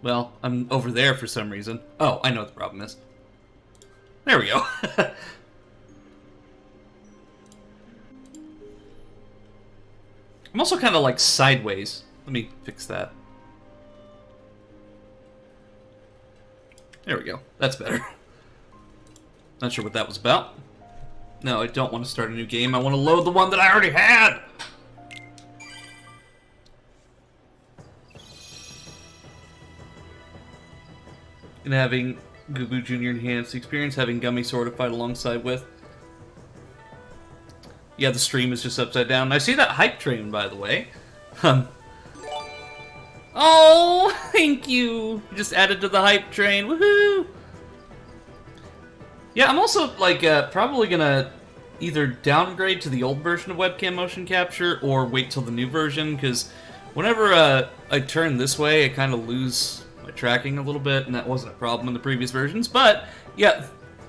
Well, I'm over there for some reason. Oh, I know what the problem is. There we go. I'm also kind of like sideways. Let me fix that. There we go. That's better. Not sure what that was about. No, I don't want to start a new game. I want to load the one that I already had! And having Gugu Jr. enhance the experience, having Gummy sort of fight alongside with. Yeah, the stream is just upside down. I see that hype train, by the way. Oh, thank you! Just added to the hype train. Woohoo! Yeah, I'm also, like, probably gonna either downgrade to the old version of webcam motion capture or wait till the new version, because whenever I turn this way, I kind of lose my tracking a little bit, and that wasn't a problem in the previous versions. But, yeah,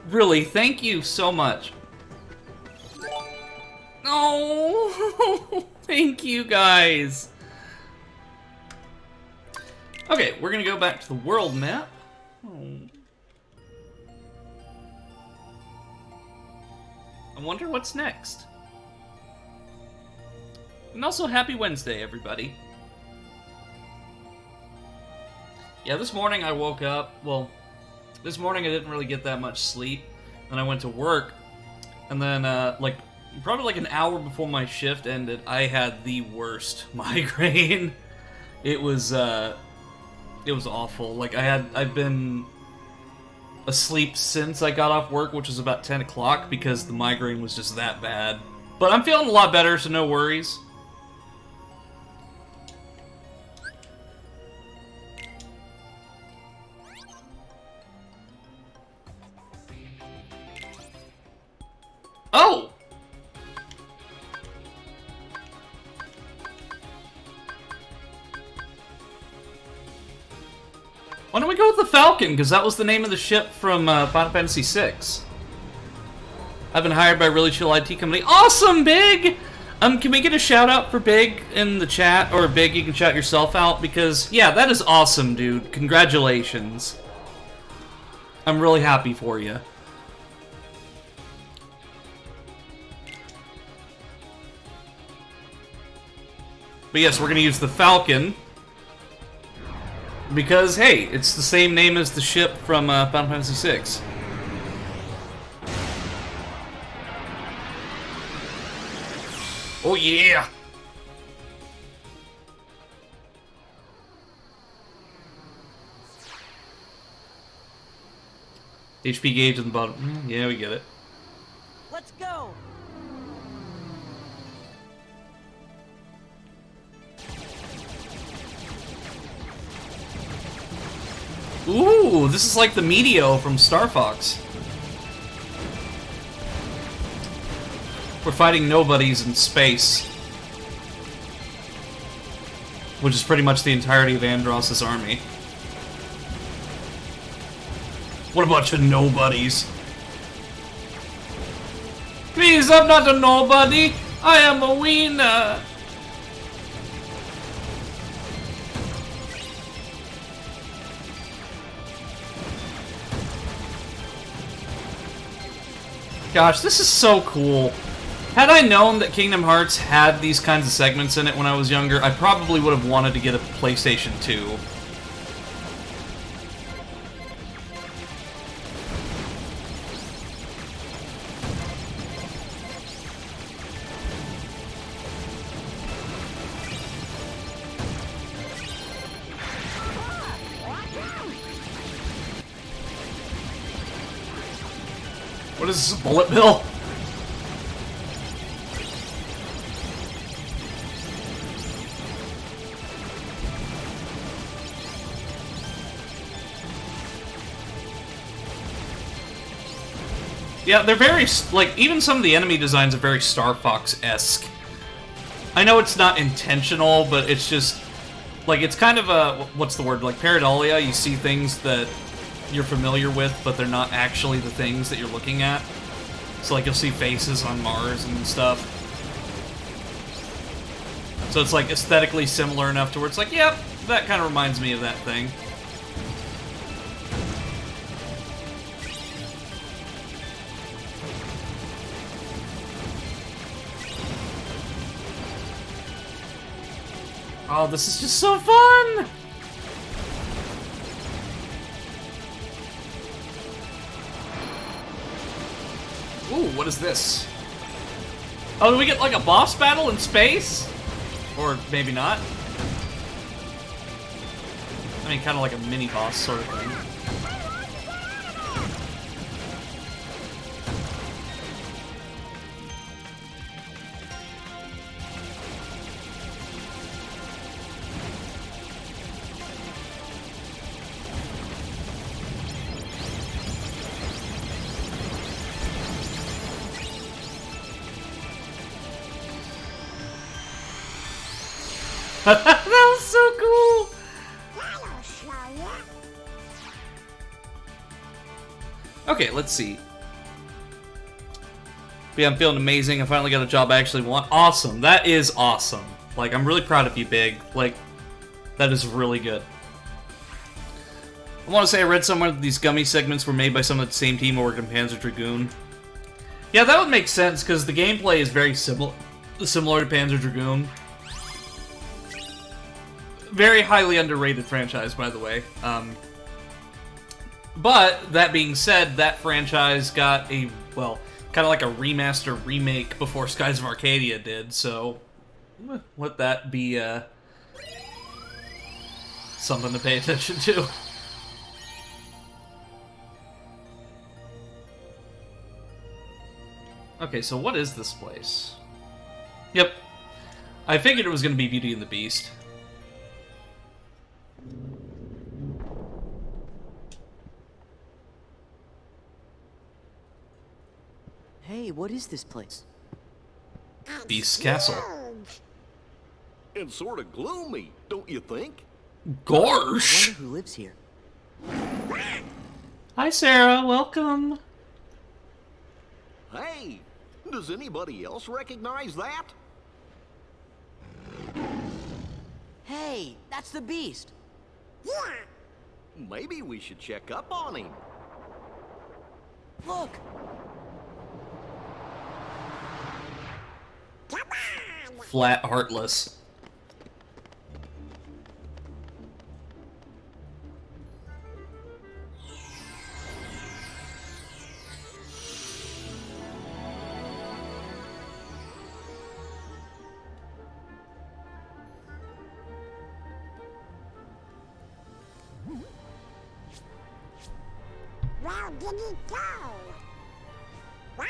really, thank you so much. Oh, thank you, guys. Okay, we're gonna go back to the world map. Oh. I wonder what's next. And also, happy Wednesday, everybody. Yeah, this morning I woke up, well, this morning I didn't really get that much sleep. Then I went to work, and then, like, probably like an hour before my shift ended, I had the worst migraine. It was awful. Like, I've been asleep since I got off work, which was about 10 o'clock, because the migraine was just that bad. But I'm feeling a lot better, so no worries. Oh! Why don't we go with the Falcon? Because that was the name of the ship from Final Fantasy VI. I've been hired by Really Chill IT Company. Awesome, Big! Can we get a shout out for Big in the chat? Or Big, you can shout yourself out, because, yeah, that is awesome, dude. Congratulations. I'm really happy for you. But yes, we're gonna use the Falcon. Because, hey, it's the same name as the ship from Final Fantasy VI. Oh, yeah! HP gauge on the bottom. Yeah, we get it. Let's go! Ooh, this is like the Meteo from Star Fox. We're fighting nobodies in space. Which is pretty much the entirety of Andross' army. What a bunch of nobodies. Please, I'm not a nobody. I am a wiener. Gosh, this is so cool. Had I known that Kingdom Hearts had these kinds of segments in it when I was younger, I probably would have wanted to get a PlayStation 2. What is this, a bullet bill? Yeah, they're very, like, even some of the enemy designs are very Star Fox-esque. I know it's not intentional, but it's just, like, it's kind of a, what's the word, like pareidolia. You see things that you're familiar with, but they're not actually the things that you're looking at. So, like, you'll see faces on Mars and stuff. So it's, like, aesthetically similar enough to where it's like, yep, that kind of reminds me of that thing. Oh, this is just so fun! Ooh, what is this? Oh, do we get like a boss battle in space? Or maybe not? I mean, kind of like a mini-boss sort of thing. That was so cool! Okay, let's see. But yeah, I'm feeling amazing. I finally got a job I actually want. Awesome. That is awesome. Like, I'm really proud of you, Big. Like, that is really good. I want to say I read somewhere that these gummy segments were made by some of the same team who worked on Panzer Dragoon. Yeah, that would make sense, because the gameplay is very similar to Panzer Dragoon. Very highly underrated franchise, by the way. But, that being said, that franchise got a, well, kind of like a remaster remake before Skies of Arcadia did, so let that be something to pay attention to. Okay, so what is this place? Yep. I figured it was going to be Beauty and the Beast. Hey, what is this place? Beast's Castle. And sort of gloomy, don't you think? I Gorsh! wonder who lives here. Hi, Sarah. Welcome. Hey, does anybody else recognize that? Hey, that's the Beast. Maybe we should check up on him. Look. Flat Heartless. Where did he go? What?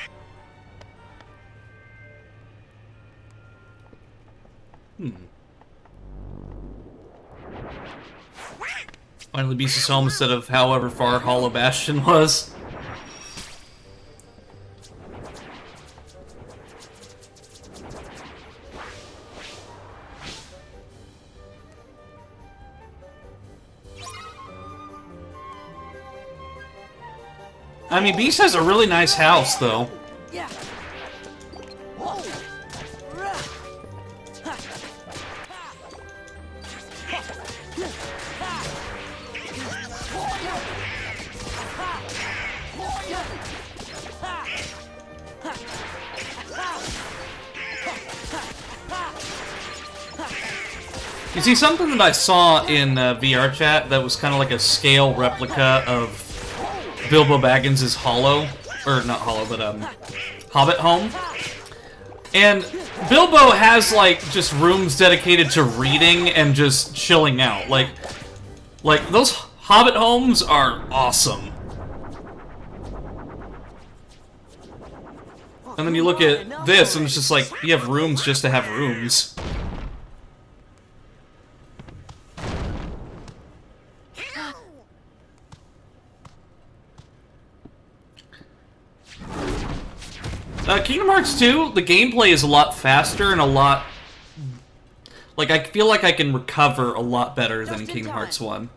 Finally Beast is home instead of however far Hollow Bastion was. I mean, Beast has a really nice house, though. Yeah. Whoa. Rah. Ha. You see, something that I saw in VR chat that was kind of like a scale replica of Bilbo Baggins' Hollow, or not Hollow, but Hobbit home. And Bilbo has like just rooms dedicated to reading and just chilling out. Like those Hobbit homes are awesome. And then you look at this and it's just like, you have rooms just to have rooms. Kingdom Hearts 2, the gameplay is a lot faster and a lot... Like, I feel like I can recover a lot better than in Kingdom Hearts 1.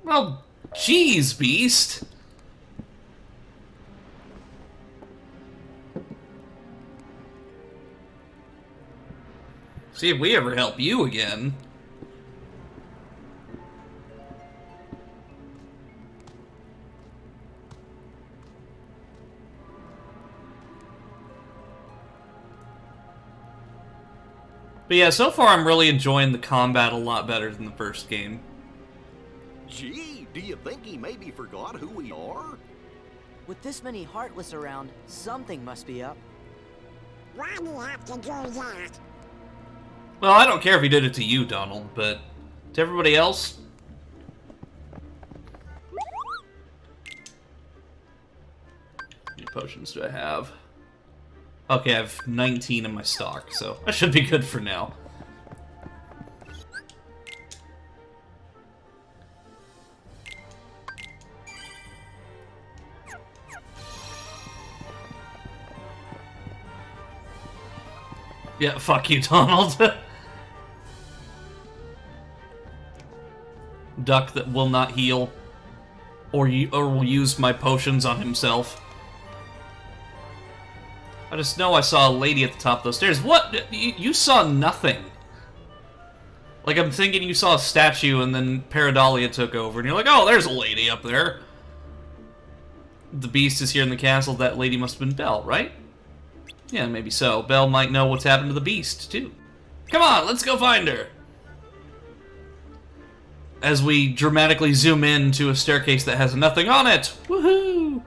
Well, jeez, Beast! See if we ever help you again. But yeah, so far I'm really enjoying the combat a lot better than the first game. Gee, do you think he maybe forgot who we are? With this many Heartless around, something must be up. Why do you have to do that? Well, I don't care if he did it to you, Donald, but to everybody else... How many potions do I have? Okay, I have 19 in my stock, so I should be good for now. Yeah, fuck you, Donald. Duck that will not heal. Or will use my potions on himself. I just know I saw a lady at the top of those stairs. What? You saw nothing. Like, I'm thinking you saw a statue and then Paradolia took over. And you're like, oh, there's a lady up there. The beast is here in the castle. That lady must have been Belle, right? Yeah, maybe so. Belle might know what's happened to the beast, too. Come on, let's go find her! As we dramatically zoom in to a staircase that has nothing on it! Woohoo!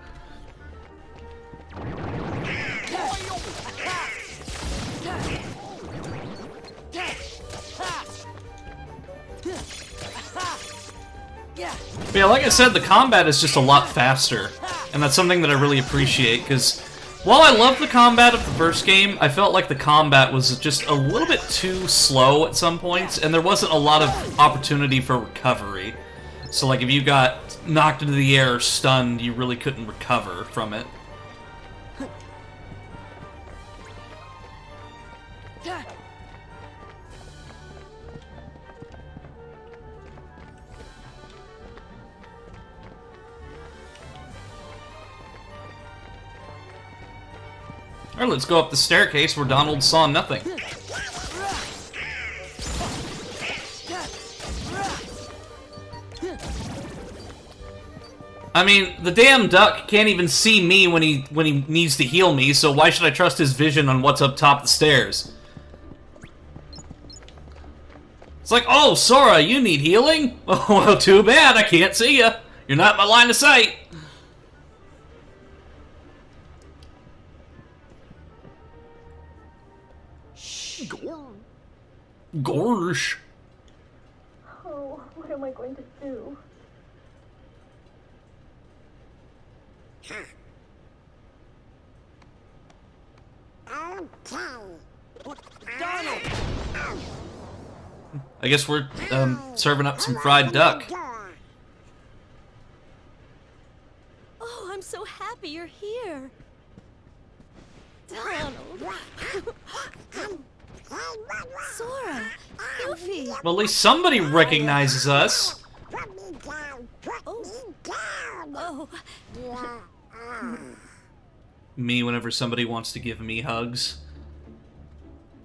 But yeah, like I said, the combat is just a lot faster. And that's something that I really appreciate, because while I love the combat of the first game, I felt like the combat was just a little bit too slow at some points, and there wasn't a lot of opportunity for recovery. So, like, if you got knocked into the air or stunned, you really couldn't recover from it. Alright, let's go up the staircase where Donald saw nothing. I mean, the damn duck can't even see me when he needs to heal me, so why should I trust his vision on what's up top the stairs? It's like, oh, Sora, you need healing? Oh, well, too bad, I can't see ya. You're not in my line of sight. Gorsh. Oh, what am I going to do? Donald! I guess we're serving up some fried duck. Oh, I'm so happy you're here. Donald. Sora. Goofy. Well, at least somebody recognizes us. Oh. Me whenever somebody wants to give me hugs.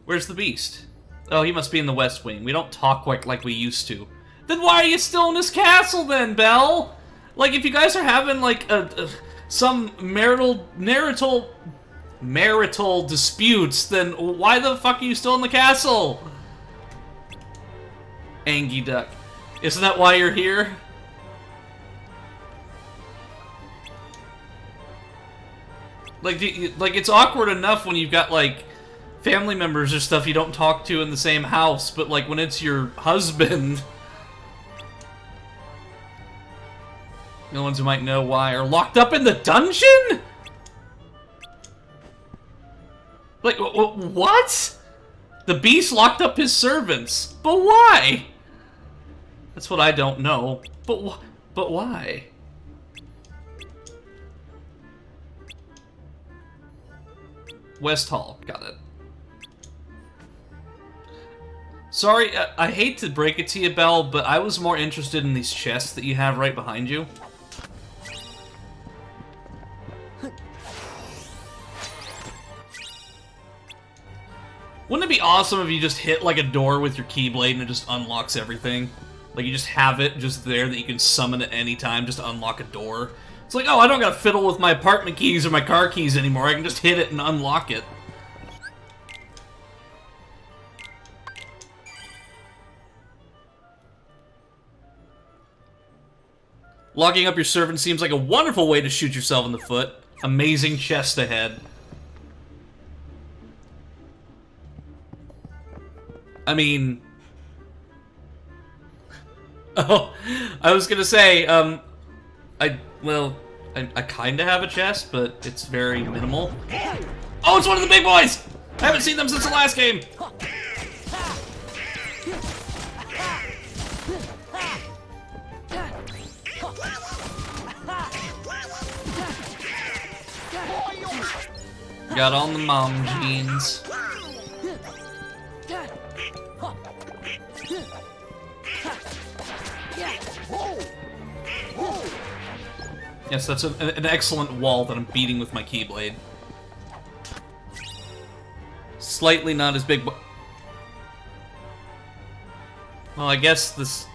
Where's the beast? Oh, he must be in the West Wing. We don't talk quite like we used to. Then why are you still in this castle then, Belle? Like, if you guys are having, like, some marital disputes, then why the fuck are you still in the castle? Angie Duck. Isn't that why you're here? Like, it's awkward enough when you've got, like, family members or stuff you don't talk to in the same house, but, like, when it's your husband... The ones who might know why are locked up in the dungeon? Like, what? The beast locked up his servants. But why? That's what I don't know. But why? West Hall. Got it. Sorry, I hate to break it to you, Belle, but I was more interested in these chests that you have right behind you. Wouldn't it be awesome if you just hit, like, a door with your Keyblade and it just unlocks everything? Like, you just have it just there that you can summon at any time just to unlock a door. It's like, oh, I don't gotta fiddle with my apartment keys or my car keys anymore. I can just hit it and unlock it. Locking up your servant seems like a wonderful way to shoot yourself in the foot. Amazing chest ahead. I mean... Oh, I was gonna say, I kinda have a chest, but it's very minimal. Oh, it's one of the big boys! I haven't seen them since the last game! Got on the mom jeans. Yes, that's an excellent wall that I'm beating with my Keyblade. Slightly not as big, but... Well, I guess this...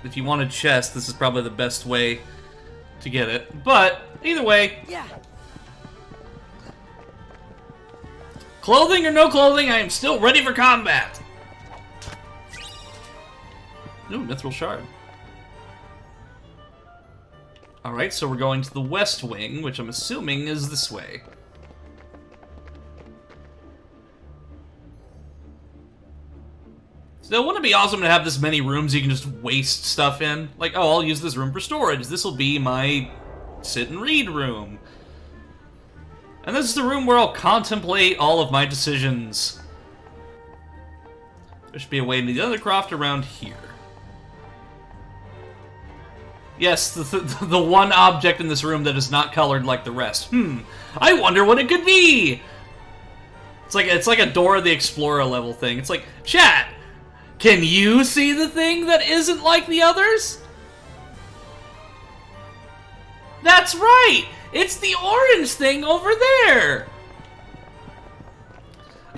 If you want a chest, this is probably the best way to get it. But, either way... Yeah. Clothing or no clothing, I am still ready for combat! Ooh, Mithril Shard. Alright, so we're going to the West Wing, which I'm assuming is this way. Still, wouldn't it be awesome to have this many rooms you can just waste stuff in? Like, oh, I'll use this room for storage. This will be my sit and read room. And this is the room where I'll contemplate all of my decisions. There should be a way into the other croft around here. Yes, the one object in this room that is not colored like the rest. I wonder what it could be! It's like a Dora the Explorer level thing. It's like, chat, can you see the thing that isn't like the others? That's right! It's the orange thing over there!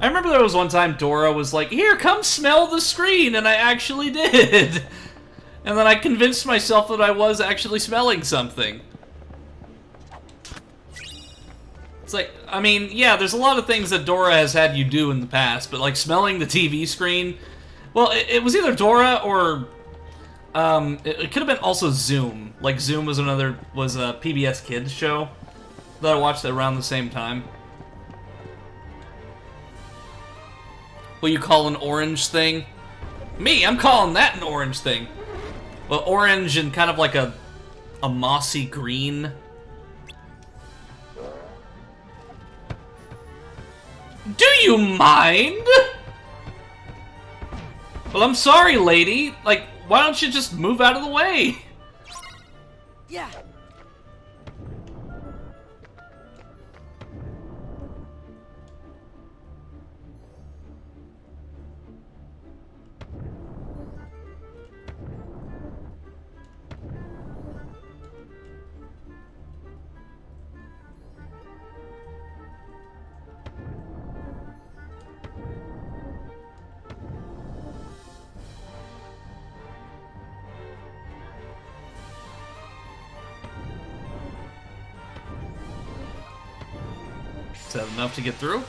I remember there was one time Dora was like, here, come smell the screen, and I actually did. And then I convinced myself that I was actually smelling something. It's like, I mean, yeah, there's a lot of things that Dora has had you do in the past, but like smelling the TV screen, well, it was either Dora or it could have been also Zoom. Like Zoom was a PBS Kids show that I watched around the same time. What you call an orange thing? Me, I'm calling that an orange thing. Well, orange and kind of like a mossy green. Do you mind? Well, I'm sorry, lady. Like, why don't you just move out of the way? Yeah. Is that enough to get through?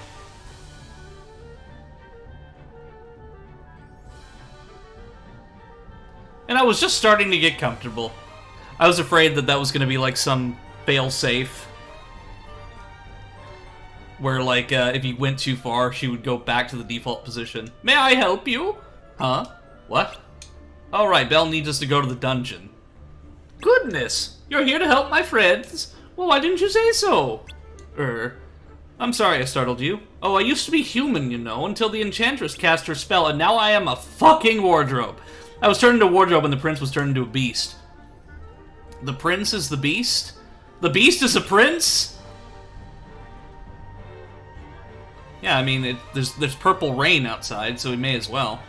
And I was just starting to get comfortable. I was afraid that that was going to be like some fail-safe. Where, like, if you went too far, she would go back to the default position. May I help you? Huh? What? Alright, Belle needs us to go to the dungeon. Goodness! You're here to help my friends? Well, why didn't you say so? I'm sorry I startled you. Oh, I used to be human, you know, until the Enchantress cast her spell, and now I am a fucking wardrobe. I was turned into a wardrobe and the prince was turned into a beast. The prince is the beast? The beast is a prince? Yeah, I mean, there's purple rain outside, so we may as well.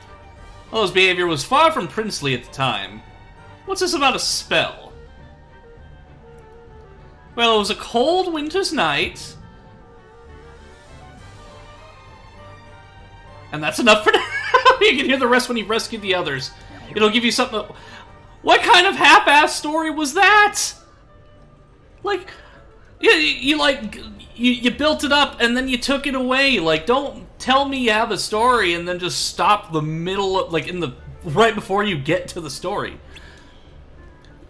Well, his behavior was far from princely at the time. What's this about a spell? Well, it was a cold winter's night. And that's enough for now. You can hear the rest when you've rescued the others. It'll give you something... What kind of half-ass story was that? Like... You built it up and then you took it away. Like, don't tell me you have a story and then just stop the middle of, like, right before you get to the story.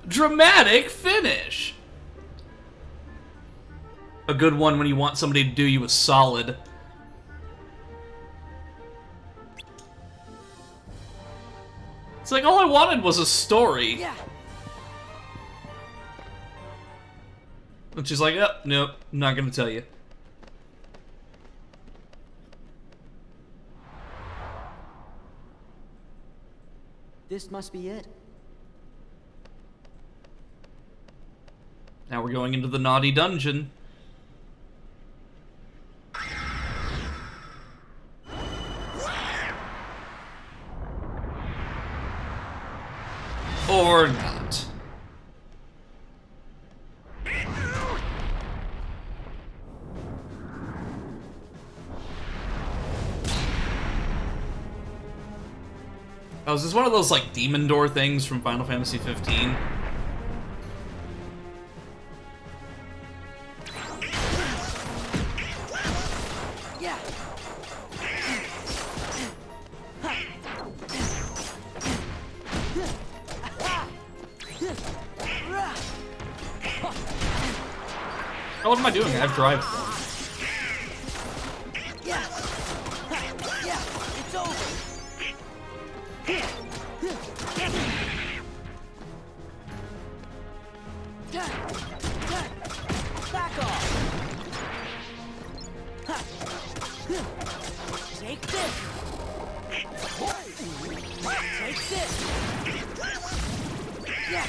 Dramatic finish. A good one when you want somebody to do you a solid. It's like, all I wanted was a story. Yeah. And she's like, oh, nope, I'm not gonna tell you. This must be it. Now we're going into the naughty dungeon. Or not. Oh, is this one of those, like, demon door things from Final Fantasy 15? Yeah. Oh, what am I doing? I have drive. Yeah. Yeah. It's over. Back off. Take this. Take this. Yeah.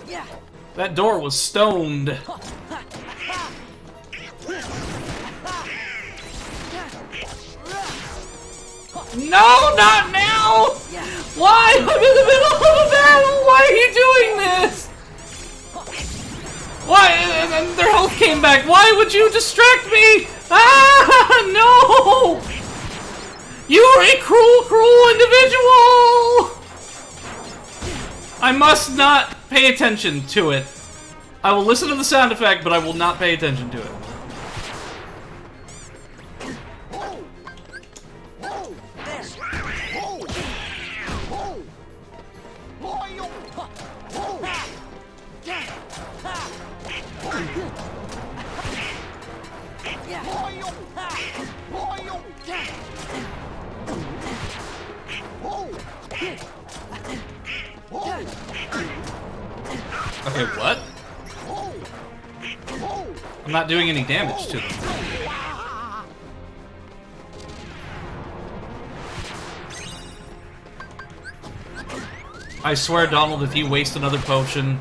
Yeah. That door was stoned. No, not now! Why? I'm in the middle of a battle! Why are you doing this? Why? And their health came back. Why would you distract me? Ah, no! You are a cruel, cruel individual! I must not pay attention to it. I will listen to the sound effect, but I will not pay attention to it. Okay, what? I'm not doing any damage to them. I swear, Donald, if you waste another potion...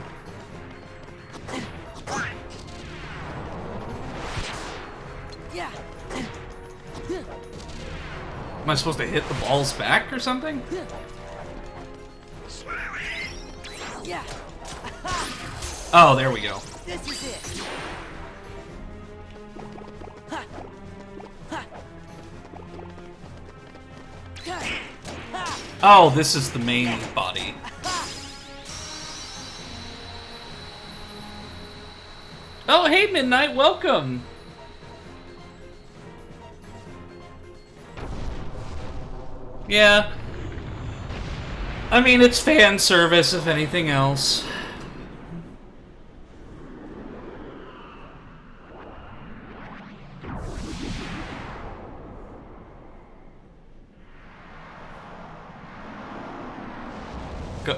Am I supposed to hit the balls back or something? Yeah. Oh, there we go. This is it. Oh, this is the main body. Oh, hey, Midnight, welcome! Yeah. I mean, it's fan service, if anything else.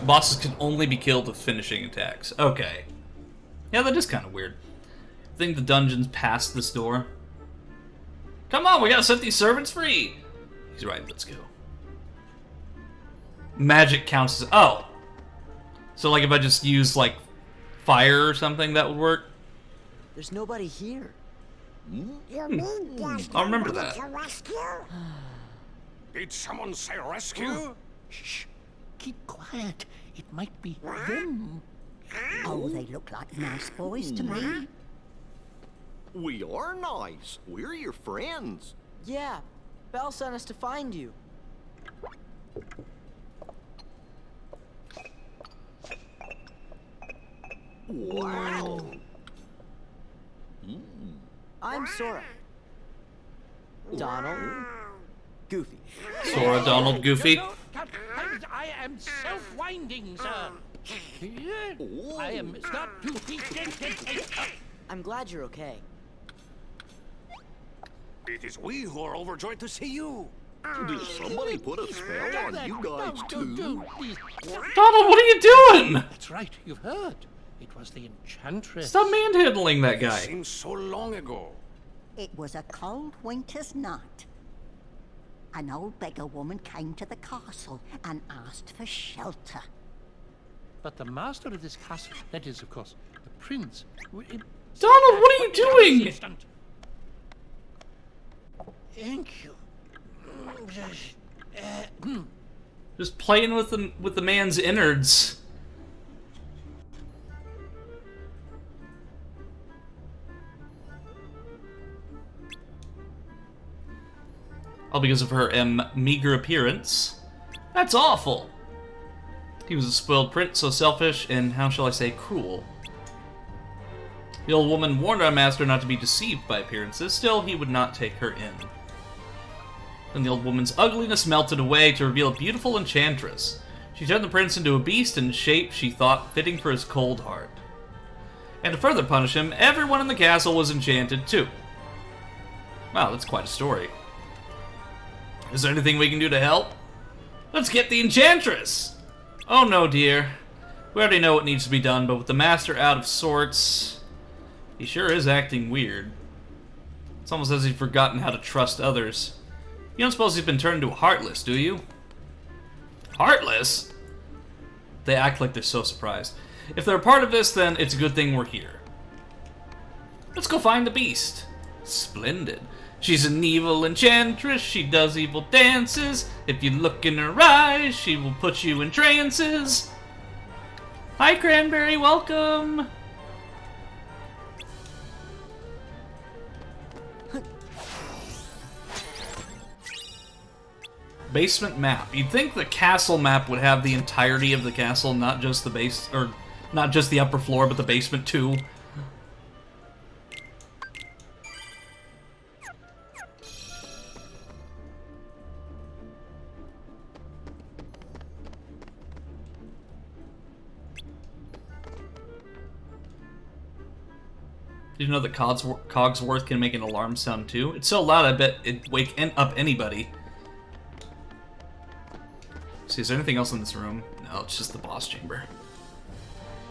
Bosses can only be killed with finishing attacks. Okay. Yeah, that is kind of weird. I think the dungeon's past this door. Come on, we gotta set these servants free! He's right, let's go. Magic counts as... Oh! So, like, if I just use, like, fire or something, that would work? There's nobody here. You mean there's I'll remember nobody that. to rescue? Did someone say rescue? Shh. Keep quiet. It might be them. Oh, they look like nice boys to me. We are nice. We're your friends. Yeah. Belle sent us to find you. Wow. I'm Sora. Donald. Goofy. Sora, Donald, Goofy. I am self-winding, sir. I am. Stop! I'm glad you're okay. It is we who are overjoyed to see you. Did somebody put a spell on you guys too? Donald, what are you doing? That's right. You've heard. It was the enchantress. Stop manhandling that It guy. seems so long ago. It was a cold winter's night. An old beggar woman came to the castle and asked for shelter. But the master of this castle, that is, of course, the prince. Donald, what are you doing? Thank you. Just playing with the man's innards. All because of her meager appearance. That's awful. He was a spoiled prince, so selfish, and how shall I say, cruel. The old woman warned our master not to be deceived by appearances, still he would not take her in. Then the old woman's ugliness melted away to reveal a beautiful enchantress. She turned the prince into a beast in shape she thought fitting for his cold heart. And to further punish him, everyone in the castle was enchanted too. Wow, that's quite a story. Is there anything we can do to help? Let's get the enchantress! Oh no, dear. We already know what needs to be done, but with the master out of sorts, he sure is acting weird. It's almost as if he's forgotten how to trust others. You don't suppose he's been turned into a Heartless, do you? Heartless? They act like they're so surprised. If they're a part of this, then it's a good thing we're here. Let's go find the beast. Splendid. She's an evil enchantress, she does evil dances. If you look in her eyes, she will put you in trances. Hi, Cranberry, welcome! Basement map. You'd think the castle map would have the entirety of the castle, not just the base, or not just the upper floor, but the basement too. Did you know that Cogsworth can make an alarm sound too? It's so loud I bet it'd wake up anybody. See, is there anything else in this room? No, it's just the boss chamber.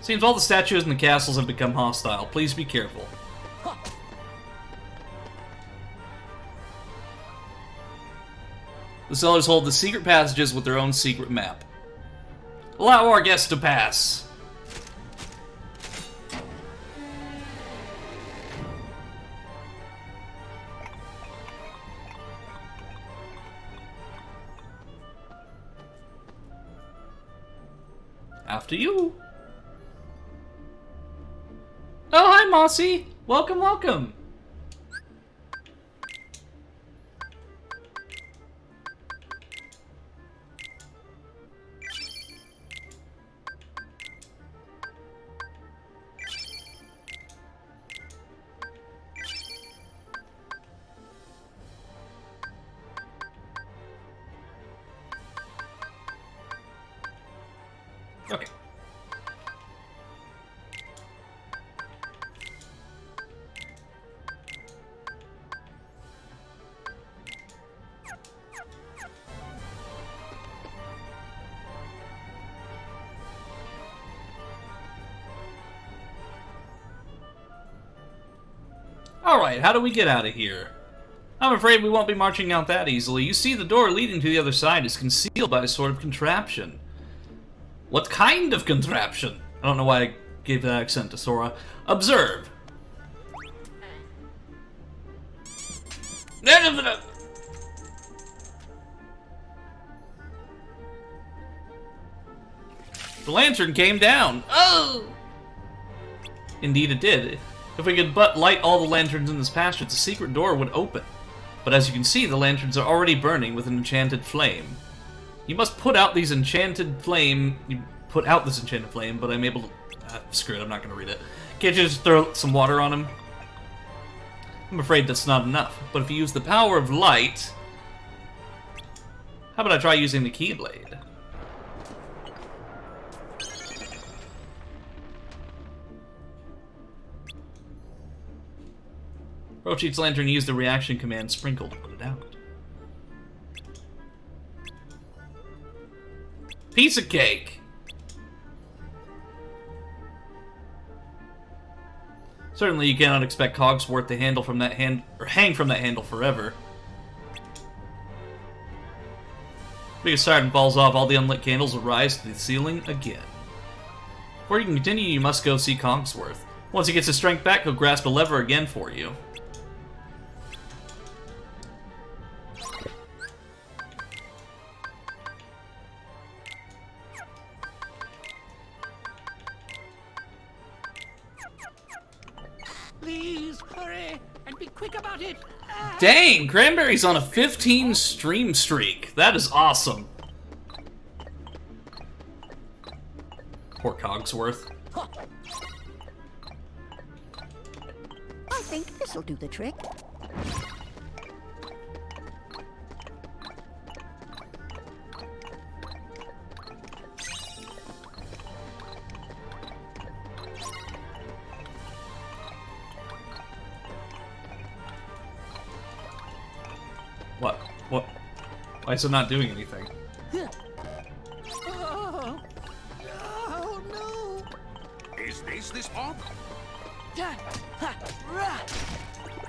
Seems all the statues in the castles have become hostile. Please be careful. The cellars hold the secret passages with their own secret map. Allow our guests to pass. After you. Oh, hi, Mossy. Welcome, welcome. Okay. Alright, how do we get out of here? I'm afraid we won't be marching out that easily. You see, the door leading to the other side is concealed by a sort of contraption. What kind of contraption? I don't know why I gave that accent to Sora. Observe. The lantern came down. Oh! Indeed it did. If we could but light all the lanterns in this passage, the secret door would open. But as you can see, the lanterns are already burning with an enchanted flame. You must put out these enchanted flame. You put out this enchanted flame, but I'm able to. Screw it, I'm not going to read it. Can't you just throw some water on him? I'm afraid that's not enough. But if you use the power of light. How about I try using the Keyblade? Brochi's lantern used the reaction command sprinkle to put it out. Piece of cake! Certainly you cannot expect Cogsworth to hang from that handle forever. Because Siren falls off, all the unlit candles will rise to the ceiling again. Before you can continue, you must go see Cogsworth. Once he gets his strength back, he'll grasp a lever again for you. Please, hurry, and be quick about it. Dang, Cranberry's on a 15 stream streak. That is awesome. Poor Cogsworth. I think this'll do the trick. What? What? Why is it not doing anything? Oh, oh no! Is this the spot?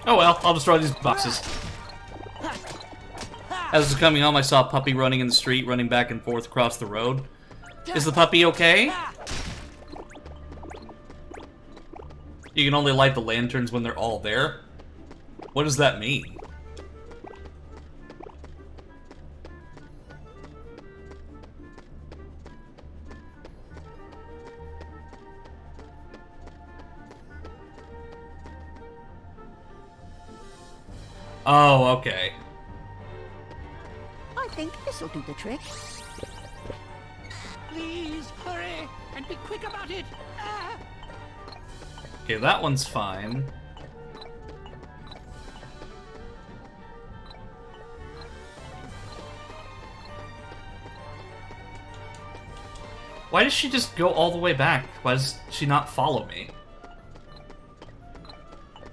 Oh well, I'll destroy these boxes. As I was coming home, I saw a puppy running in the street, running back and forth across the road. Is the puppy okay? You can only light the lanterns when they're all there? What does that mean? Oh, okay. I think this'll do the trick. Please, hurry, and be quick about it. Okay, that one's fine. Why does she just go all the way back? Why does she not follow me?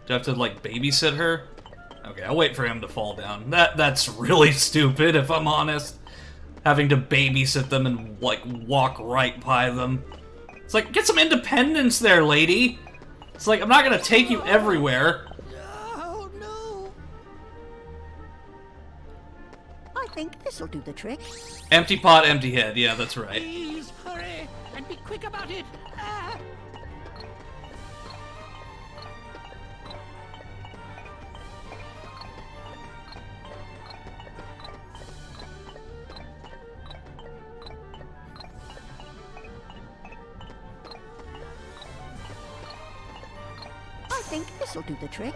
Do I have to, like, babysit her? Okay, I'll wait for him to fall down. That's really stupid, if I'm honest. Having to babysit them and, like, walk right by them. It's like, get some independence there, lady! It's like, I'm not gonna take you everywhere. Oh no! I think this'll do the trick. Empty pot, empty head. Yeah, that's right. Please, hurry, and be quick about it. I think this'll do the trick.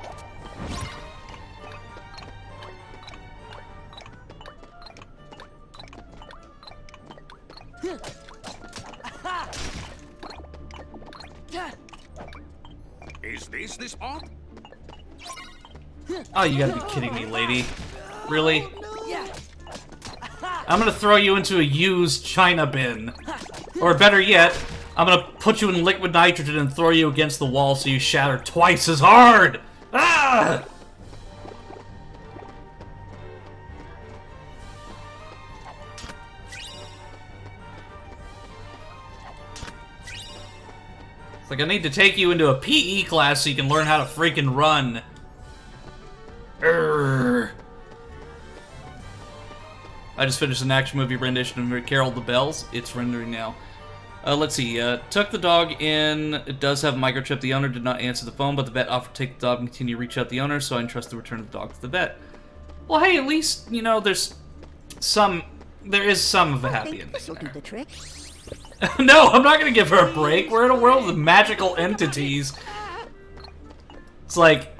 Is this the spot? Oh, you gotta be kidding me, lady. Really? I'm gonna throw you into a used china bin. Or better yet, I'm gonna put you in liquid nitrogen and throw you against the wall so you shatter twice as hard! Ah! It's like I need to take you into a PE class so you can learn how to freaking run. Urgh. I just finished an action movie rendition of Carol the Bells. It's rendering now. Let's see. Took the dog in. It does have a microchip. The owner did not answer the phone, but the vet offered to take the dog and continue to reach out the owner, so I entrust the return of the dog to the vet. Well, hey, at least, you know, there is some of a happy ending This'll do there. the trick. No, I'm not gonna give her a break. We're in a world of magical entities. It's like,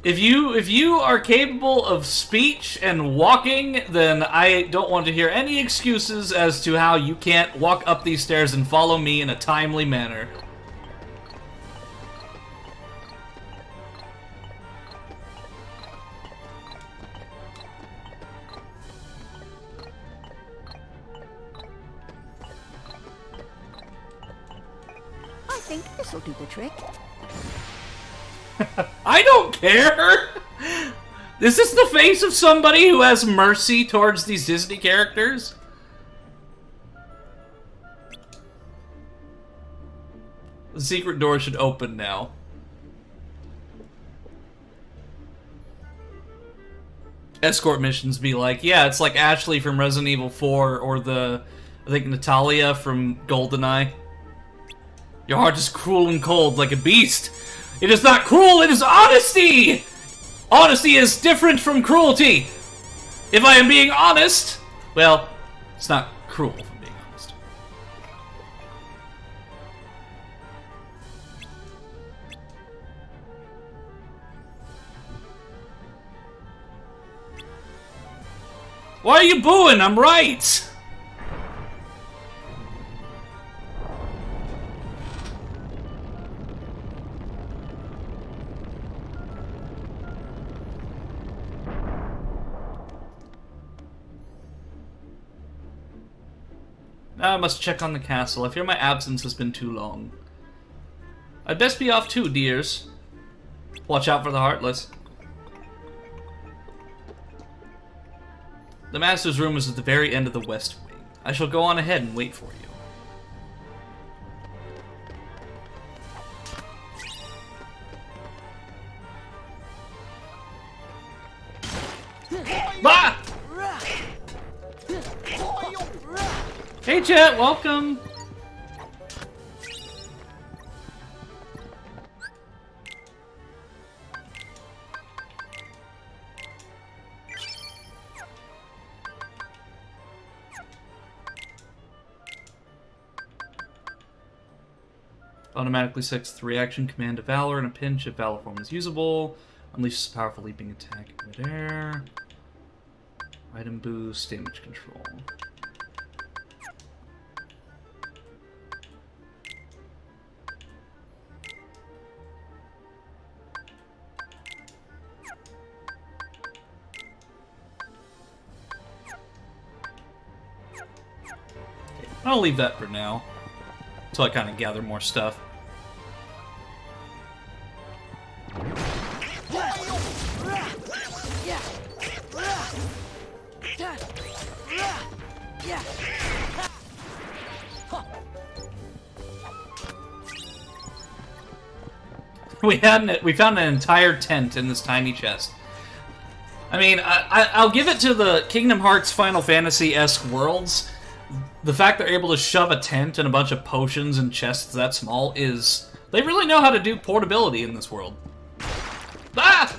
if you are capable of speech and walking, then I don't want to hear any excuses as to how you can't walk up these stairs and follow me in a timely manner. I think this'll do the trick. I don't care! Is this the face of somebody who has mercy towards these Disney characters? The secret door should open now. Escort missions be like, yeah, it's like Ashley from Resident Evil 4 or I think Natalia from GoldenEye. Your heart is cruel and cold like a beast. It is not cruel, it is honesty! Honesty is different from cruelty. If I am being honest, well, it's not cruel if I'm being honest. Why are you booing? I'm right! Now I must check on the castle. I fear my absence has been too long. I'd best be off too, dears. Watch out for the Heartless. The Master's room is at the very end of the West Wing. I shall go on ahead and wait for you. Ah! Hey chat, welcome! Automatically sets 3 action, command to Valor in a pinch if Valor form is usable. Unleashes a powerful leaping attack in midair. Item boost, damage control. I'll leave that for now, until I kind of gather more stuff. We found an entire tent in this tiny chest. I mean, I'll give it to the Kingdom Hearts Final Fantasy-esque worlds. The fact they're able to shove a tent and a bunch of potions and chests that small is... They really know how to do portability in this world. Ah!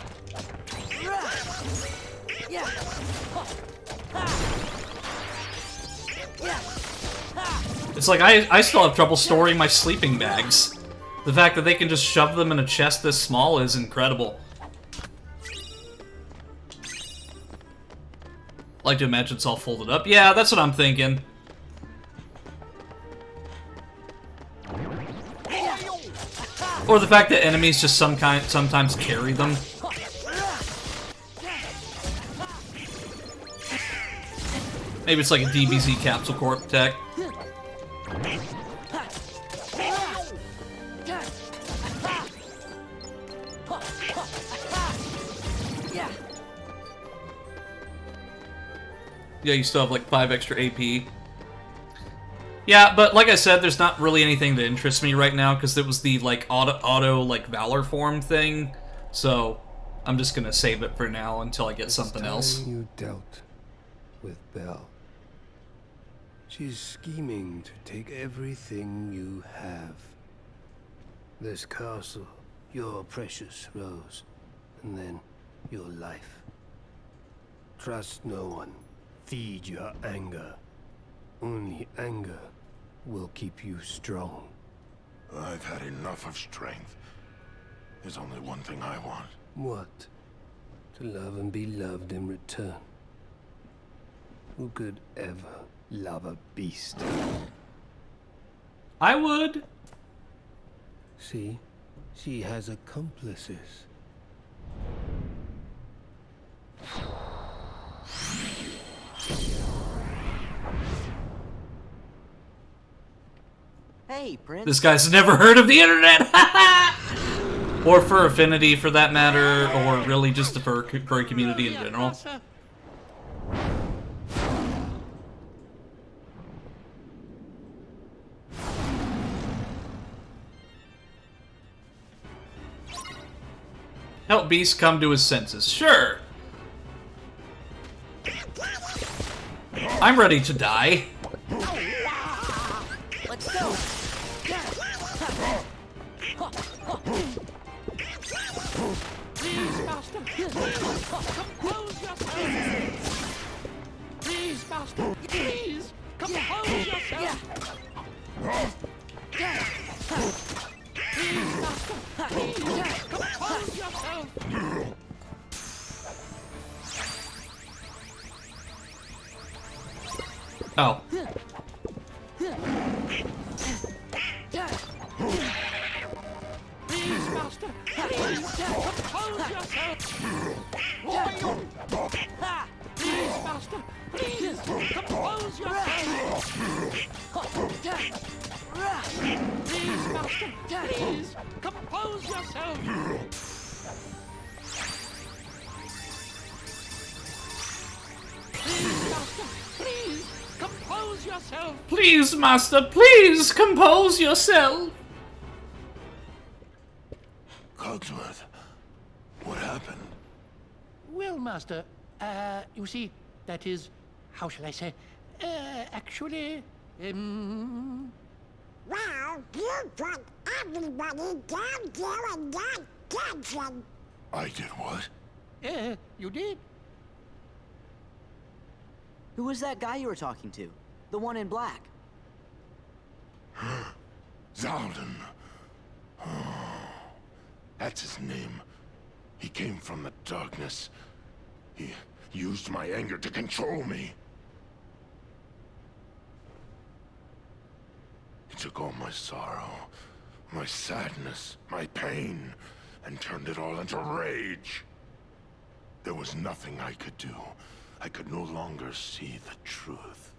It's like I still have trouble storing my sleeping bags. The fact that they can just shove them in a chest this small is incredible. I like to imagine it's all folded up. Yeah, that's what I'm thinking. Or the fact that enemies just sometimes carry them. Maybe it's like a DBZ Capsule Corp tech. Yeah, you still have like 5 extra AP. Yeah, but like I said, there's not really anything that interests me right now because it was the like auto like Valor form thing. So I'm just gonna save it for now until I get something else. You dealt with Belle. She's scheming to take everything you have. This castle, your precious Rose, and then your life. Trust no one. Feed your anger. Only anger will keep you strong. I've had enough of strength. There's only one thing I want. What? To love and be loved in return. Who could ever love a beast? I would. See? She has accomplices. Hey, Prince. This guy's never heard of the internet. Or for Affinity, for that matter, or really just the furry community in general. Help Beast come to his senses. Sure. I'm ready to die. Let's go. Please, Master. Compose yourself. Please, Master. Please, compose yourself. Please, Master. Please, compose yourself. Oh. Please, Master. Please, compose yourself. Please, Master. Please, compose yourself. Please, Master. Please, compose yourself. Please, Master. Please, compose yourself. Please, Master, please compose yourself. Cogsworth, what happened? Well, Master, you see, that is, how shall I say, actually, Well, you put everybody down there in that dungeon. I did what? you did. Who was that guy you were talking to? The one in black. Zaldin. That's his name. He came from the darkness. He used my anger to control me. He took all my sorrow, my sadness, my pain, and turned it all into rage. There was nothing I could do. I could no longer see the truth.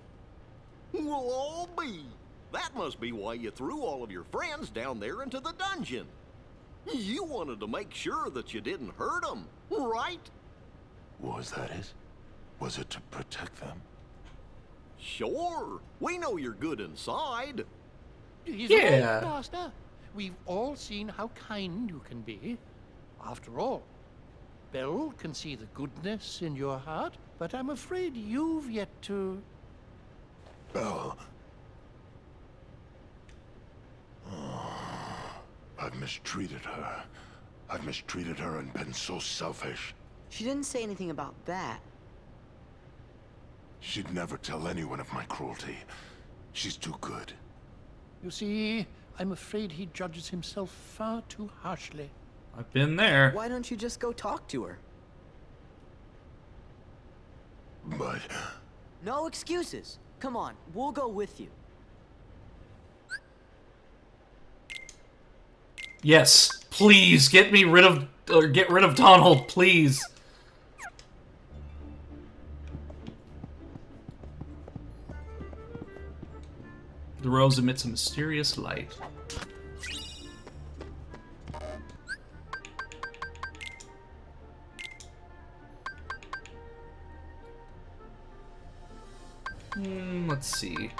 Well, I'll be. That must be why you threw all of your friends down there into the dungeon. You wanted to make sure that you didn't hurt them, right? Was that it? Was it to protect them? Sure. We know you're good inside. He's Yeah. right, Master. We've all seen how kind you can be. After all, Belle can see the goodness in your heart, but I'm afraid you've yet to... Belle. I've mistreated her. I've mistreated her and been so selfish. She didn't say anything about that. She'd never tell anyone of my cruelty. She's too good. You see, I'm afraid he judges himself far too harshly. I've been there. Why don't you just go talk to her? But No excuses. Come on, we'll go with you. Yes, please get me rid of, or get rid of Donald, please. The rose emits a mysterious light. Let's see.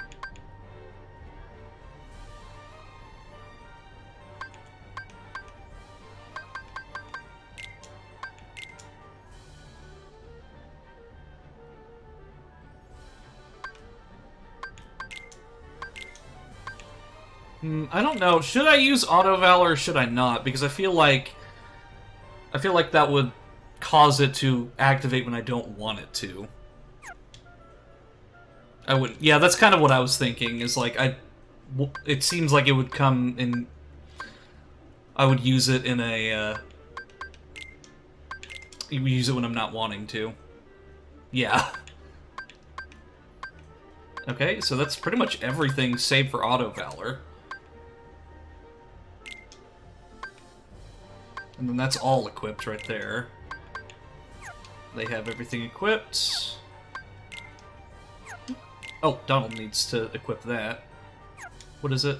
I don't know. Should I use Auto Valor or should I not? Because I feel like that would cause it to activate when I don't want it to. I would. Yeah, that's kind of what I was thinking. Is like it seems like it would come in. I would use it in a. Use it when I'm not wanting to. Yeah. Okay, so that's pretty much everything save for Auto Valor. And then that's all equipped right there. They have everything equipped. Oh, Donald needs to equip that. What is it?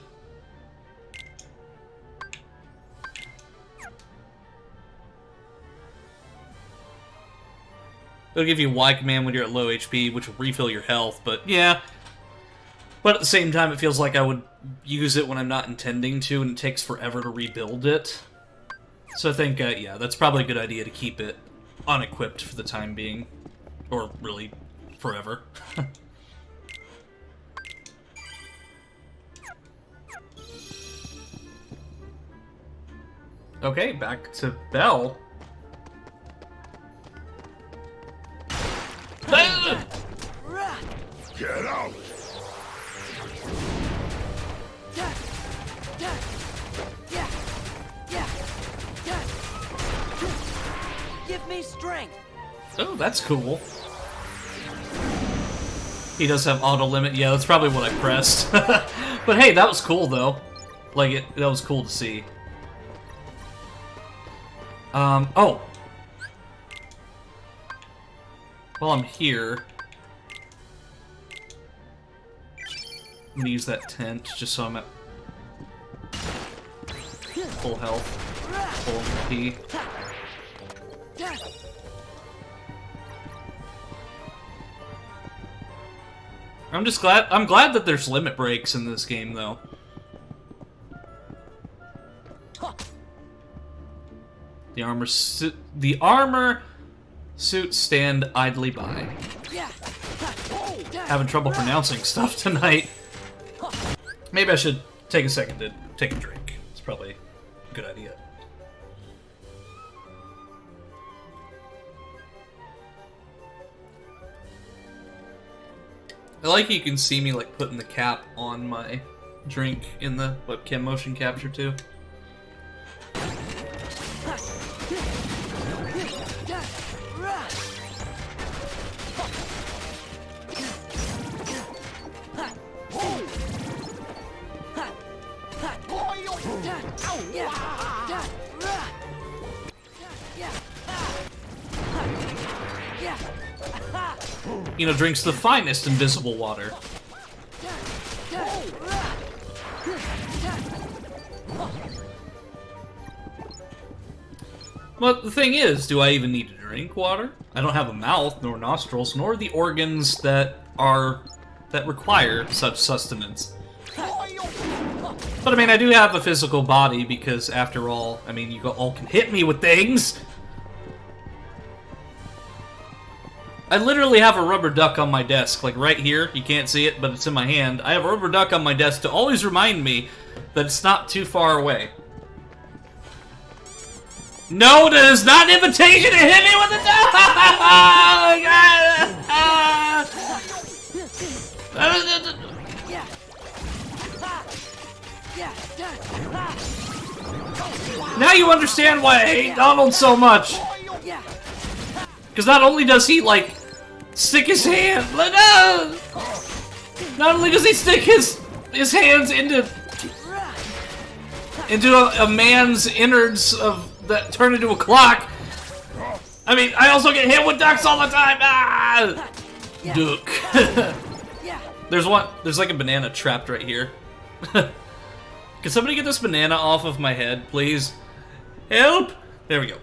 It'll give you Y command when you're at low HP, which will refill your health, but yeah. But at the same time, it feels like I would use it when I'm not intending to, and it takes forever to rebuild it. So I think, yeah, that's probably a good idea to keep it unequipped for the time being. Or, really, forever. Okay, back to Belle. Get out! Give me strength. Oh, that's cool. He does have auto limit. Yeah, that's probably what I pressed. But hey, that was cool though. Like that was cool to see. Oh. While I'm here, I'm gonna use that tent just so I'm at full health, full MP. I'm glad that there's limit breaks in this game though. The armor suits stand idly by. Having trouble pronouncing stuff tonight. Maybe I should take a second to take a drink. It's probably a good idea. I like you can see me like putting the cap on my drink in the webcam motion capture too. You know, drinks the finest invisible water. But the thing is, do I even need to drink water? I don't have a mouth, nor nostrils, nor the organs that require such sustenance. But I mean, I do have a physical body because, after all, I mean, you all can hit me with things. I literally have a rubber duck on my desk, like right here. You can't see it, but it's in my hand. I have a rubber duck on my desk to always remind me that it's not too far away. No, that is not an invitation to hit me with a duck! Now you understand why I hate Donald so much. Because not only does he, like, stick his hand... Not only does he stick his hands into a man's innards that turn into a clock. I mean, I also get hit with ducks all the time. Ah! Duck. There's like a banana trapped right here. Can somebody get this banana off of my head, please? Help! There we go.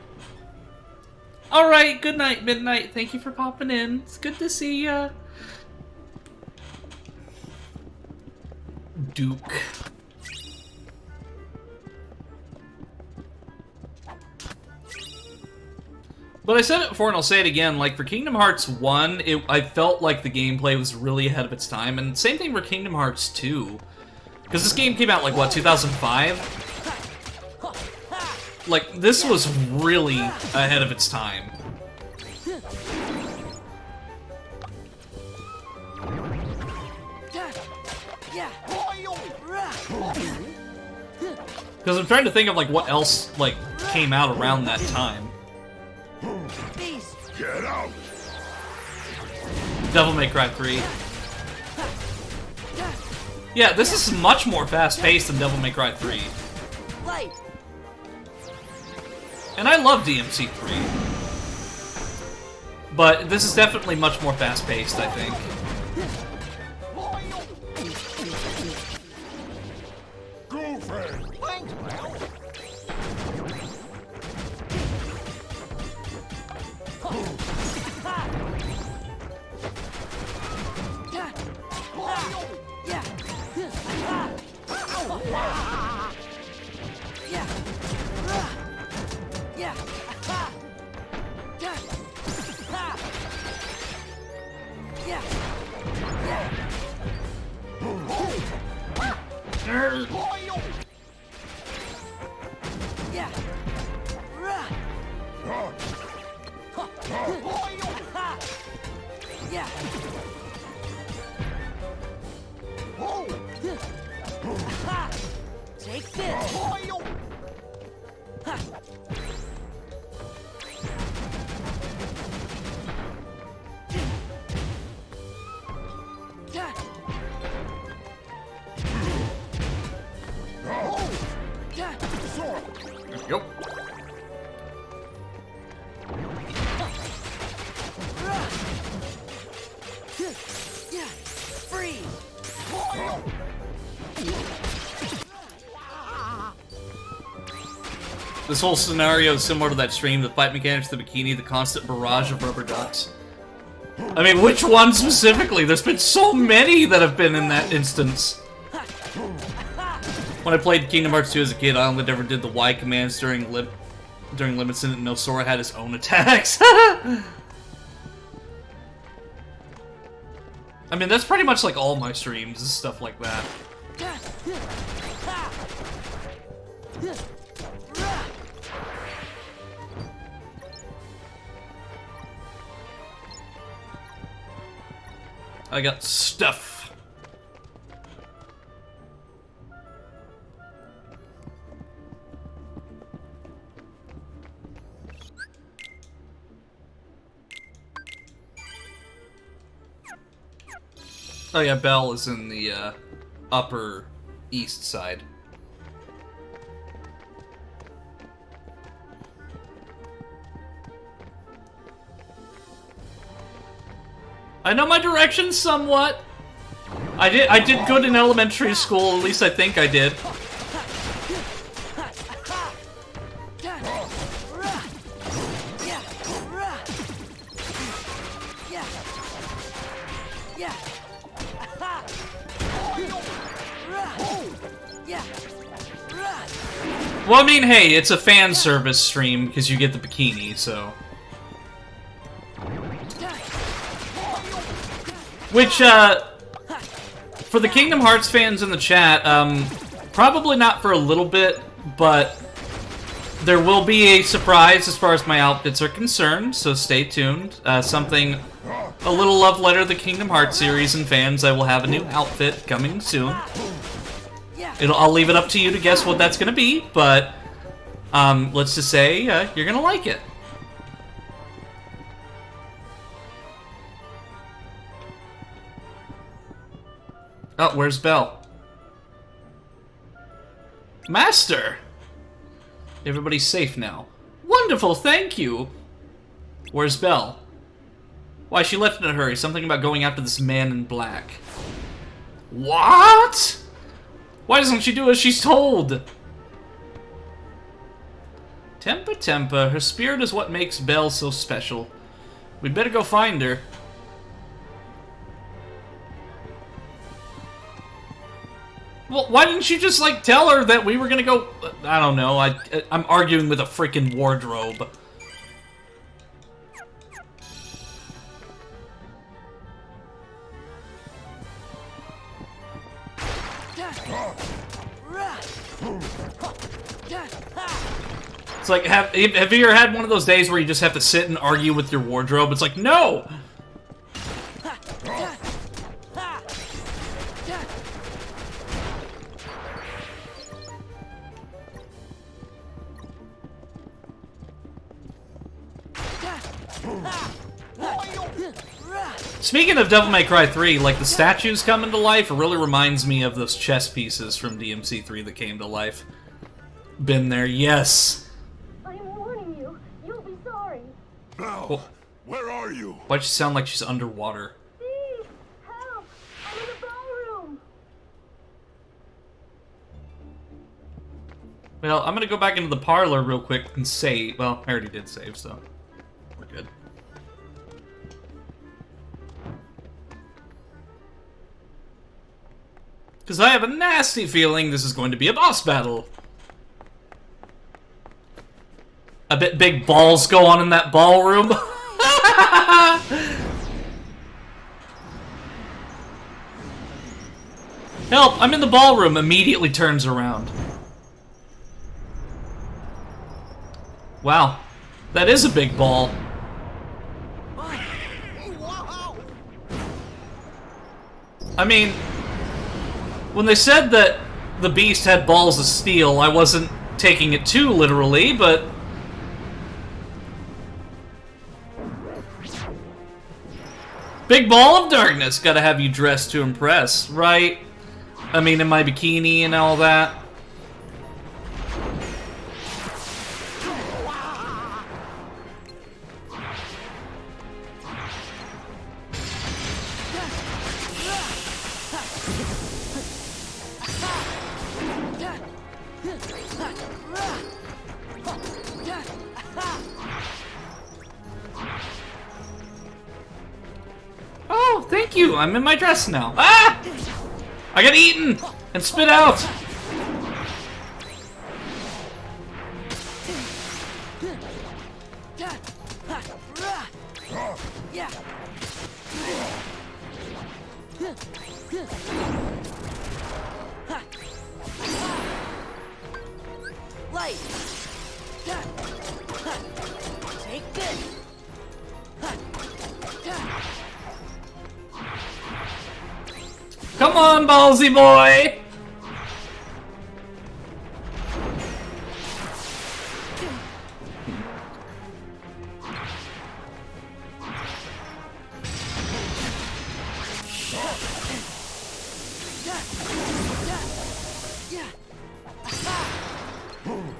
Alright, good night, Midnight. Thank you for popping in. It's good to see ya. Duke. But I said it before and I'll say it again, like for Kingdom Hearts 1, I felt like the gameplay was really ahead of its time, and same thing for Kingdom Hearts 2. Because this game came out like, what, 2005? Like, this was really ahead of its time. Because I'm trying to think of, like, what else, like, came out around that time. Get out! Devil May Cry 3. Yeah, this is much more fast-paced than Devil May Cry 3. And I love DMC 3. But this is definitely much more fast-paced, I think. Thanks, pal. Yeah. Rah. Ha. Yeah. Ha. Take this. Ha. Yep. Yeah. Freeze. This whole scenario is similar to that stream, the fight mechanics, the bikini, the constant barrage of rubber ducks. I mean, which one specifically? There's been so many that have been in that instance. When I played Kingdom Hearts 2 as a kid, I only ever did the Y commands during limits, and no, Sora had his own attacks. I mean, that's pretty much like all my streams, is stuff like that. I got stuff. Oh yeah, Belle is in the upper east side. I know my directions somewhat. I did good in elementary school, at least I think I did. Well, I mean, hey, it's a fan service stream because you get the bikini, so. Which, for the Kingdom Hearts fans in the chat, probably not for a little bit, but there will be a surprise as far as my outfits are concerned, so stay tuned. Something, a little love letter to the Kingdom Hearts series and fans. I will have a new outfit coming soon. I'll leave it up to you to guess what that's gonna be, but let's just say you're gonna like it. Oh, where's Belle? Master! Everybody's safe now. Wonderful, thank you! Where's Belle? Why, she left in a hurry. Something about going after this man in black. What? Why doesn't she do as she's told? Tempa Tempa, her spirit is what makes Belle so special. We'd better go find her. Well, why didn't you just, like, tell her that we were gonna go... I don't know, I'm arguing with a freaking wardrobe. It's like, have you ever had one of those days where you just have to sit and argue with your wardrobe? It's like, no! Speaking of Devil May Cry 3, like, the statues coming to life, it really reminds me of those chess pieces from DMC3 that came to life. Been there, yes. I'm warning you. You'll be sorry. Belle, where are you? Why'd she sound like she's underwater? Please, help! I'm in the ballroom. Well, I'm gonna go back into the parlor real quick and save. Well, I already did save, so we're good. Because I have a nasty feeling this is going to be a boss battle. I bet big balls go on in that ballroom. Help! I'm in the ballroom. Immediately turns around. Wow. That is a big ball. I mean, when they said that the beast had balls of steel, I wasn't taking it too literally, but... Big ball of darkness. Gotta have you dressed to impress, right? I mean, in my bikini and all that. Oh, thank you. I'm in my dress now. Ah! I got eaten and spit out. Light. Take this. Come on, ballsy boy!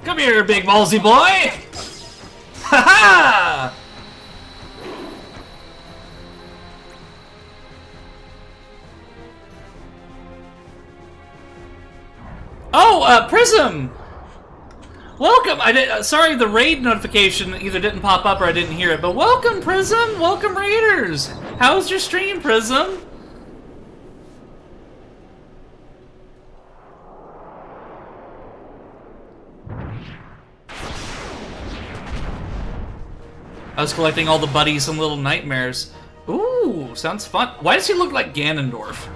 Come here, big ballsy boy! Ha ha! Oh, Prism! Welcome! I did. Sorry, the raid notification either didn't pop up or I didn't hear it. But welcome, Prism! Welcome, Raiders! How was your stream, Prism? I was collecting all the buddies and little nightmares. Ooh, sounds fun. Why does he look like Ganondorf?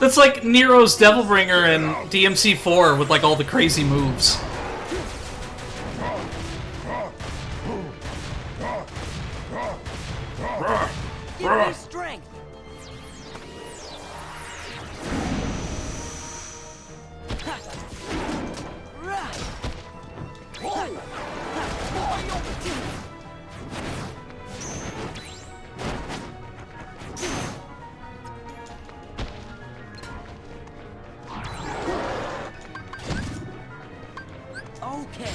That's like Nero's Devilbringer and DMC4 with like all the crazy moves. Give me strength. Okay.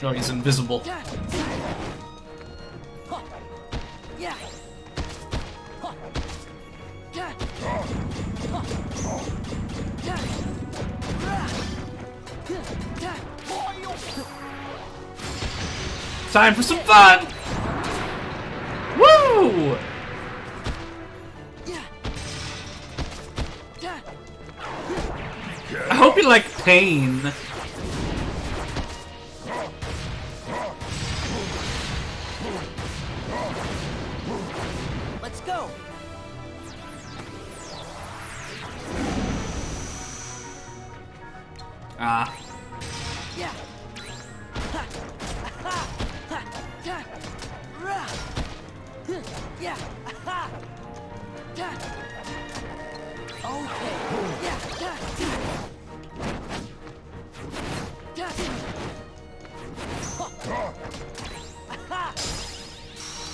Oh, he's invisible. Time for some fun! Woo! I hope you like pain. Let's go. Ah. Yeah. Yeah.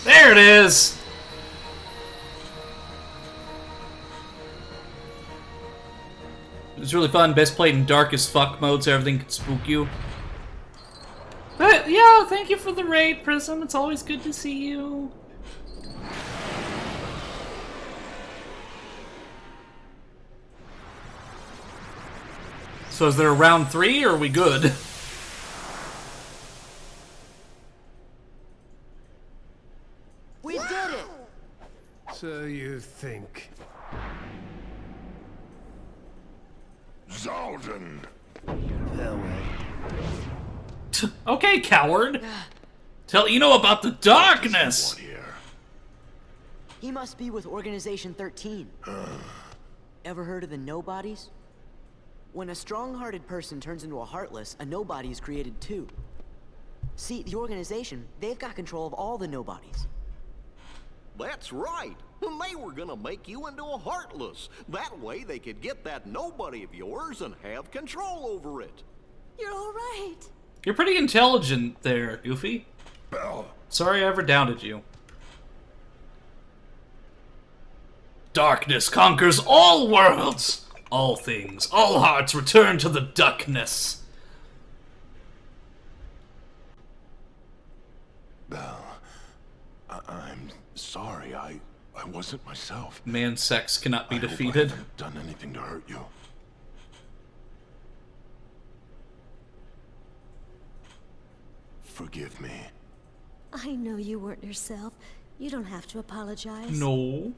There it is. It's really fun. Best played in dark as fuck mode, so everything can spook you. But yeah, thank you for the raid, Prism. It's always good to see you. So is there a round 3, or are we good? We did it! So you think. Zaldin! Farewell. Okay, coward. Tell Eno about the darkness. What here? He must be with Organization 13. Ever heard of the Nobodies? When a strong-hearted person turns into a Heartless, a Nobody is created too. See, the organization, they've got control of all the Nobodies. That's right. And they were gonna make you into a Heartless. That way they could get that nobody of yours and have control over it. You're all right. You're pretty intelligent there, Goofy. Belle! Sorry I ever doubted you. Darkness conquers all worlds! All things, all hearts return to the darkness. Belle, I'm sorry. I wasn't myself. Man sex cannot be I hope I defeated. haven't done anything to hurt you. Forgive me. I know you weren't yourself. You don't have to apologize. No.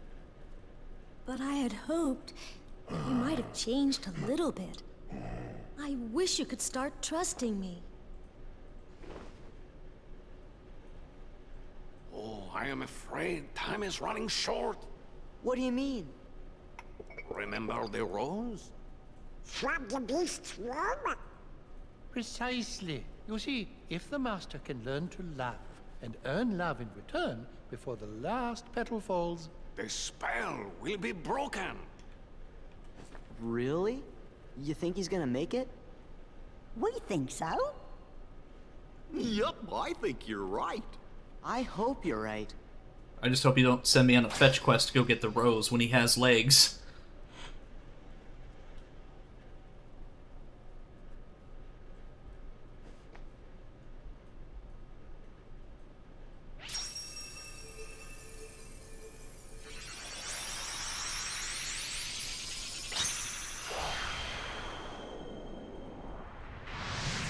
But I had hoped that you might have changed a little bit. I wish you could start trusting me. Oh, I am afraid time is running short. What do you mean? Remember the rose? From the beast's room? Precisely. You see, if the master can learn to love and earn love in return before the last petal falls, The spell will be broken. Really? You think he's gonna make it? We think so. Yup, I think you're right. I hope you're right. I just hope you don't send me on a fetch quest to go get the rose when he has legs.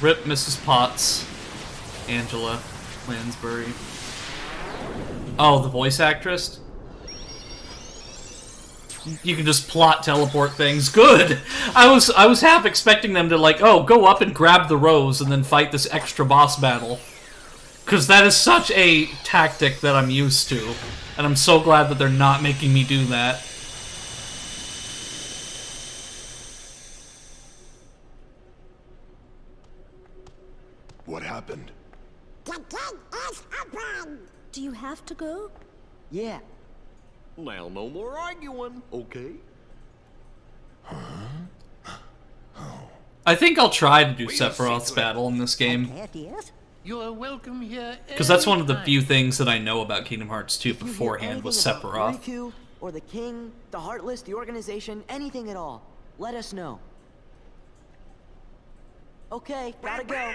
Rip Mrs. Potts, Angela Lansbury. Oh, the voice actress? You can just plot teleport things. Good! I was half expecting them to, like, oh, go up and grab the rose and then fight this extra boss battle. Because that is such a tactic that I'm used to. And I'm so glad that they're not making me do that. What happened? The gate is open! Do you have to go? Yeah. Now, no more arguing, okay? I think I'll try to do Sephiroth's battle in this game. There it is. you are welcome here. Because that's one of the anytime. few things that I know about Kingdom Hearts 2 If you hear beforehand was anything about Sephiroth. Riku, or the King, the Heartless, the organization, anything at all, let us know. Okay, gotta go.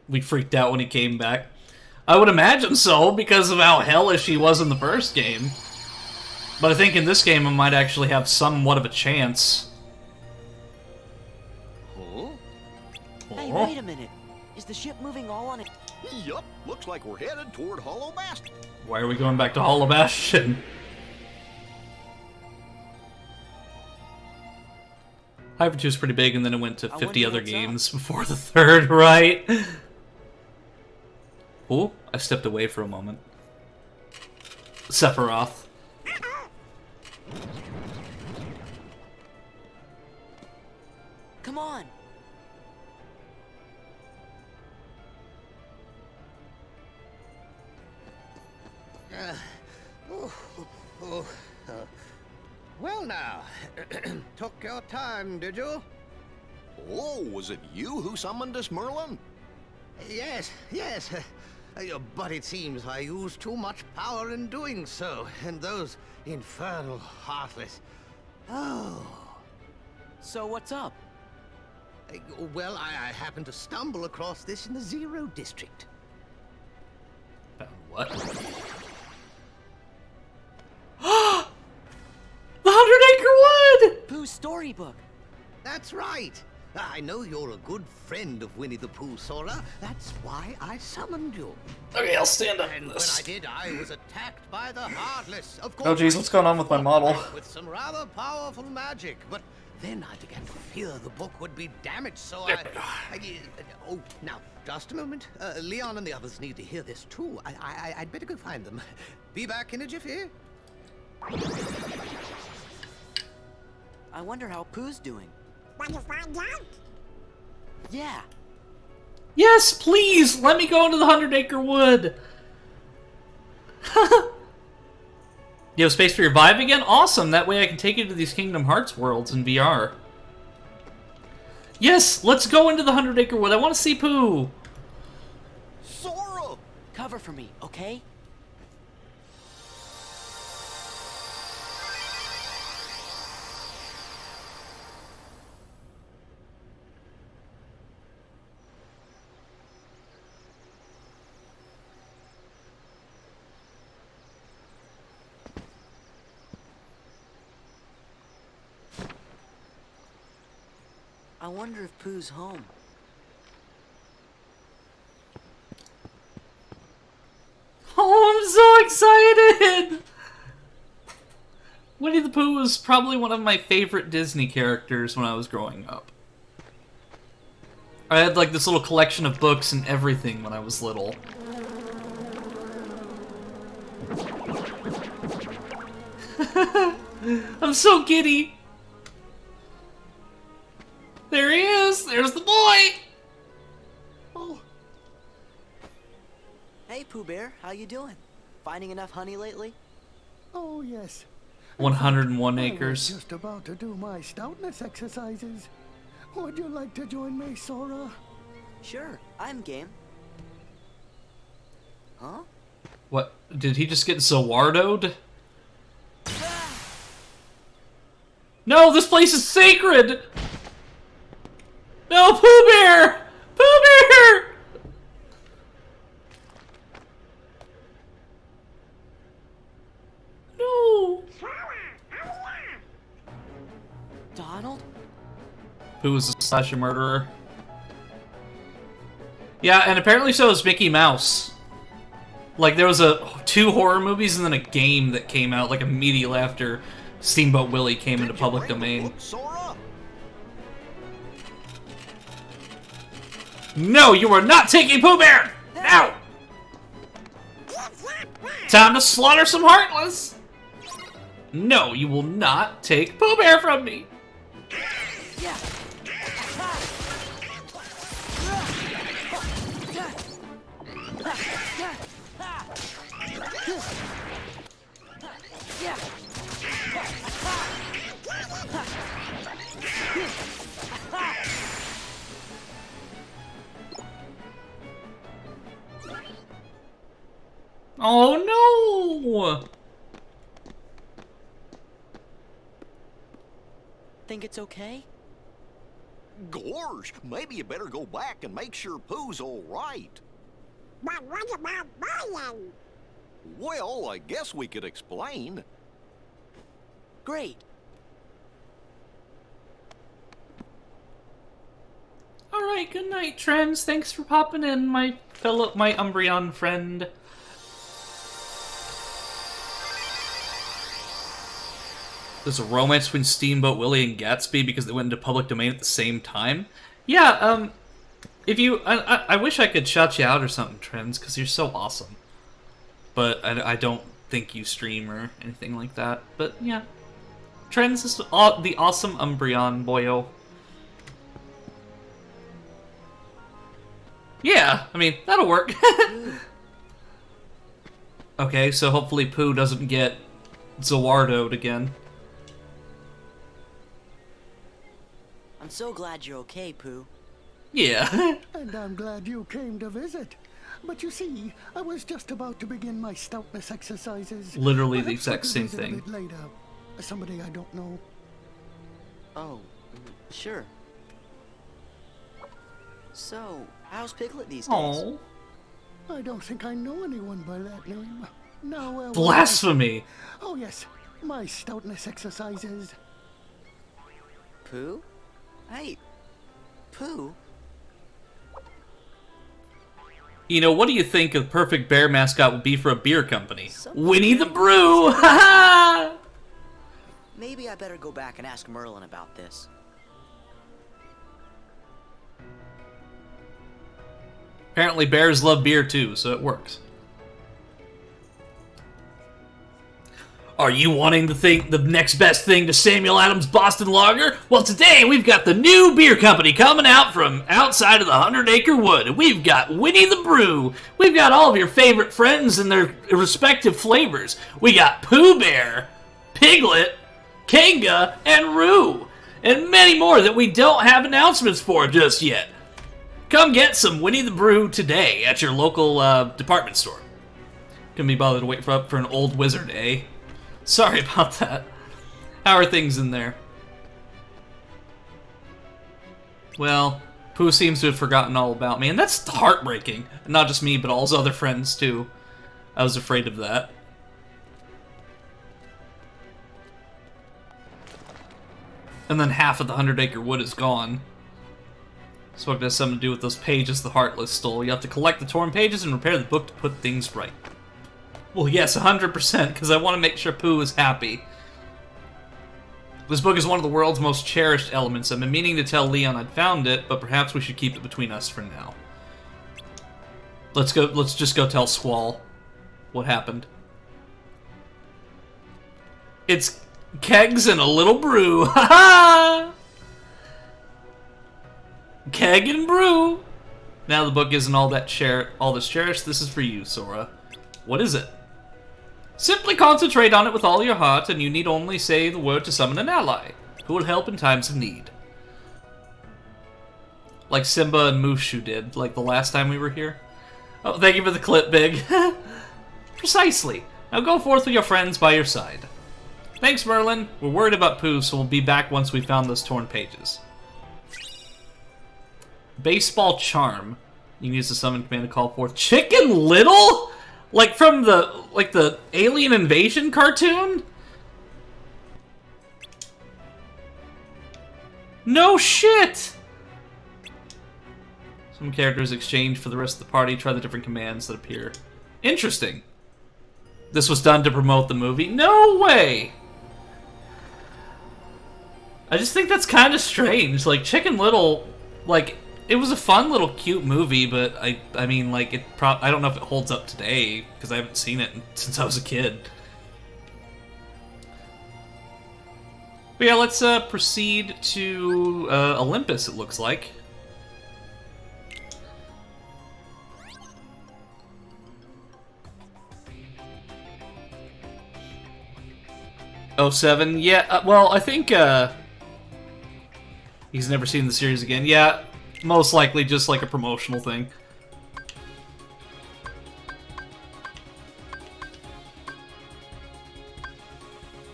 We freaked out when he came back. I would imagine so, because of how hellish he was in the first game. But I think in this game I might actually have somewhat of a chance. Huh? Hey, wait a minute. Is the ship moving all on it? Yup, looks like we're headed toward Hollow Bastion. Why are we going back to Hollow Bastion? Hyper 2 is pretty big, and then it went to 50 other games before the third, right? Oh, I stepped away for a moment. Sephiroth. Come on. Well now, took your time, did you? Oh, was it you who summoned us, Merlin? Yes, yes. But it seems I used too much power in doing so, and those infernal Heartless. Oh. So what's up? Well, I happened to stumble across this in the Zero District. What? The 100 Pooh's storybook. That's right. I know you're a good friend of Winnie the Pooh, Sora. That's why I summoned you. Okay, I'll stand up in And this. when I did, I was attacked by the Heartless. Of course. Oh geez, what's going on with my model? With some rather powerful magic, but then I began to fear the book would be damaged, so oh, now, just a moment. Leon and the others need to hear this too. I'd better go find them. Be back in a jiffy. I wonder how Pooh's doing. Want to find out? Yeah. Yes, please! Let me go into the 100-acre wood! You have space for your Vive again? Awesome! That way I can take you to these Kingdom Hearts worlds in VR. Yes! Let's go into the 100-acre wood! I want to see Pooh! Sora! Cover for me, okay? I wonder if Pooh's home. Oh, I'm so excited! Winnie the Pooh was probably one of my favorite Disney characters when I was growing up. I had like this little collection of books and everything when I was little. I'm so giddy! There he is! There's the boy! Oh. Hey, Pooh Bear, how you doing? Finding enough honey lately? Oh, yes. 101 I was acres. just about to do my stoutness exercises. Would you like to join me, Sora? Sure, I'm game. Huh? What? Did he just get Zawardoed? No, this place is sacred! No, Pooh Bear! Pooh Bear! No! Donald? Pooh is a slasher murderer. Yeah, and apparently so is Mickey Mouse. Like, there was 2 horror movies and then a game that came out, like, immediately after Steamboat Willie came into public domain. No, you are not taking Pooh Bear! Now! Time to slaughter some Heartless! No, you will not take Pooh Bear from me! Yeah. Oh no! Think it's okay? Gorge, maybe you better go back and make sure Pooh's all right. But what about Brian? Well, I guess we could explain. Great. Alright, good night, Trends. Thanks for popping in, my Umbreon friend. There's a romance between Steamboat Willie and Gatsby because they went into public domain at the same time. Yeah, if you... I wish I could shout you out or something, Trends, because you're so awesome. But I don't think you stream or anything like that. But, yeah. Trends is the awesome Umbreon boyo. Yeah, I mean, that'll work. Okay, so hopefully Pooh doesn't get Zawardoed again. I'm so glad you're okay, Pooh. Yeah. And I'm glad you came to visit. But you see, I was just about to begin my stoutness exercises. Literally the Perhaps I exact could same visit a thing. bit later. Somebody I don't know. Oh, sure. So, how's Piglet these days? Aww. I don't think I know anyone by that name. Now, Blasphemy! Oh yes, my stoutness exercises. Pooh? Hey, Pooh? You know, what do you think a perfect bear mascot would be for a beer company? Winnie the Brew! Ha ha! Maybe I better go back and ask Merlin about this. Apparently bears love beer too, so it works. Are you wanting to think the next best thing to Samuel Adams Boston Lager? Well, today we've got the new beer company coming out from outside of the 100-acre wood. And we've got Winnie the Brew. We've got all of your favorite friends and their respective flavors. We got Pooh Bear, Piglet, Kanga, and Roo. And many more that we don't have announcements for just yet. Come get some Winnie the Brew today at your local department store. Couldn't be bothered to wait for an old wizard, eh? Sorry about that. How are things in there? Well, Pooh seems to have forgotten all about me, and that's heartbreaking. Not just me, but all his other friends, too. I was afraid of that. And then half of the 100-acre wood is gone. So it has something to do with those pages the Heartless stole. You have to collect the torn pages and repair the book to put things right. Well, yes, 100%, because I want to make sure Pooh is happy. This book is one of the world's most cherished elements. I've been meaning to tell Leon I'd found it, but perhaps we should keep it between us for now. Let's just go tell Squall what happened. It's kegs and a little brew. Ha ha! Keg and brew. Now the book isn't all this cherished. This is for you, Sora. What is it? Simply concentrate on it with all your heart, and you need only say the word to summon an ally, who will help in times of need. Like Simba and Mushu did, like the last time we were here. Oh, thank you for the clip, Big. Precisely. Now go forth with your friends by your side. Thanks, Merlin. We're worried about Pooh, so we'll be back once we found those torn pages. Baseball Charm. You can use the summon command to call forth Chicken Little? Like from the Alien Invasion cartoon? No shit! Some characters exchange for the rest of the party. Try the different commands that appear. Interesting. This was done to promote the movie? No way! I just think that's kind of strange. Like, Chicken Little, like, it was a fun little cute movie, but I mean, like, I don't know if it holds up today, because I haven't seen it since I was a kid. But yeah, let's proceed to Olympus, it looks like. '07, yeah, well, I think, he's never seen the series again. Yeah, most likely just like a promotional thing.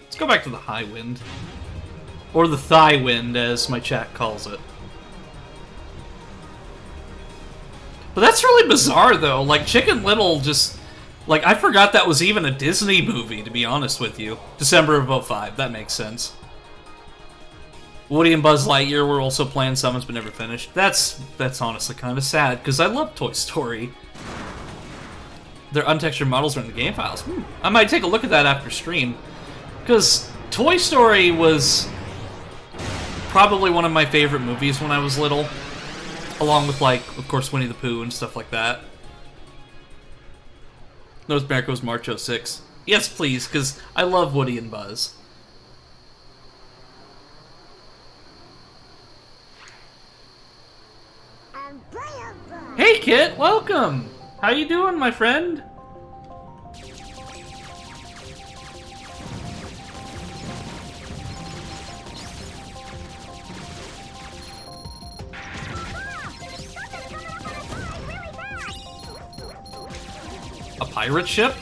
Let's go back to the High Wind. Or the Thigh Wind, as my chat calls it. But that's really bizarre, though. Like, Chicken Little just... Like, I forgot that was even a Disney movie, to be honest with you. December of '05, that makes sense. Woody and Buzz Lightyear were also planned summons but never finished. That's honestly kind of sad, because I love Toy Story. Their untextured models are in the game files. I might take a look at that after stream. Because Toy Story was probably one of my favorite movies when I was little. Along with, like, of course, Winnie the Pooh and stuff like that. North America was March '06. Yes, please, because I love Woody and Buzz. Hey, Kit, welcome! How you doing, my friend? A pirate ship?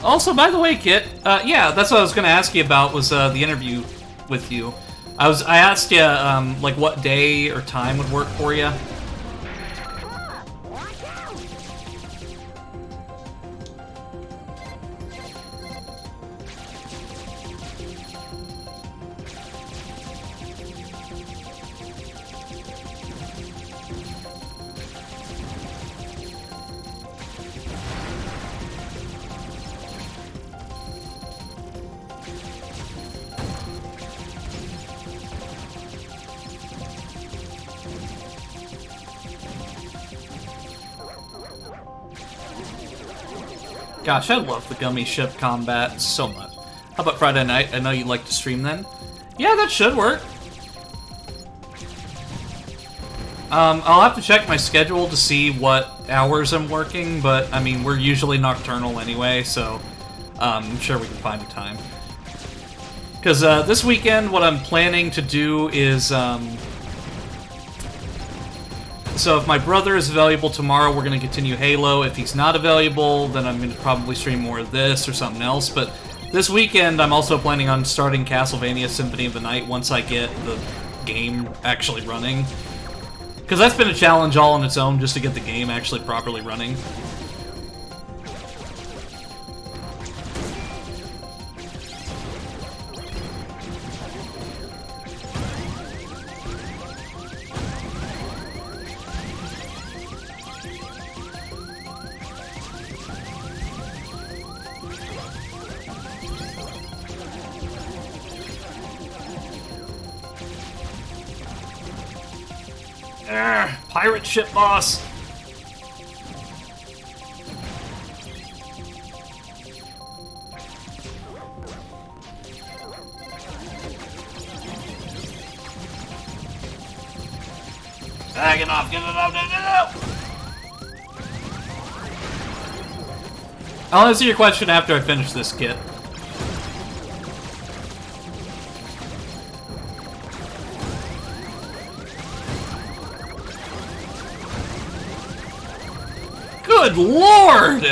Also, by the way, Kit, yeah, that's what I was going to ask you about, was the interview with you. I asked you, like, what day or time would work for you. Gosh, I love the gummy ship combat so much. How about Friday night? I know you'd like to stream then. Yeah, that should work. I'll have to check my schedule to see what hours I'm working, but, I mean, we're usually nocturnal anyway, so I'm sure we can find a time. Because this weekend, what I'm planning to do is, so if my brother is available tomorrow, we're going to continue Halo. If he's not available, then I'm going to probably stream more of this or something else. But this weekend, I'm also planning on starting Castlevania Symphony of the Night once I get the game actually running. Because that's been a challenge all on its own, just to get the game actually properly running. Pirate ship boss! Ah, get off, get it off, get it off! I'll answer your question after I finish this kit. Good lord!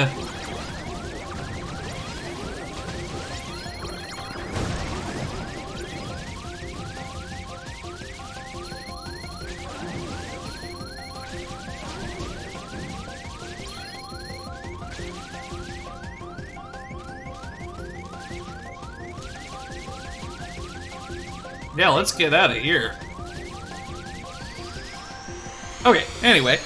Yeah, let's get out of here. Okay, anyway.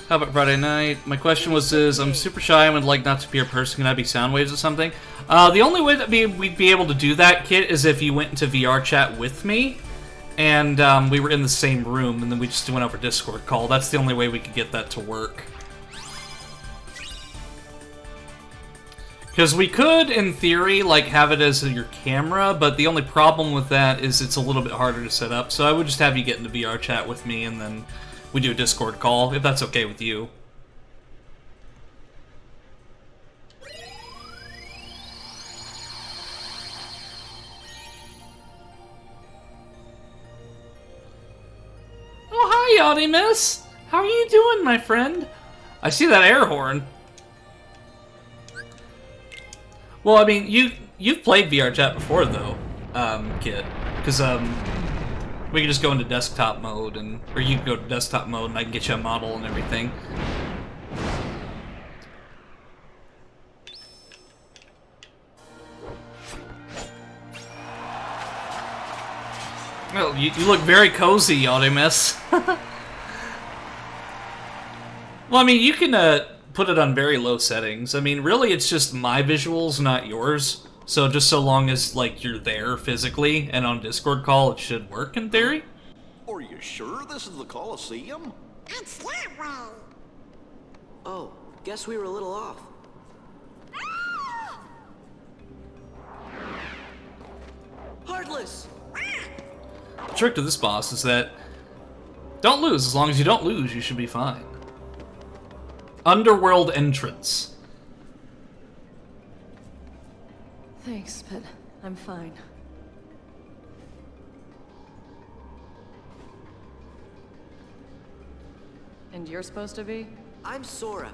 How about Friday night? My question was I'm super shy and would like not to be a person. Can I be Soundwaves or something? The only way that we'd be able to do that, Kit, is if you went into VR chat with me, and we were in the same room, and then we just went over Discord call. That's the only way we could get that to work. Because we could, in theory, like, have it as your camera, but the only problem with that is it's a little bit harder to set up, so I would just have you get into VR chat with me, and then we do a Discord call, if that's okay with you. Oh, hi, Audimus! How are you doing, my friend? I see that air horn. Well, I mean, you've played VR chat before, though, Kit. Because, we can just go into desktop mode, or you can go to desktop mode, and I can get you a model and everything. Well, you look very cozy, Audimus. Well, I mean, you can put it on very low settings. I mean, really, it's just my visuals, not yours. So just so long as, like, you're there physically and on Discord call, it should work in theory. Are you sure this is the Colosseum? It's that way. Oh, guess we were a little off. Heartless! The trick to this boss is that don't lose. As long as you don't lose, you should be fine. Underworld entrance. Thanks, but I'm fine. And you're supposed to be? I'm Sora.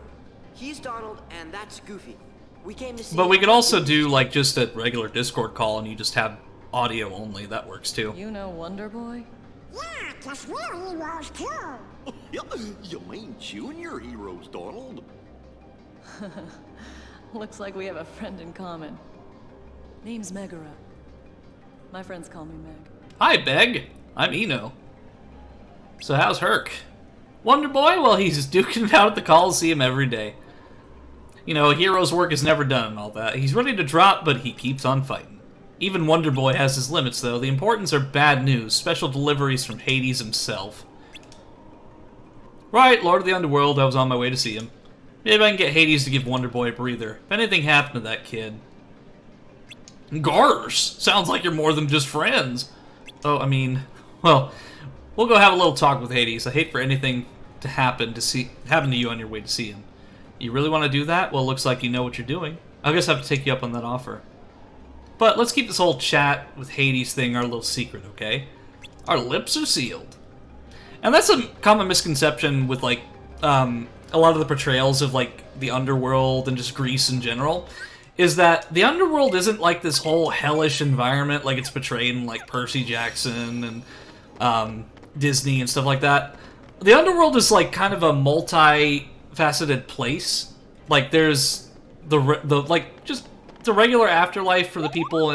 He's Donald, and that's Goofy. We came to see. But we could also do like just a regular Discord call, and you just have audio only. That works too. You know Wonder Boy? Yeah, 'cause we're heroes too. You mean junior heroes, Donald? Looks like we have a friend in common. Name's Megara. My friends call me Meg. Hi, Beg. I'm Eno. So how's Herc? Wonder Boy? Well, he's duking it out at the Coliseum every day. You know, a hero's work is never done and all that. He's ready to drop, but he keeps on fighting. Even Wonder Boy has his limits, though. The importance are bad news. Special deliveries from Hades himself. Right, Lord of the Underworld. I was on my way to see him. Maybe I can get Hades to give Wonder Boy a breather. If anything happened to that kid. Garsh! Sounds like you're more than just friends. Oh, I mean, well, we'll go have a little talk with Hades. I hate for anything to happen to you on your way to see him. You really want to do that? Well, looks like you know what you're doing. I guess I have to take you up on that offer. But let's keep this whole chat with Hades thing our little secret, okay? Our lips are sealed. And that's a common misconception with, like, a lot of the portrayals of, like, the underworld and just Greece in general, is that the underworld isn't, like, this whole hellish environment like it's portrayed in, like, Percy Jackson and Disney and stuff like that. The underworld is, like, kind of a multi-faceted place. Like, there's the regular afterlife for the people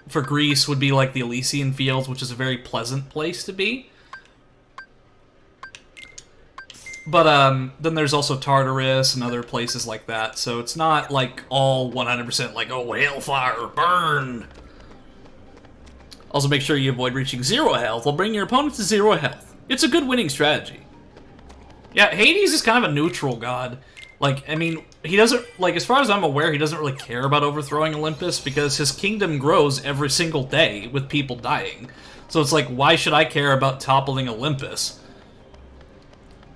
for Greece would be like the Elysian Fields, which is a very pleasant place to be. But then there's also Tartarus and other places like that, so it's not like all 100% like, oh, hellfire, burn! Also make sure you avoid reaching 0 health while bringing your opponent to 0 health. It's a good winning strategy. Yeah, Hades is kind of a neutral god. Like, I mean, he doesn't, like, as far as I'm aware, he doesn't really care about overthrowing Olympus because his kingdom grows every single day with people dying. So it's like, why should I care about toppling Olympus?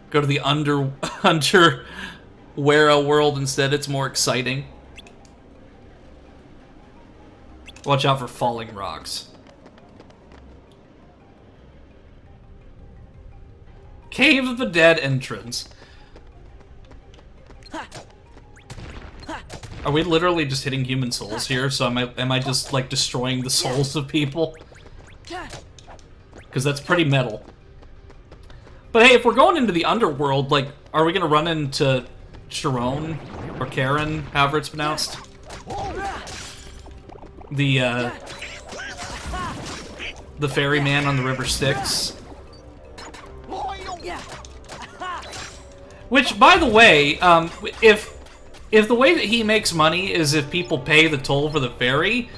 Go to the Underwera world instead, it's more exciting. Watch out for falling rocks. Cave of the Dead entrance. Are we literally just hitting human souls here? So am I just, like, destroying the souls of people? Because that's pretty metal. But hey, if we're going into the underworld, like, are we gonna run into Charon? Or Charon, however it's pronounced? The ferryman on the river Styx? Which, by the way, if the way that he makes money is if people pay the toll for the ferry,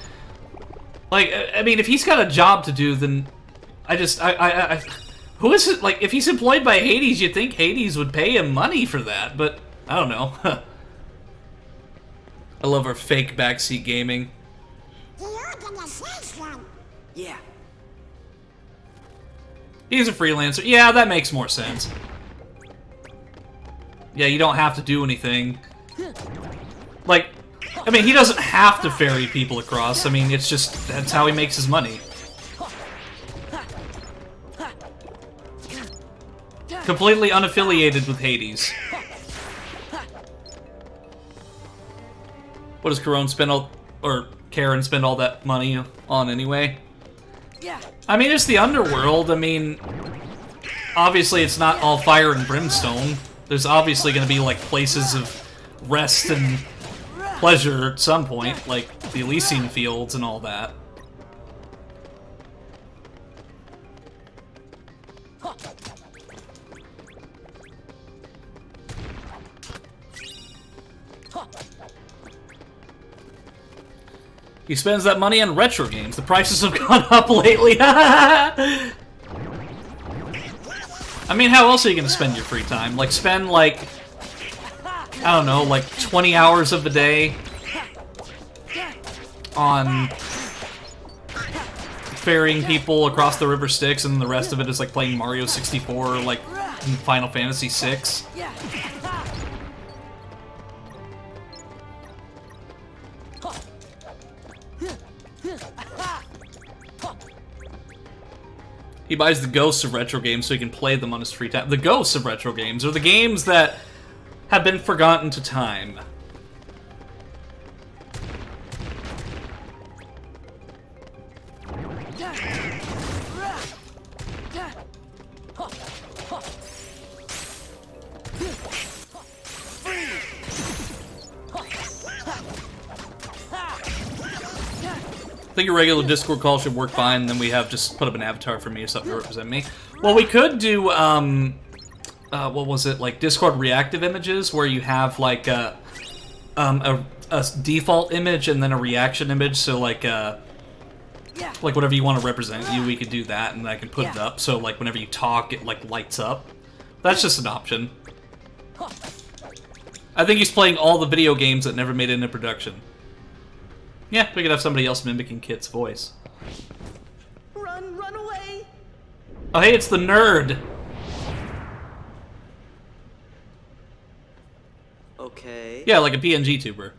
like, I mean, if he's got a job to do, then who is it? Like, if he's employed by Hades, you'd think Hades would pay him money for that, but I don't know. I love our fake backseat gaming. Yeah. He's a freelancer. Yeah, that makes more sense. Yeah, you don't have to do anything. Like, I mean, he doesn't have to ferry people across. I mean, it's just, that's how he makes his money. Completely unaffiliated with Hades. What does Charon spend Karen spend all that money on anyway? I mean, it's the underworld. I mean, obviously it's not all fire and brimstone. There's obviously going to be, like, places of rest and pleasure at some point, like the Elysian Fields and all that. He spends that money on retro games. The prices have gone up lately. I mean, how else are you going to spend your free time? Like, spend, like, I don't know, like 20 hours of the day on ferrying people across the river Styx, and the rest of it is, like, playing Mario 64 or, like, Final Fantasy VI. He buys the ghosts of retro games so he can play them on his free time. The ghosts of retro games are the games that have been forgotten to time. I think a regular Discord call should work fine, and then we have just put up an avatar for me or something to represent me. Well, we could do, what was it, like Discord reactive images, where you have like a default image and then a reaction image, so like whatever you want to represent you, we could do that, and I can put it up, so like whenever you talk, it like lights up. That's just an option. I think he's playing all the video games that never made it into production. Yeah, we could have somebody else mimicking Kit's voice. Run away! Oh, hey, it's the nerd! Okay. Yeah, like a PNG tuber.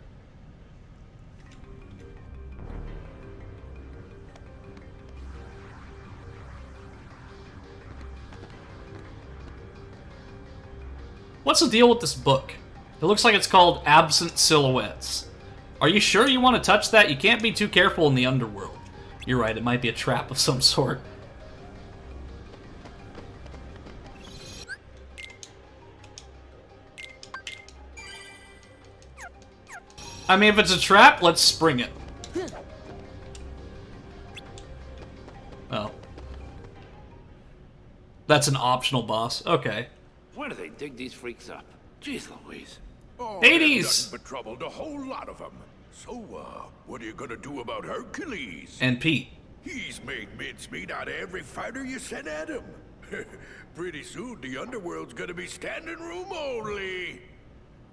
What's the deal with this book? It looks like it's called Absent Silhouettes. Are you sure you want to touch that? You can't be too careful in the underworld. You're right, it might be a trap of some sort. I mean, if it's a trap, let's spring it. Oh. That's an optional boss. Okay. Where do they dig these freaks up? Jeez Louise. Oh, Hades! nothing but trouble, a whole lot of them. So, what are you gonna do about Hercules? And Pete. He's made mincemeat out of every fighter you sent at him. Pretty soon, the underworld's gonna be standing room only.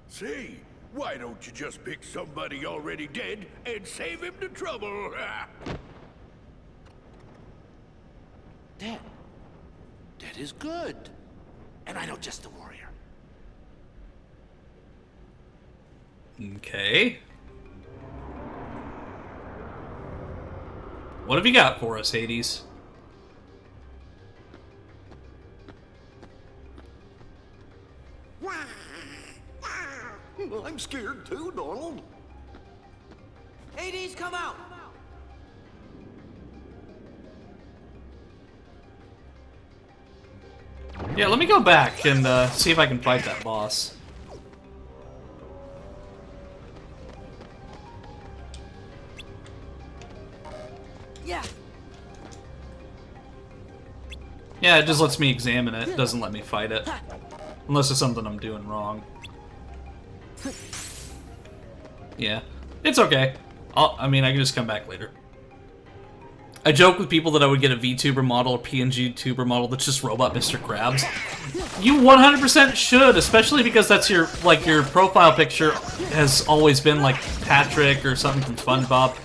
Say, why don't you just pick somebody already dead and save him the trouble? Dead. Dead is good. And I know just the warrior. Okay. What have you got for us, Hades? I'm scared too, Donald. Hades, come out! Yeah, let me go back and see if I can fight that boss. Yeah. Yeah, it just lets me examine it. It doesn't let me fight it. Unless it's something I'm doing wrong. Yeah. It's okay. I mean, I can just come back later. I joke with people that I would get a VTuber model or PNG tuber model that's just Robot Mr. Krabs. You 100% should, especially because that's your, like, your profile picture has always been, like, Patrick or something from SpongeBob.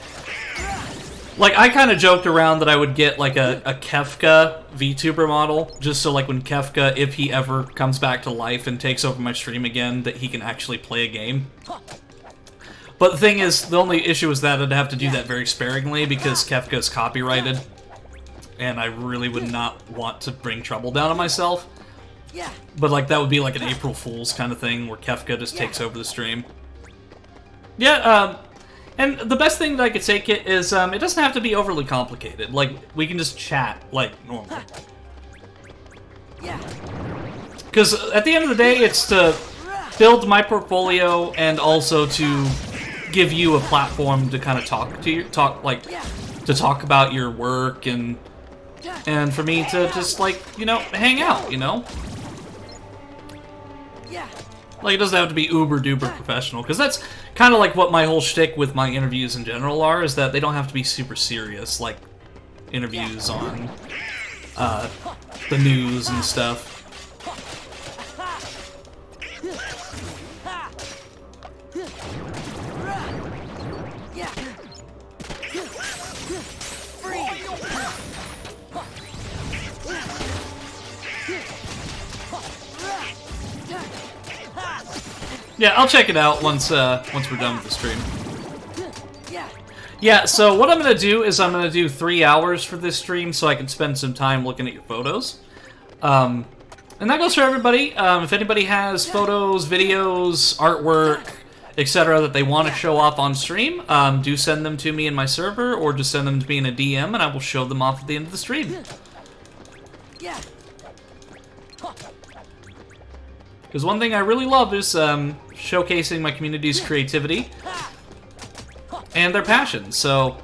Like, I kind of joked around that I would get, like, a Kefka VTuber model, just so, like, when Kefka, if he ever comes back to life and takes over my stream again, that he can actually play a game. But the thing is, the only issue is that I'd have to do that very sparingly because Kefka is copyrighted. And I really would not want to bring trouble down on myself. But, like, that would be like an April Fool's kind of thing where Kefka just takes over the stream. Yeah, and the best thing that I could take it is, it doesn't have to be overly complicated. Like, we can just chat like normal. Because at the end of the day, it's to build my portfolio and also to give you a platform to kind of talk about your work and for me to just, like, you know, hang out, you know? Like, it doesn't have to be uber-duper professional, because that's kind of like what my whole shtick with my interviews in general are, is that they don't have to be super serious, like interviews on the news and stuff. Yeah, I'll check it out once we're done with the stream. Yeah, so what I'm gonna do is I'm gonna do 3 hours for this stream so I can spend some time looking at your photos. And that goes for everybody. If anybody has photos, videos, artwork, etc. that they want to show off on stream, do send them to me in my server or just send them to me in a DM and I will show them off at the end of the stream. Because one thing I really love is showcasing my community's creativity and their passion, so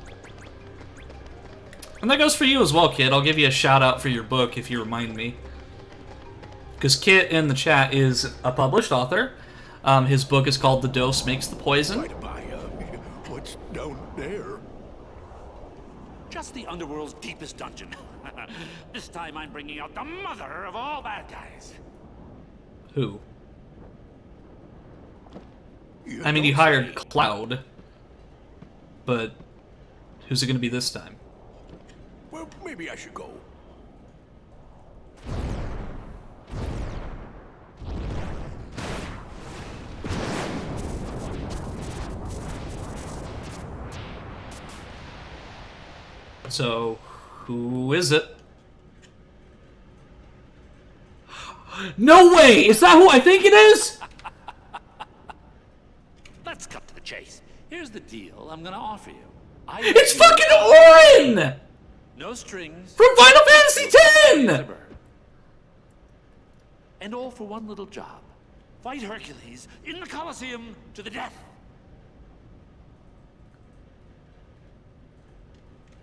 And that goes for you as well, Kit. I'll give you a shout out for your book if you remind me. Because Kit in the chat is a published author. His book is called The Dose Makes the Poison. What's down there? Just the underworld's deepest dungeon. This time I'm bringing out the mother of all bad guys. Who? I mean, you hired Cloud. But who's it going to be this time? Well, maybe I should go. So, who is it? No way! Is that who I think it is? Let's cut to the chase. Here's the deal I'm gonna offer you. It's fucking Auron! No strings. From Final Fantasy X! And all for one little job. Fight Hercules in the Colosseum to the death.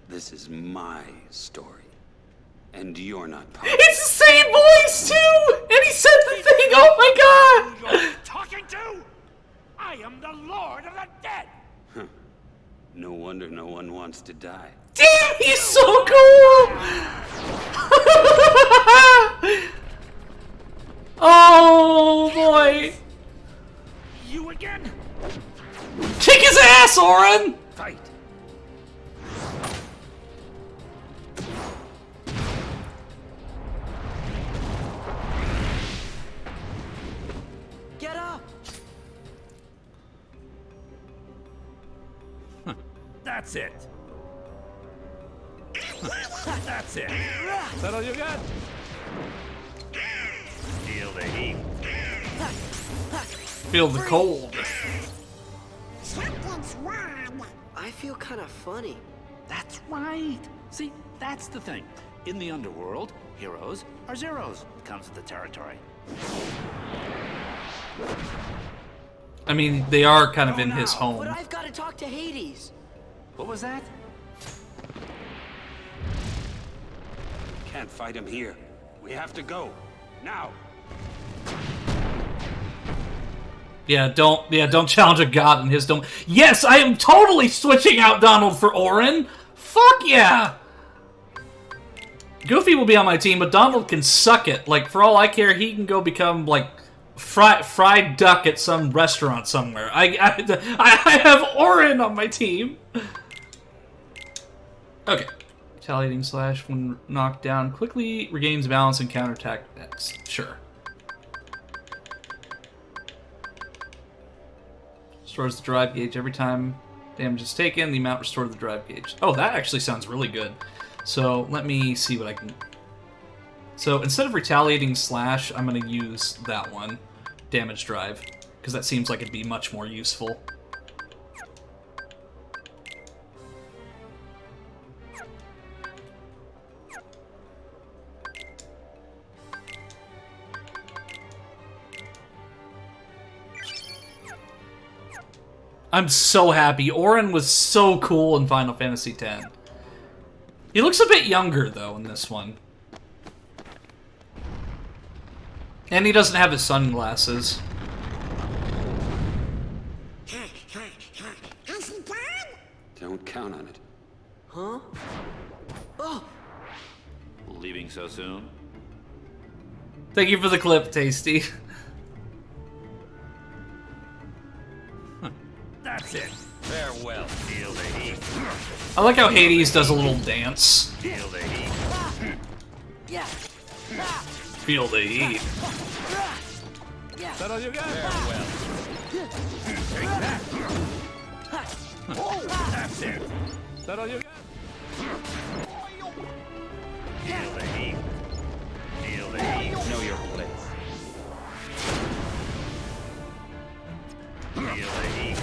This is my story, and you're not part It's the same voice too! And he said the thing, oh my god! You're talking to? I am the Lord of the Dead! Huh. No wonder no one wants to die. Damn, he's so cool! Oh boy! You again? Kick his ass, Auron! Fight. Get up! That's it. That's it. Is that all you got? Feel the heat. Feel the cold. Something's wrong. I feel kind of funny. That's right. See, that's the thing. In the underworld, heroes are zeros. Comes with the territory. I mean, they are kind of in his home. But I've got to talk to Hades. What was that? Can't fight him here. We have to go. Now. Yeah, don't challenge a god in his dome. Yes, I am totally switching out Donald for Auron. Fuck yeah! Goofy will be on my team, but Donald can suck it. Like, for all I care, he can go become, like, fried duck at some restaurant somewhere. I have Auron on my team. Okay. Retaliating slash when knocked down quickly regains balance and counterattack attacks. Sure. Restores the drive gauge every time damage is taken. The amount restored to the drive gauge. Oh, that actually sounds really good. So let me see what I can. So instead of retaliating slash, I'm going to use that one, damage drive, because that seems like it'd be much more useful. I'm so happy. Auron was so cool in Final Fantasy X. He looks a bit younger, though, in this one. And he doesn't have his sunglasses. Has he gone? Don't count on it. Huh? Oh! Leaving so soon? Thank you for the clip, Tasty. That's it. Farewell. Feel the heat. I like how Hades does a little dance. Feel the heat. Yeah. Feel the heat. Is that all you got? Farewell. Take that. That's it. Is that all you got? Feel the heat. Feel the heat. Know your place. Feel the heat.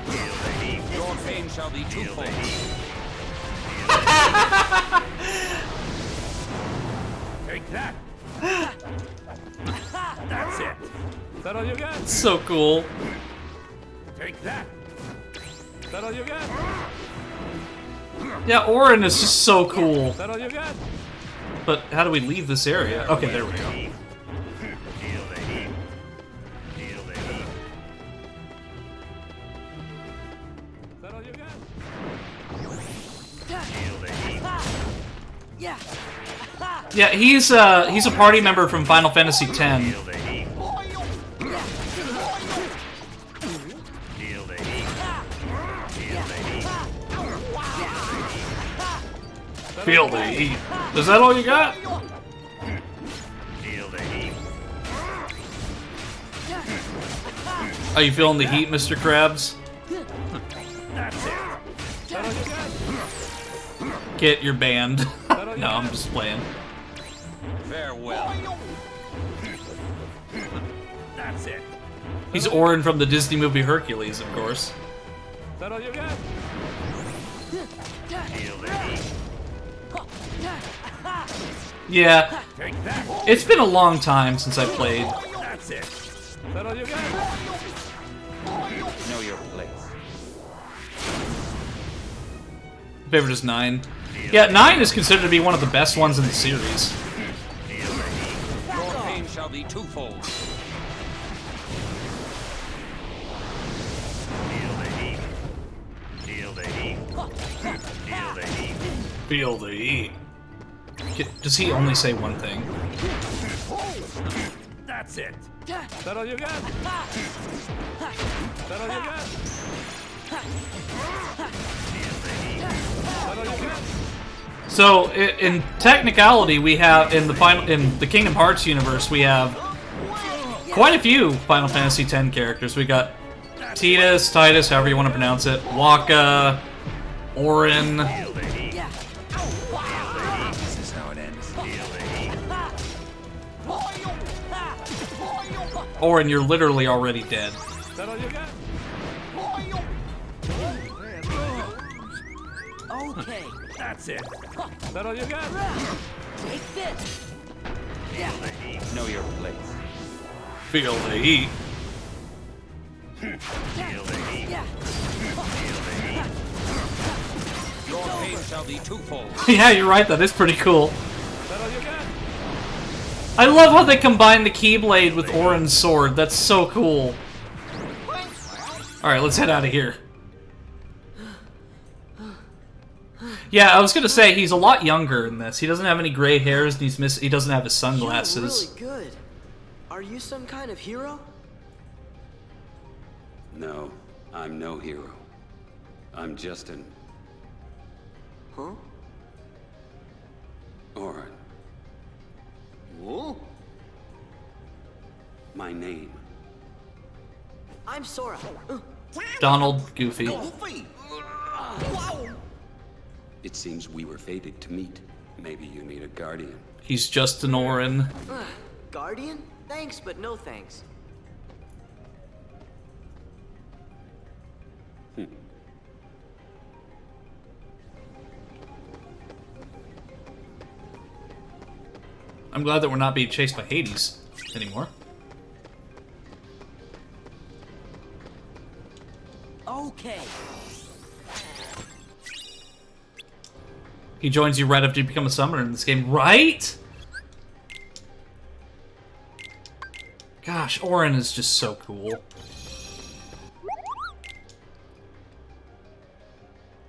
Feel the heat. Your pain shall be twofold. Take that. That's it. Is that all you got? It's so cool. Take that. Is that all you got? Yeah, Orin is just so cool. Is that all you got? But how do we leave this area? Okay, there we go. Feel the heat. Feel the heat. Is that all you got? Feel the heat. Yeah. Yeah, he's a party member from Final Fantasy X. Feel the heat. Feel the heat. Feel the heat. Feel the heat. Is that all you got? Feel the heat. Are you feeling the heat, Mr. Krabs? That's it. Is that all you got? Get your band. No, I'm just playing. Farewell. That's it. He's Orin from the Disney movie Hercules, of course. Is that all you got? Feel the heat. Yeah, Take that. it's been a long time since I played. That's it. Is that all you got? Know your place. Favorite is 9. Yeah, 9 is considered to be one of the best ones in the series. Your pain shall be twofold. Feel the heat. Feel the heat. Feel the heat. Feel the heat. Does he only say one thing? That's it. Is that all you got? Is that all you got? Feel the heat. Is that all you got? So, in technicality, we have in the Kingdom Hearts universe, we have quite a few Final Fantasy X characters. We got Titus, however you want to pronounce it, Wakka, Orin. Feel the heat. This is how it ends. Feel the heat. Orin, you're literally already dead. Is that all you got? Okay. That's it. Is that all you got? Take this. Feel the heat. Know your place. Feel the heat. Feel the heat. Feel the heat. Your pain shall be twofold. Yeah, you're right, that is pretty cool. Is that all you got? I love how they combine the Keyblade with Orin's sword. That's so cool. Alright, let's head out of here. Yeah, I was gonna say, he's a lot younger in this. He doesn't have any gray hairs, and he doesn't have his sunglasses. You're really good. Are you some kind of hero? No, I'm no hero. I'm just an Huh? Orin. Whoa. My name. I'm Sora. Donald, Goofy. Goofy. It seems we were fated to meet. Maybe you need a guardian. He's just an Orin. Guardian? Thanks, but no thanks. I'm glad that we're not being chased by Hades anymore. Okay. He joins you right after you become a summoner in this game, right? Gosh, Orin is just so cool.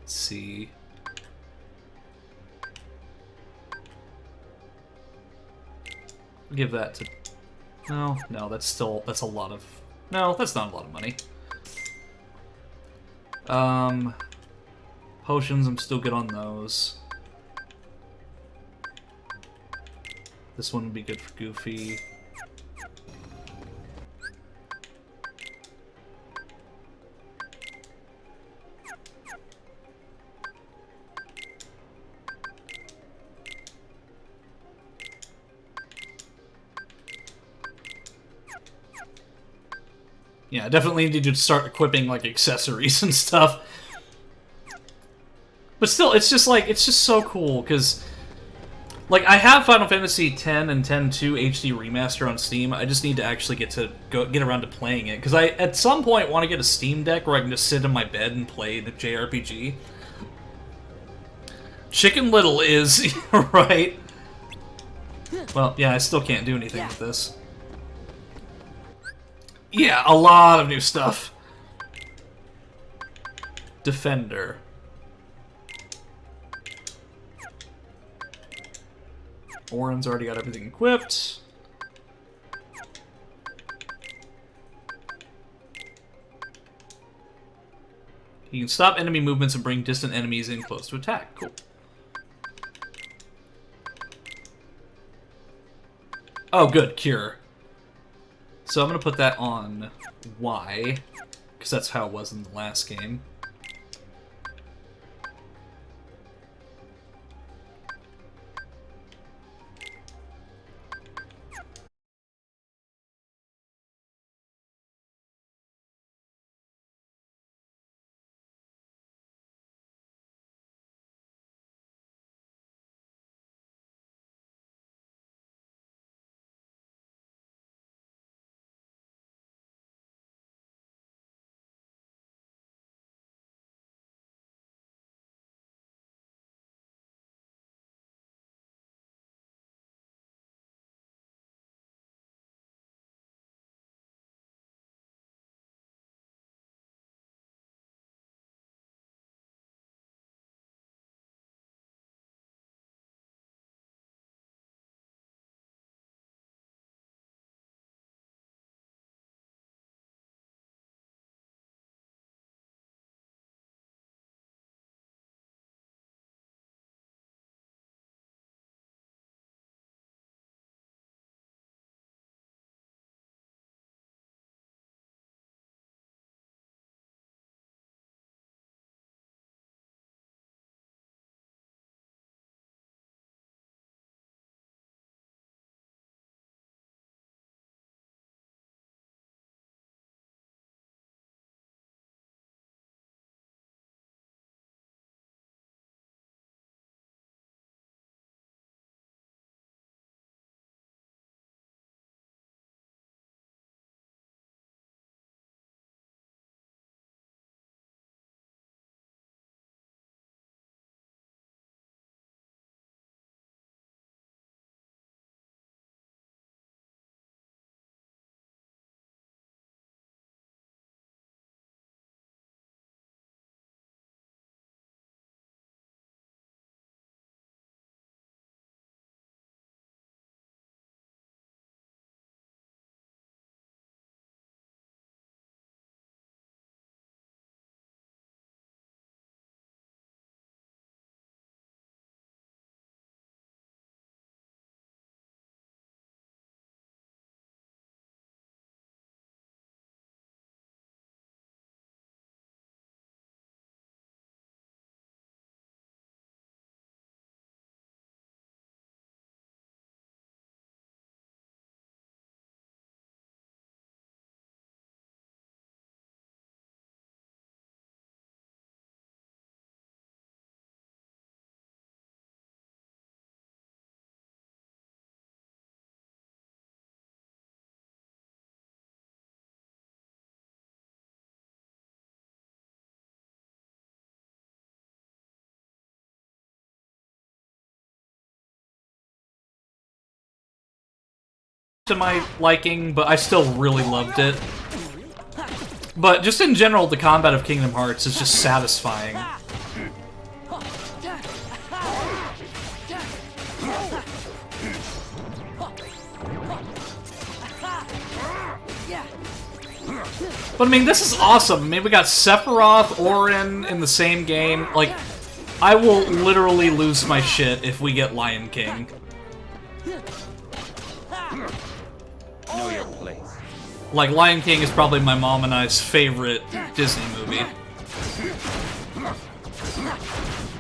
Let's see. Give that to... No, that's a lot of... No, that's not a lot of money. Potions, I'm still good on those. This one would be good for Goofy. Yeah, I definitely need to start equipping, like, accessories and stuff. But still, it's just so cool, because... Like, I have Final Fantasy X and X-2 HD Remaster on Steam. I just need to actually get around to playing it. Because I, at some point, want to get a Steam Deck where I can just sit in my bed and play the JRPG. Chicken Little is right. Well, yeah, I still can't do anything with this. Yeah, a lot of new stuff. Defender. Orin's already got everything equipped. He can stop enemy movements and bring distant enemies in close to attack. Cool. Oh, good. Cure. So I'm going to put that on Y, because that's how it was in the last game. To my liking, but I still really loved it. But just in general, the combat of Kingdom Hearts is just satisfying. But I mean, this is awesome. I mean, we got Sephiroth, Orin in the same game. Like, I will literally lose my shit if we get Lion King. Know your place. Like, Lion King is probably my mom and I's favorite Disney movie.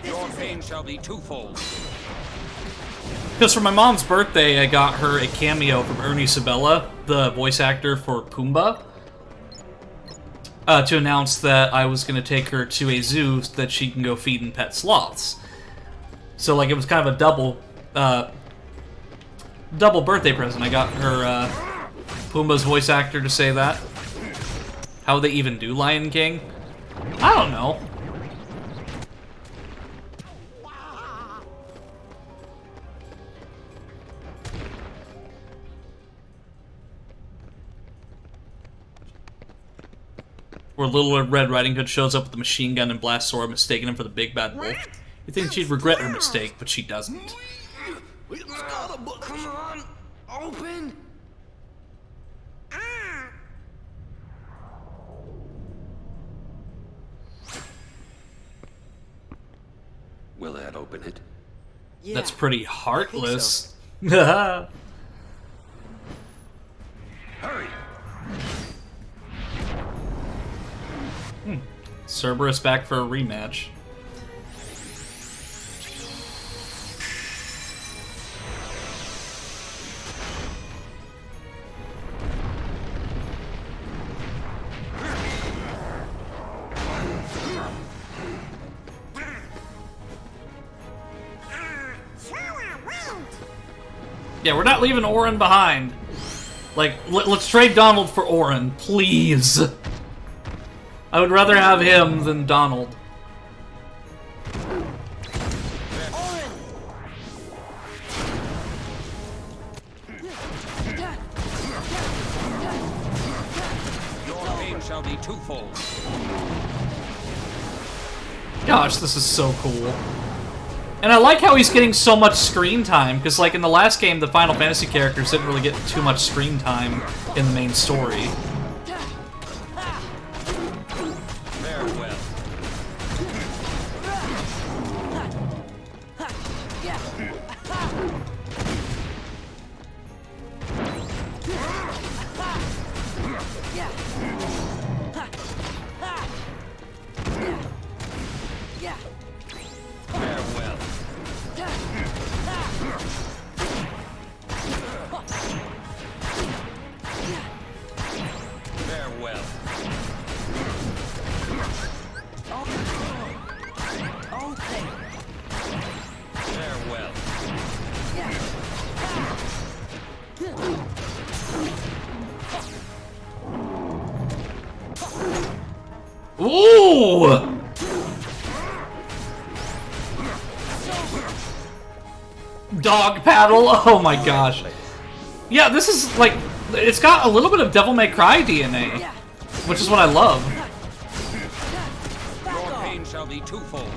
Your pain shall be twofold. Because for my mom's birthday, I got her a cameo from Ernie Sabella, the voice actor for Pumbaa, to announce that I was going to take her to a zoo so that she can go feed and pet sloths. So, like, it was kind of a double birthday present. I got her Pumbaa's voice actor to say that. How would they even do Lion King? I don't know. Where Little Red Riding Hood shows up with a machine gun and blast sword, mistaking him for the big bad wolf. You think she'd regret her mistake, but she doesn't. Come on, open. Will that open it? Yeah, That's pretty I think heartless. so. Hurry! Cerberus back for a rematch. Yeah, we're not leaving Orin behind. Like, let's trade Donald for Orin, please. I would rather have him than Donald. Your pain shall be twofold. Gosh, this is so cool. And I like how he's getting so much screen time, because like in the last game, the Final Fantasy characters didn't really get too much screen time in the main story. Very well. Farewell. Farewell. Farewell. Ooh! Dog paddle? Oh my gosh. Yeah, this is like, it's got a little bit of Devil May Cry DNA, which is what I love. Your pain shall be twofold.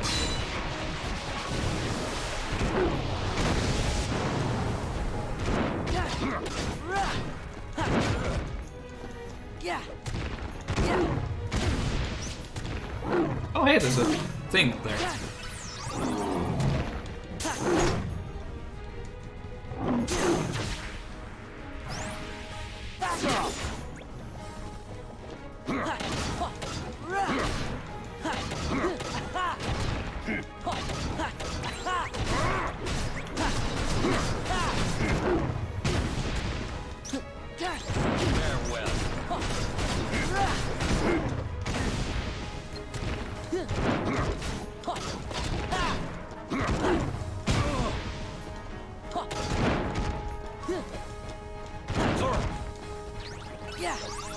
Oh hey, there's a thing up there. Farewell.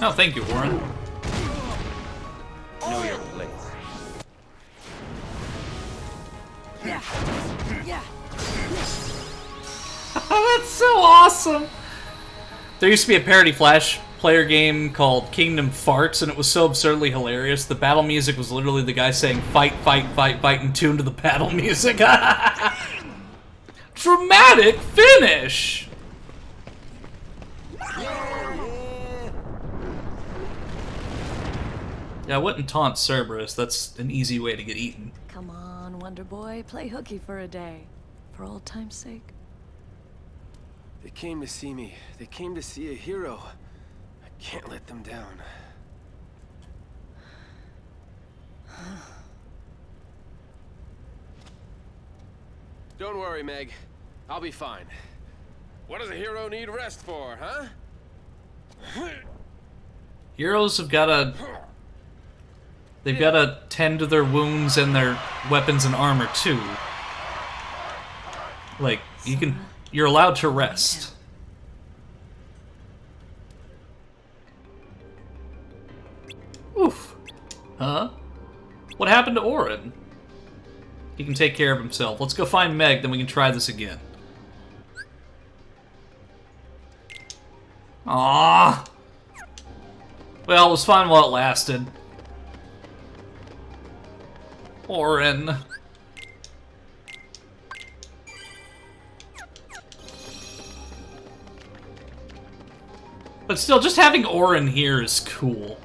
Oh, thank you, Warren. Know your place. That's so awesome! There used to be a parody Flash player game called Kingdom Farts, and it was so absurdly hilarious. The battle music was literally the guy saying fight, fight, fight, fight, in tune to the battle music. Dramatic finish! Yeah, I wouldn't taunt Cerberus. That's an easy way to get eaten. Come on, Wonder Boy, play hooky for a day. For old time's sake. They came to see me. They came to see a hero. I can't let them down. Don't worry, Meg. I'll be fine. What does a hero need rest for, huh? Heroes have gotta... They've gotta tend to their wounds and their weapons and armor, too. Like, you're allowed to rest. Oof. Huh? What happened to Orin? He can take care of himself. Let's go find Meg, then we can try this again. Aww. Well, it was fun while it lasted. Orin. But still, just having Orin here is cool.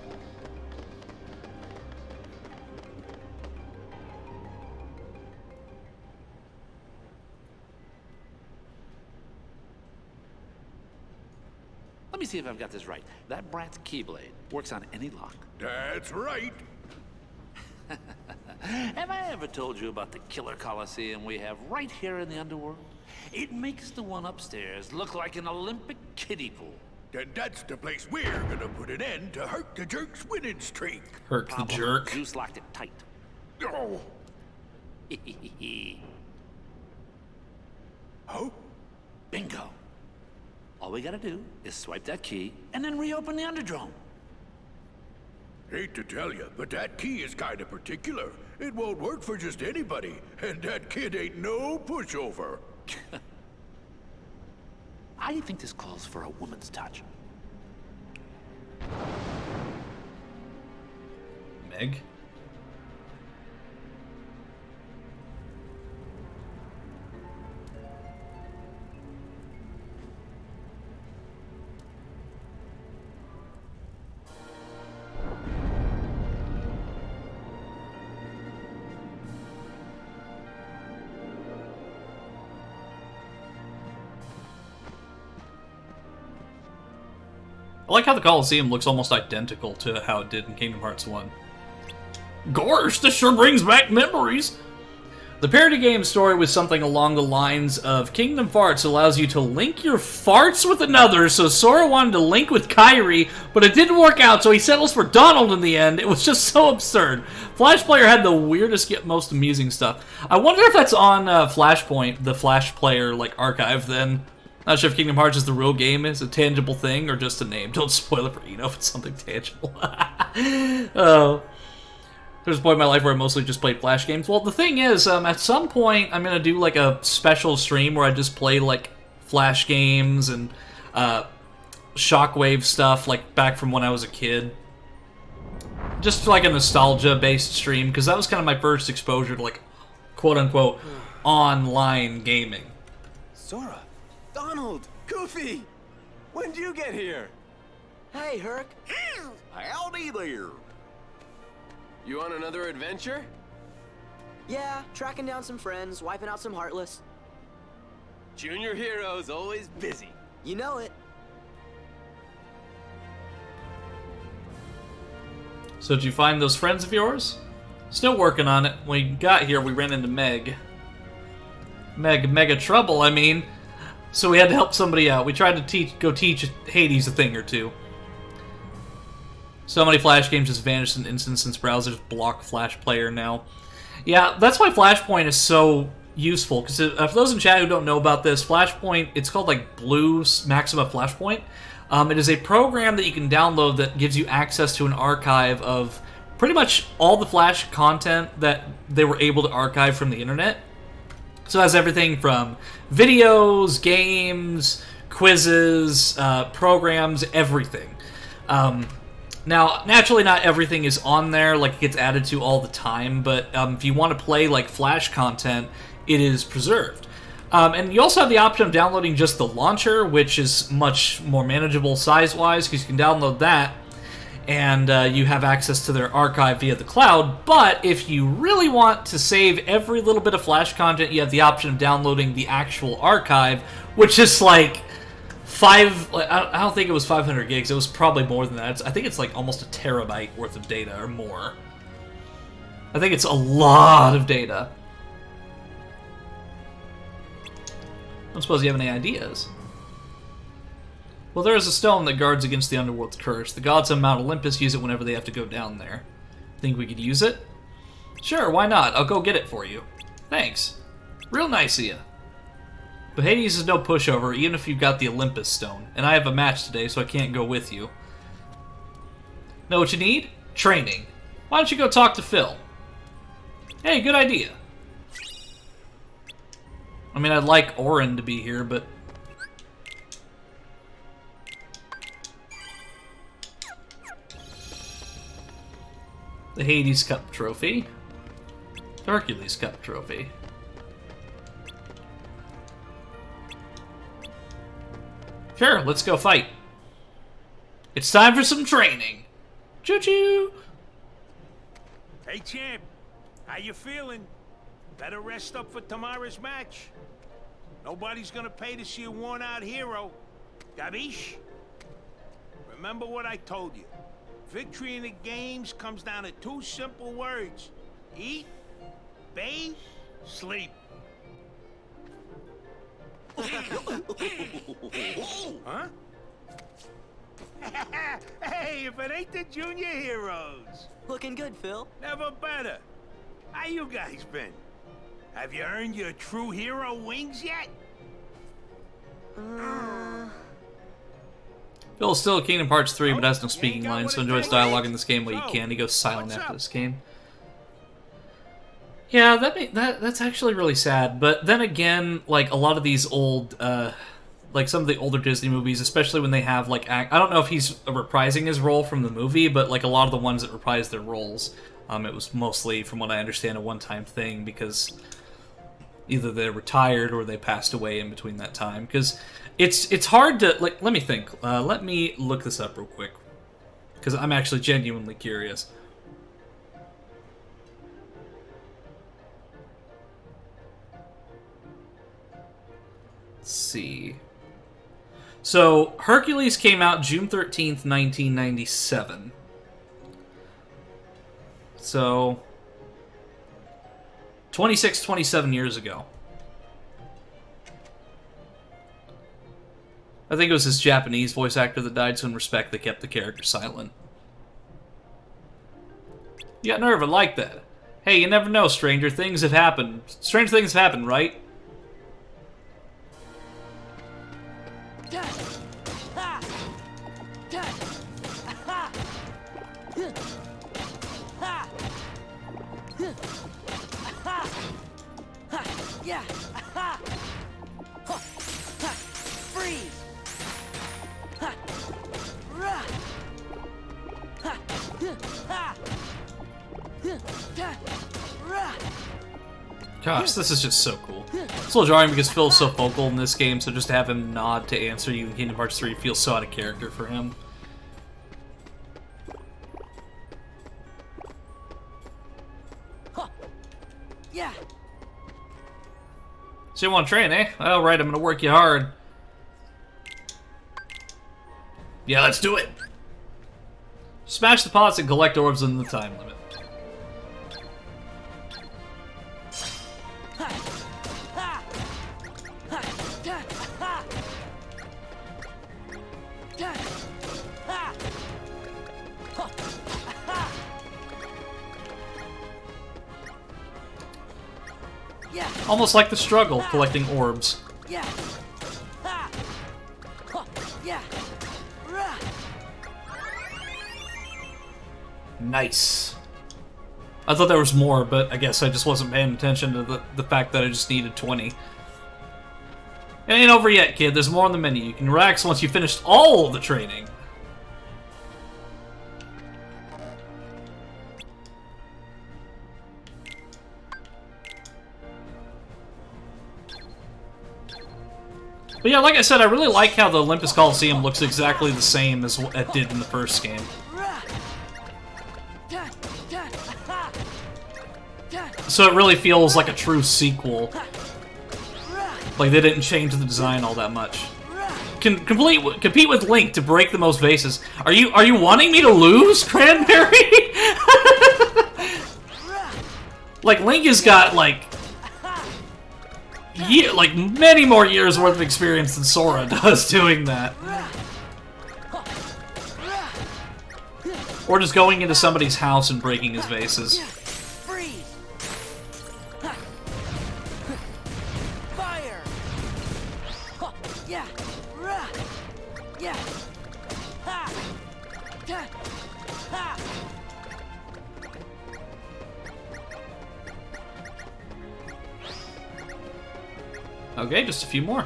Let me see if I've got this right. That brat's Keyblade works on any lock. That's right. Have I ever told you about the killer coliseum we have right here in the underworld? It makes the one upstairs look like an Olympic kiddie pool. Then that's the place we're gonna put an end to Herc the Jerk's winning streak. Herc the Jerk. Zeus locked it tight. Oh. Oh? Bingo. All we gotta do is swipe that key and then reopen the Underdrome. Hate to tell you, but that key is kinda particular. It won't work for just anybody, and that kid ain't no pushover. I think this calls for a woman's touch. Meg? I like how the Colosseum looks almost identical to how it did in Kingdom Hearts 1. Gosh, this sure brings back memories! The parody game story was something along the lines of Kingdom Farts allows you to link your farts with another, so Sora wanted to link with Kairi, but it didn't work out, so he settles for Donald in the end. It was just so absurd. Flash Player had the weirdest yet most amusing stuff. I wonder if that's on Flashpoint, the Flash Player like archive then. Not sure if Kingdom Hearts is the real game, is a tangible thing, or just a name. Don't spoil it for Eno if it's something tangible. Oh. There's a point in my life where I mostly just played Flash games. Well, the thing is, at some point, I'm going to do, like, a special stream where I just play, like, Flash games and Shockwave stuff, like, back from when I was a kid. Just, like, a nostalgia-based stream, because that was kind of my first exposure to, like, quote-unquote, online gaming. Sora! Donald! Goofy! When did you get here? Hey, Herc. Howdy there. You on another adventure? Yeah, tracking down some friends, wiping out some Heartless. Junior hero's always busy. You know it. So did you find those friends of yours? Still working on it. When we got here, we ran into Meg. Mega trouble, I mean. So we had to help somebody out. We tried to go teach Hades a thing or two. So many Flash games just vanished in an instant since browsers block Flash Player now. Yeah, that's why Flashpoint is so useful. Because for those in chat who don't know about this, Flashpoint, it's called like Blue Maxima Flashpoint. It is a program that you can download that gives you access to an archive of pretty much all the Flash content that they were able to archive from the internet. So it has everything from videos, games, quizzes, programs, everything. Now, naturally, not everything is on there, like it gets added to all the time, but if you want to play like Flash content, it is preserved. And you also have the option of downloading just the launcher, which is much more manageable size-wise, because you can download that, and you have access to their archive via the cloud. But if you really want to save every little bit of Flash content, you have the option of downloading the actual archive, which is like I don't think it was 500 gigs. It was probably more than that. I think it's like almost a terabyte worth of data or more. I think it's a lot of data. I don't suppose you have any ideas. Well, there is a stone that guards against the Underworld's curse. The gods of Mount Olympus use it whenever they have to go down there. Think we could use it? Sure, why not? I'll go get it for you. Thanks. Real nice of you. But Hades is no pushover, even if you've got the Olympus Stone. And I have a match today, so I can't go with you. Know what you need? Training. Why don't you go talk to Phil? Hey, good idea. I mean, I'd like Orin to be here, but... The Hades Cup trophy. The Hercules Cup trophy. Sure, let's go fight. It's time for some training. Choo-choo! Hey, champ. How you feeling? Better rest up for tomorrow's match. Nobody's gonna pay to see a worn-out hero. Gabish? Remember what I told you. Victory in the games comes down to 2 simple words. Eat, bathe, sleep. Huh? Hey, if it ain't the Junior Heroes. Looking good, Phil. Never better. How you guys been? Have you earned your true hero wings yet? Phil's still at Kingdom Hearts 3, but has no speaking lines, so enjoys dialogue in this game while you can. He goes silent after this game. Yeah, that's actually really sad. But then again, like a lot of these old, like some of the older Disney movies, especially when they have like, I don't know if he's reprising his role from the movie, but like a lot of the ones that reprise their roles, it was mostly, from what I understand, a one-time thing because either they're retired or they passed away in between that time. Because it's hard to like. Let me think. Let me look this up real quick because I'm actually genuinely curious. Let's see. So, Hercules came out June 13th, 1997. So, 27 years ago. I think it was his Japanese voice actor that died, so in respect, they kept the character silent. You got nerve, I like that. Hey, you never know, stranger things have happened. Strange things have happened, right? Yeah. Freeze. Gosh, this is just so cool. It's a little jarring because Phil's so vocal in this game, so just to have him nod to answer you in Kingdom Hearts 3 feels so out of character for him. Yeah. So you want to train, eh? All right, I'm gonna work you hard. Yeah, let's do it. Smash the pots and collect orbs in the time limit. Almost like the struggle, collecting orbs. Yeah. Yeah. Nice. I thought there was more, but I guess I just wasn't paying attention to the fact that I just needed 20. It ain't over yet, kid. There's more on the menu. You can relax once you've finished all the training. But yeah, like I said, I really like how the Olympus Coliseum looks exactly the same as it did in the first game. So it really feels like a true sequel. Like they didn't change the design all that much. Compete with Link to break the most vases. Are you wanting me to lose, Cranberry? Like Link has got like many more years worth of experience than Sora does doing that. Or just going into somebody's house and breaking his vases. Fire. Yeah. Yeah. Ha. Ha. Okay, just a few more.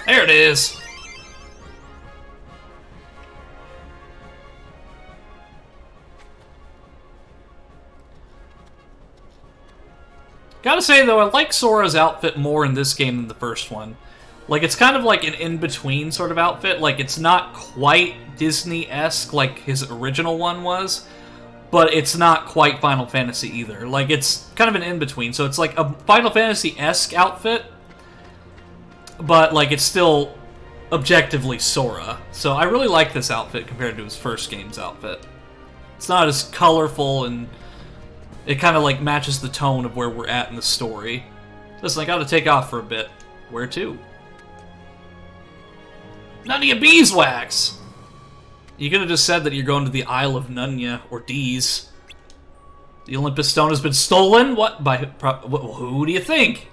There it is. Gotta say, though, I like Sora's outfit more in this game than the first one. Like, it's kind of like an in-between sort of outfit. Like, it's not quite Disney-esque like his original one was, but it's not quite Final Fantasy either. Like, it's kind of an in-between. So it's like a Final Fantasy-esque outfit, but, like, it's still objectively Sora. So I really like this outfit compared to his first game's outfit. It's not as colorful, and it kind of, like, matches the tone of where we're at in the story. Listen, I gotta take off for a bit. Where to? None of your beeswax! You could have just said that you're going to the Isle of Nunya, or Dees. The Olympus Stone has been stolen? What? By who do you think?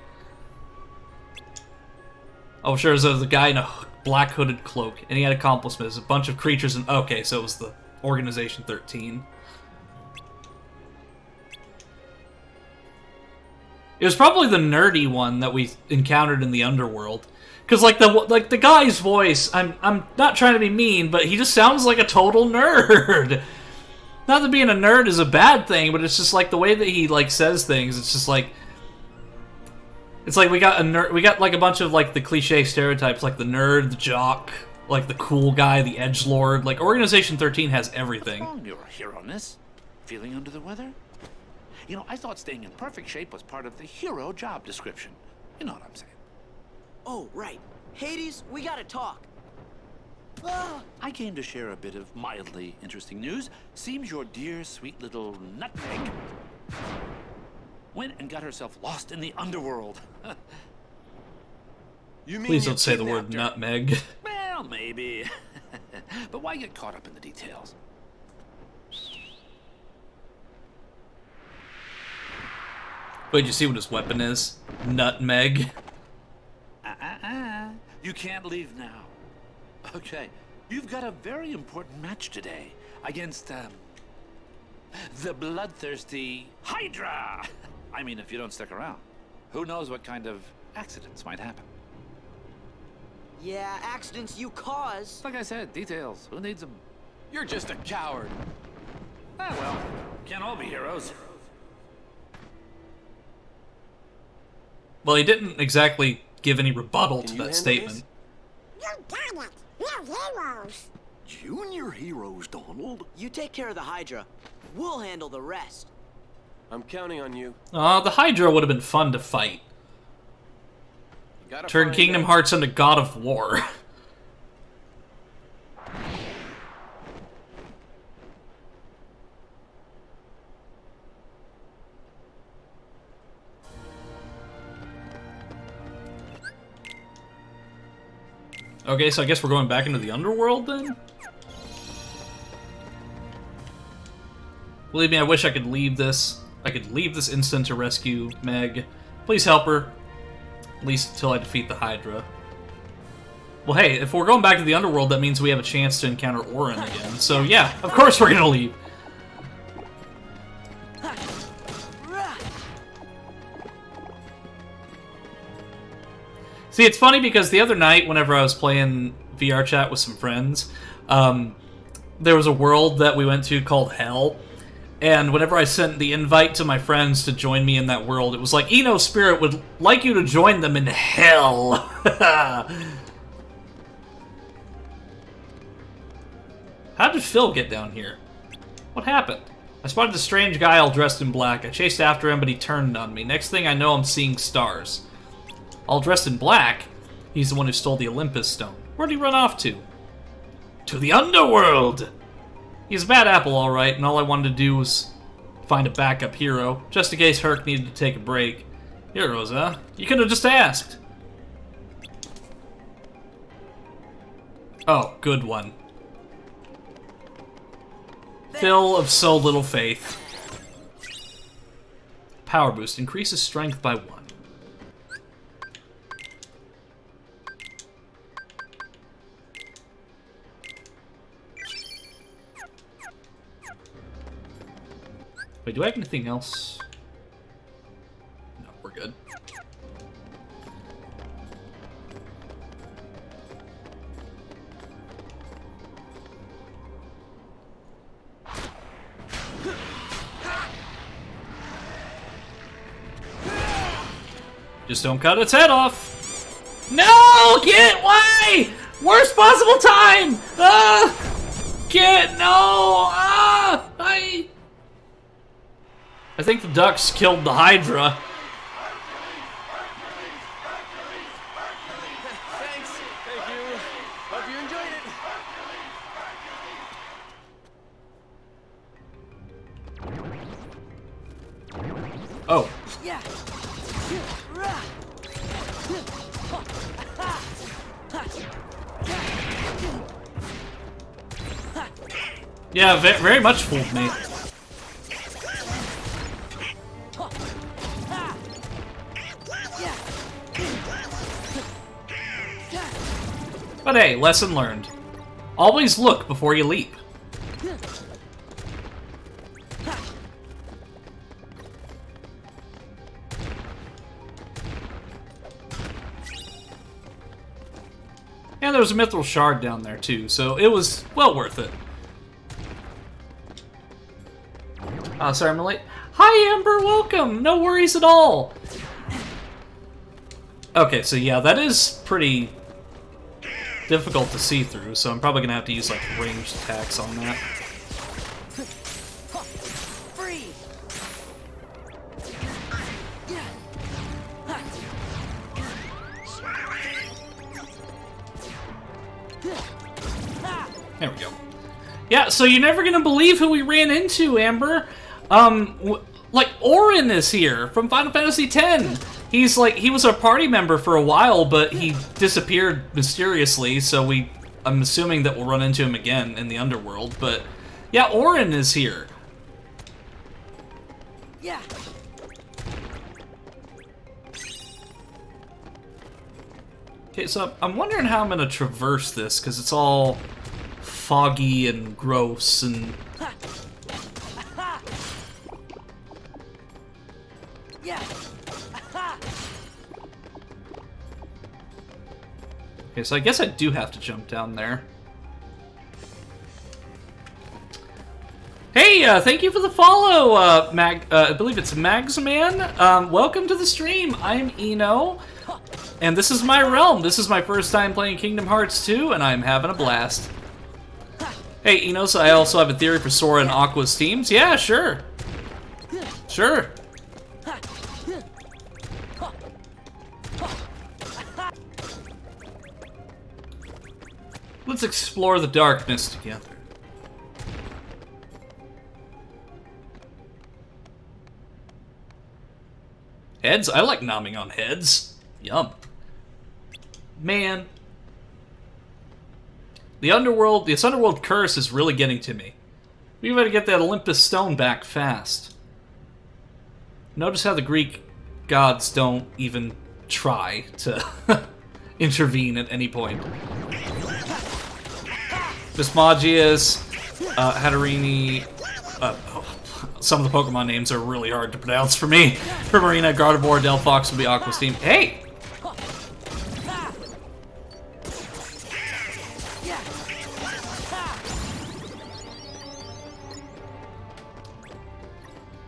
Oh, sure, there's a guy in a black hooded cloak, and he had accomplishments. A bunch of creatures and... Okay, so it was the Organization 13. It was probably the nerdy one that we encountered in the underworld. Because, like the guy's voice, I'm not trying to be mean, but he just sounds like a total nerd. Not that being a nerd is a bad thing, but it's just like the way that he like says things. It's just like, it's like we got a nerd, we got like a bunch of like the cliche stereotypes, like the nerd, the jock, like the cool guy, the edgelord. Like Organization 13 has everything. Oh, you're a hero, miss. Feeling under the weather? You know, I thought staying in perfect shape was part of the hero job description. You know what I'm saying? Oh, right. Hades, we gotta talk. I came to share a bit of mildly interesting news. Seems your dear, sweet little nutmeg went and got herself lost in the underworld. You mean Please don't say the word nutmeg. Well, maybe. But why get caught up in the details? Wait, did you see what his weapon is? Nutmeg. You can't leave now. Okay, you've got a very important match today against, the bloodthirsty Hydra! I mean, if you don't stick around, who knows what kind of accidents might happen. Yeah, accidents you cause. Like I said, details. Who needs them? You're just a coward. Ah, well, can't all be heroes. Well, he didn't exactly give any rebuttal to that statement. You got it. We're heroes. Junior heroes, Donald. You take care of the Hydra. We'll handle the rest. I'm counting on you. The Hydra would have been fun to fight. Turn Kingdom Hearts into God of War. Okay, so I guess we're going back into the underworld then? Believe me, I wish I could leave this. I could leave this instant to rescue Meg. Please help her. At least until I defeat the Hydra. Well, hey, if we're going back to the underworld, that means we have a chance to encounter Auron again. So yeah, of course we're gonna leave. See, it's funny because the other night, whenever I was playing VR chat with some friends, there was a world that we went to called Hell, and whenever I sent the invite to my friends to join me in that world, it was like, Eno Spirit would like you to join them in Hell. How did Phil get down here? What happened? I spotted a strange guy all dressed in black. I chased after him, but he turned on me. Next thing I know, I'm seeing stars. All dressed in black? He's the one who stole the Olympus Stone. Where'd he run off to? To the underworld! He's a bad apple, alright, and all I wanted to do was find a backup hero, just in case Herc needed to take a break. Heroes, huh? You could have just asked. Oh, good one. Phil of so little faith. Power boost increases strength by 1. Wait, do I have anything else? No, we're good. Just don't cut its head off. No! Kit, why? Worst possible time! Kit, no! I think the ducks killed the Hydra. Thanks. Thank you. Hope you enjoyed it. Oh. Yeah. Yeah, very much fooled me. But hey, lesson learned. Always look before you leap. And there was a mithril shard down there too, so it was well worth it. Sorry I'm late. Hi Amber, welcome! No worries at all! Okay, so yeah, that is pretty difficult to see through, so I'm probably gonna have to use like ranged attacks on that. Free. There we go. Yeah, so you're never gonna believe who we ran into, Amber. Like, Orin is here from Final Fantasy X. He's like, he was a party member for a while, but he disappeared mysteriously, so I'm assuming that we'll run into him again in the underworld, but yeah, Orin is here. Yeah. Okay, so I'm wondering how I'm gonna traverse this, because it's all foggy and gross and... Yeah. Okay, so I guess I do have to jump down there. Hey, thank you for the follow, I believe it's Magsman. Welcome to the stream. I'm Eno, and this is my realm. This is my first time playing Kingdom Hearts 2, and I'm having a blast. Hey, Eno, so I also have a theory for Sora and Aqua's teams. Yeah, sure. Sure. Let's explore the darkness together. Heads? I like nomming on heads. Yum. Man. This underworld curse is really getting to me. We gotta get that Olympus stone back fast. Notice how the Greek gods don't even try to intervene at any point. Bismagius, Hatterini, some of the Pokemon names are really hard to pronounce for me. For Marina, Gardevoir, Delphox will be Aqua's team. Hey!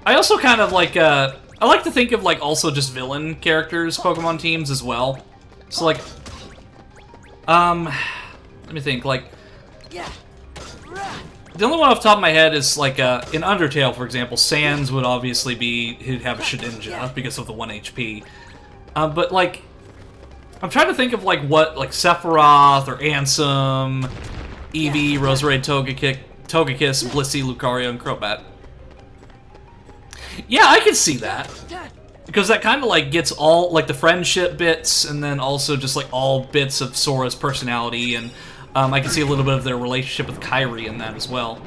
I also kind of like, I like to think of like also just villain characters, Pokemon teams as well. So like, let me think, like, the only one off the top of my head is like, in Undertale, for example, Sans would obviously be, he'd have a Shedinja because of the 1 HP. But like, I'm trying to think of like what, like Sephiroth or Ansem, Eevee, Roserade, Togekiss, Blissey, Lucario, and Crobat. Yeah, I can see that. Because that kind of like gets all, like the friendship bits, and then also just like all bits of Sora's personality, and I can see a little bit of their relationship with Kairi in that as well.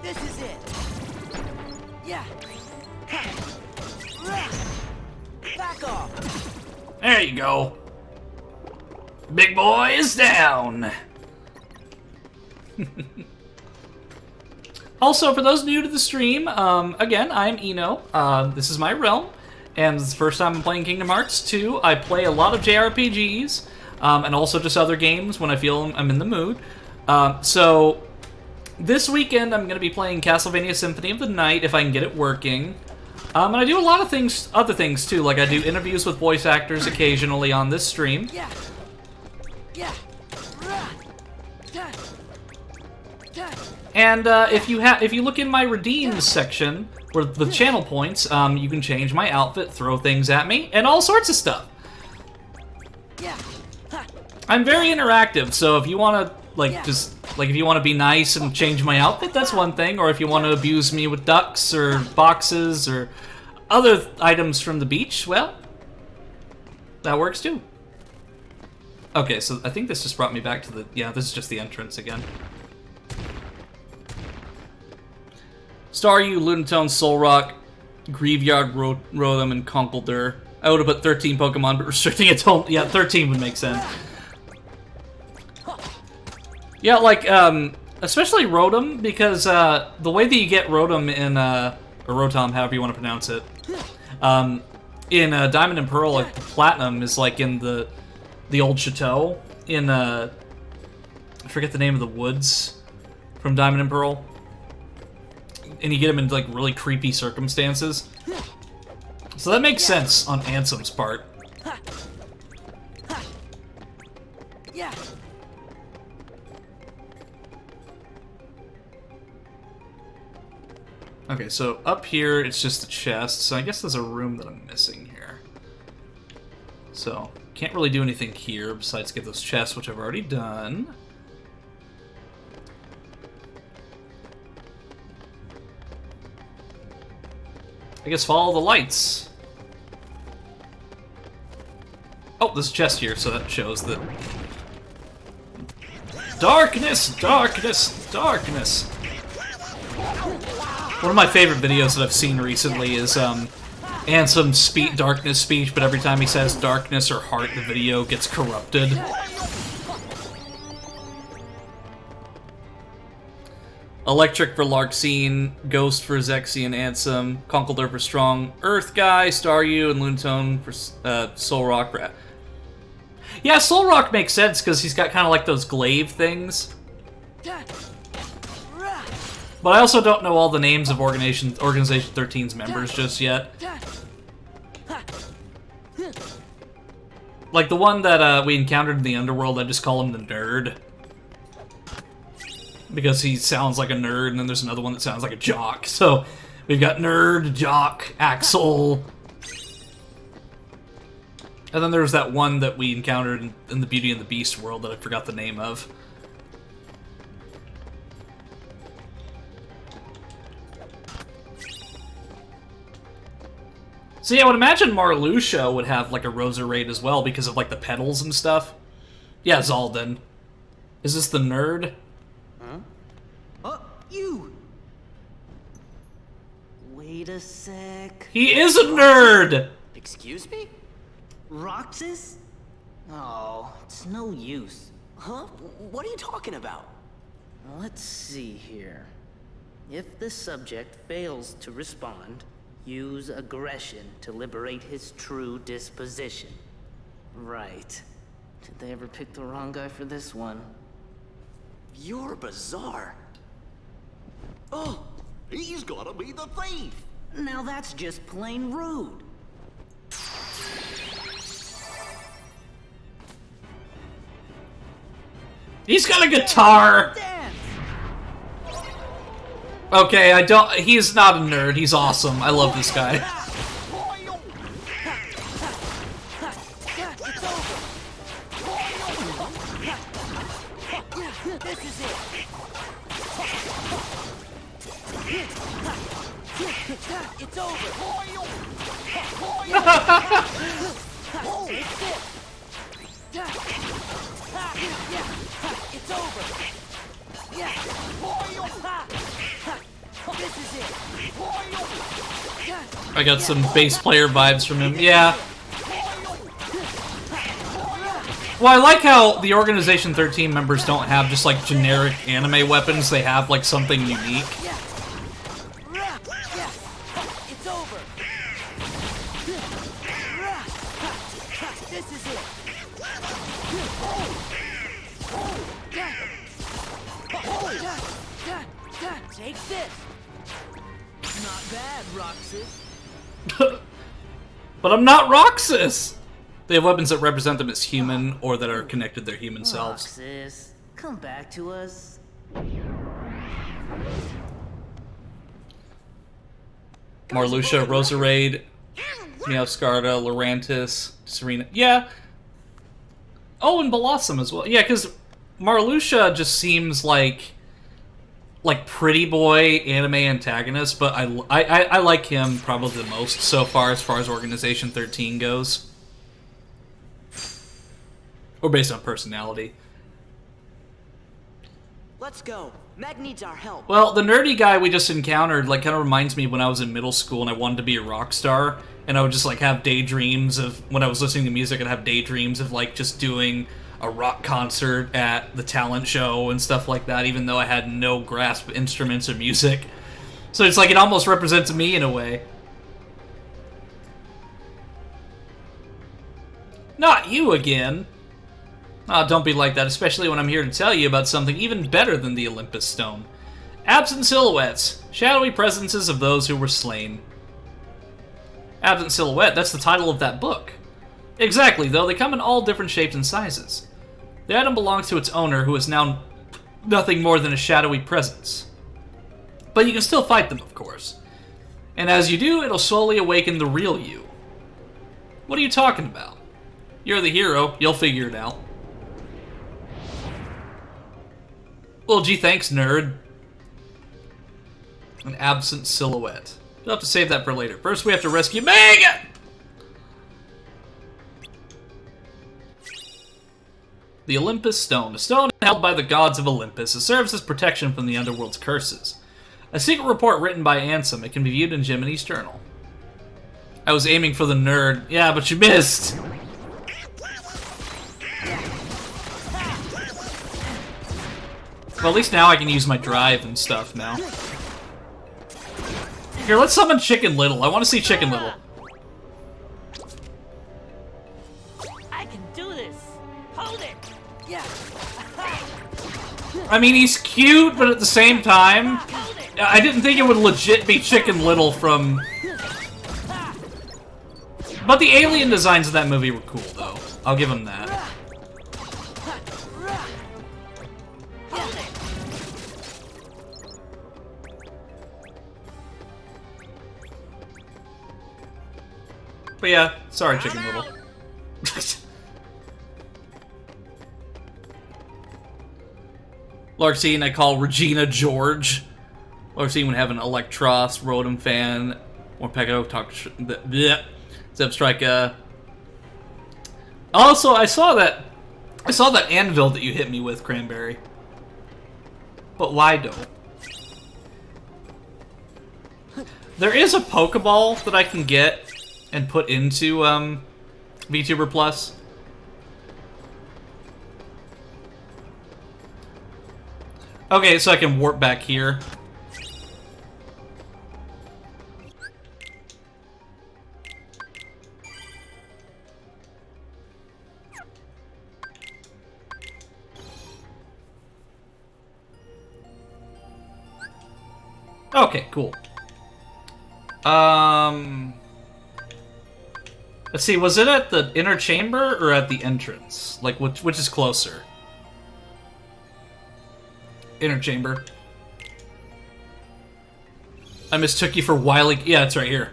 This is it. Yeah. Back off. There you go. Big boy is down. Also, for those new to the stream, again, I'm Eno. This is my realm, and this is the first time I'm playing Kingdom Hearts 2. I play a lot of JRPGs, and also just other games when I feel I'm in the mood. So, this weekend I'm going to be playing Castlevania Symphony of the Night, if I can get it working. And I do a lot of things, other things too, like I do interviews with voice actors occasionally on this stream. And if you look in my redeems section, where the channel points, you can change my outfit, throw things at me, and all sorts of stuff. I'm very interactive, so if you want to, if you want to be nice and change my outfit, that's one thing, or if you want to abuse me with ducks or boxes or other items from the beach, well, that works too. Okay, so I think this just brought me back to the, yeah, this is just the entrance again. Staryu, Lunatone, Solrock, Grieveyard, Rotom, and Conkeldurr. I would have put 13 Pokemon, but restricting it to only, yeah, 13 would make sense. Yeah, like, especially Rotom, because the way that you get Rotom in, or Rotom, however you want to pronounce it, in Diamond and Pearl, like, Platinum is like in the old chateau in, I forget the name of the woods from Diamond and Pearl. And you get him in, like, really creepy circumstances. So that makes sense on Ansem's part. Okay, so up here, it's just the chest, so I guess there's a room that I'm missing here. So, can't really do anything here besides get those chests, which I've already done. I guess follow the lights. Oh, there's a chest here, so that shows that... Darkness! Darkness! Darkness! One of my favorite videos that I've seen recently is, Ansem's Darkness speech, but every time he says darkness or heart, the video gets corrupted. Electric for Larxene, Ghost for Zexion, Ansem, Conkeldurr for Strong, Earth Guy, Staryu, and Lunatone for Solrock. Yeah, Solrock makes sense because he's got kind of like those glaive things. But I also don't know all the names of Organization 13's members just yet. Like the one that we encountered in the underworld, I just call him the Nerd. Because he sounds like a nerd, and then there's another one that sounds like a jock. So, we've got Nerd, Jock, Axel. And then there's that one that we encountered in the Beauty and the Beast world that I forgot the name of. So yeah, I would imagine Marluxia would have like a Roserade as well because of like the petals and stuff. Yeah, Zaldin. Is this the Nerd? You! Wait a sec. He is a nerd! Excuse me? Roxas? Oh, it's no use. Huh? What are you talking about? Let's see here. If the subject fails to respond, use aggression to liberate his true disposition. Right. Did they ever pick the wrong guy for this one? You're bizarre. Oh! He's gotta be the thief! Now that's just plain rude. He's got a guitar! Okay, he's not a nerd, he's awesome. I love this guy. It's over. It's over. Yeah. This is it. I got some bass player vibes from him. Yeah. Well, I like how the Organization 13 members don't have just like generic anime weapons. They have like something unique. over. This is it. Take this. Not bad, Roxas. But I'm not Roxas! They have weapons that represent them as human or that are connected to their human selves. Roxas, come back to us. Marluxia, Roserade, Meowscarda, Lurantis, Serena. Yeah. Oh, and Blossom as well. Yeah, because Marluxia just seems like pretty boy anime antagonist, but I like him probably the most so far as Organization 13 goes. Or based on personality. Let's go. Meg needs our help. Well, the nerdy guy we just encountered, like, kind of reminds me when I was in middle school and I wanted to be a rock star, and I would just, like, have daydreams of, when I was listening to music, I'd have daydreams of, like, just doing a rock concert at the talent show and stuff like that, even though I had no grasp of instruments or music. So it's like, it almost represents me in a way. Not you again. Oh, don't be like that, especially when I'm here to tell you about something even better than the Olympus Stone. Absent Silhouettes, shadowy presences of those who were slain. Absent Silhouette, that's the title of that book. Exactly, though, they come in all different shapes and sizes. The item belongs to its owner, who is now nothing more than a shadowy presence. But you can still fight them, of course. And as you do, it'll slowly awaken the real you. What are you talking about? You're the hero, you'll figure it out. Well, gee, thanks, nerd. An absent silhouette. You'll have to save that for later. First, we have to rescue Megan! The Olympus Stone. A stone held by the gods of Olympus. It serves as protection from the underworld's curses. A secret report written by Ansem. It can be viewed in Jiminy's journal. I was aiming for the nerd. Yeah, but you missed! Well, at least now I can use my drive and stuff now. Here, let's summon Chicken Little. I want to see Chicken Little. I can do this. Hold it. Yeah. I mean, he's cute, but at the same time, I didn't think it would legit be Chicken Little from... But the alien designs of that movie were cool, though. I'll give him that. But yeah, sorry, Chicken Little. Larxene, I call Regina George. Larxene would have an Electros, Rotom fan, or Pekko, talk Zebstrike. Also, I saw that anvil that you hit me with, Cranberry. But why though? There is a Pokeball that I can get and put into VTuber Plus. Okay, so I can warp back here. Okay, cool. Let's see, was it at the inner chamber or at the entrance? Like, which is closer? Inner chamber. I mistook you for Wily... Yeah, it's right here.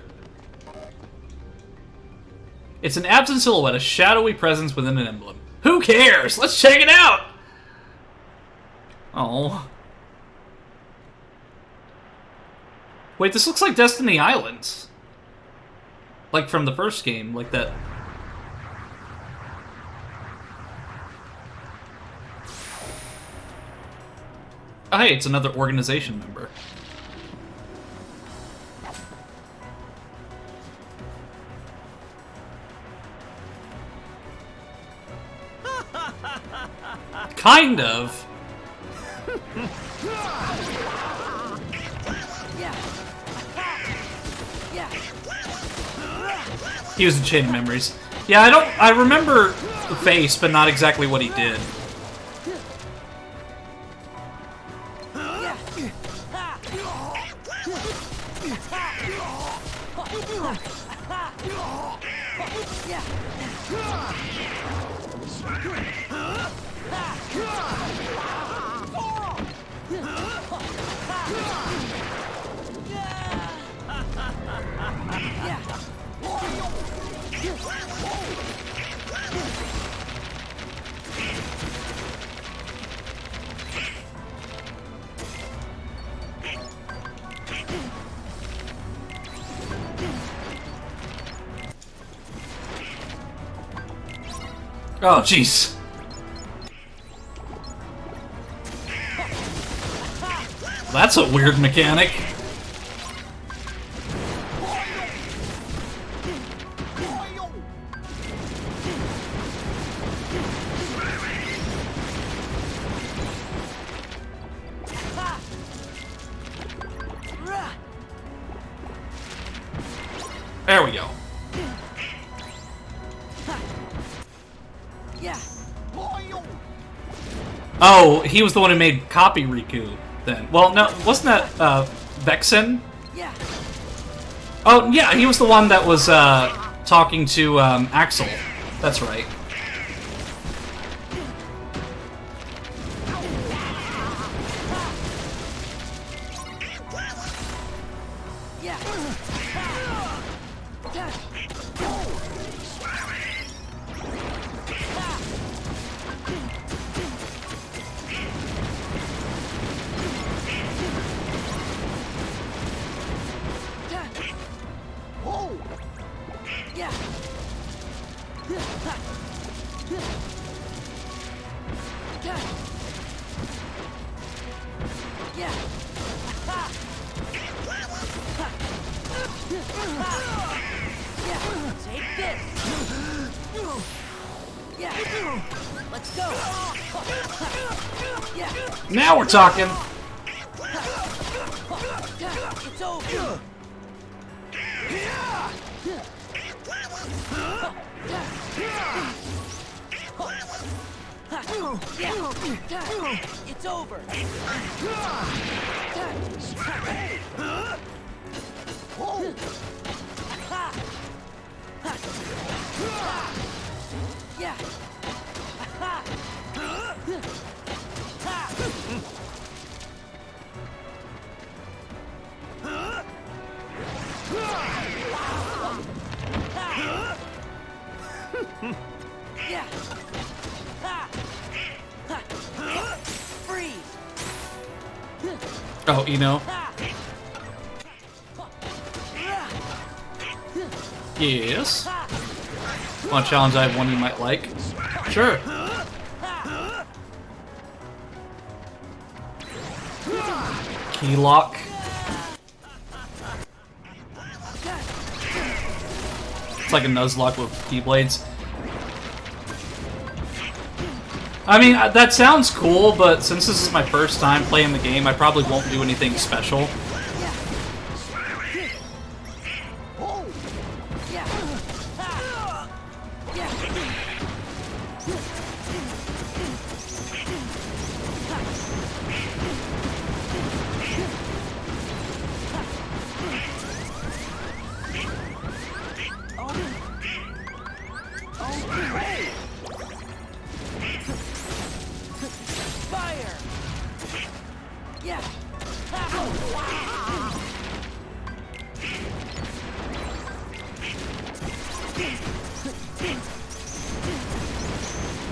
It's an absent silhouette, a shadowy presence within an emblem. Who cares? Let's check it out! Oh. Wait, this looks like Destiny Islands. Like from the first game, like that. Oh, hey, it's another organization member. Kind of. Yeah. He was in Chain of Memories. Yeah, I remember the face, but not exactly what he did. Oh, jeez. That's a weird mechanic. There we go. Oh, he was the one who made Copy Riku, then. Well, no, wasn't that, Vexen? Yeah. Oh, yeah, he was the one that was, talking to, Axel. That's right. Now we're talking. It's over. It's over. Yeah. Freeze. Oh, you know. Yes. Want to challenge? I have one you might like. Sure. Key lock. It's like a Nuzlocke with keyblades. I mean, that sounds cool, but since this is my first time playing the game, I probably won't do anything special.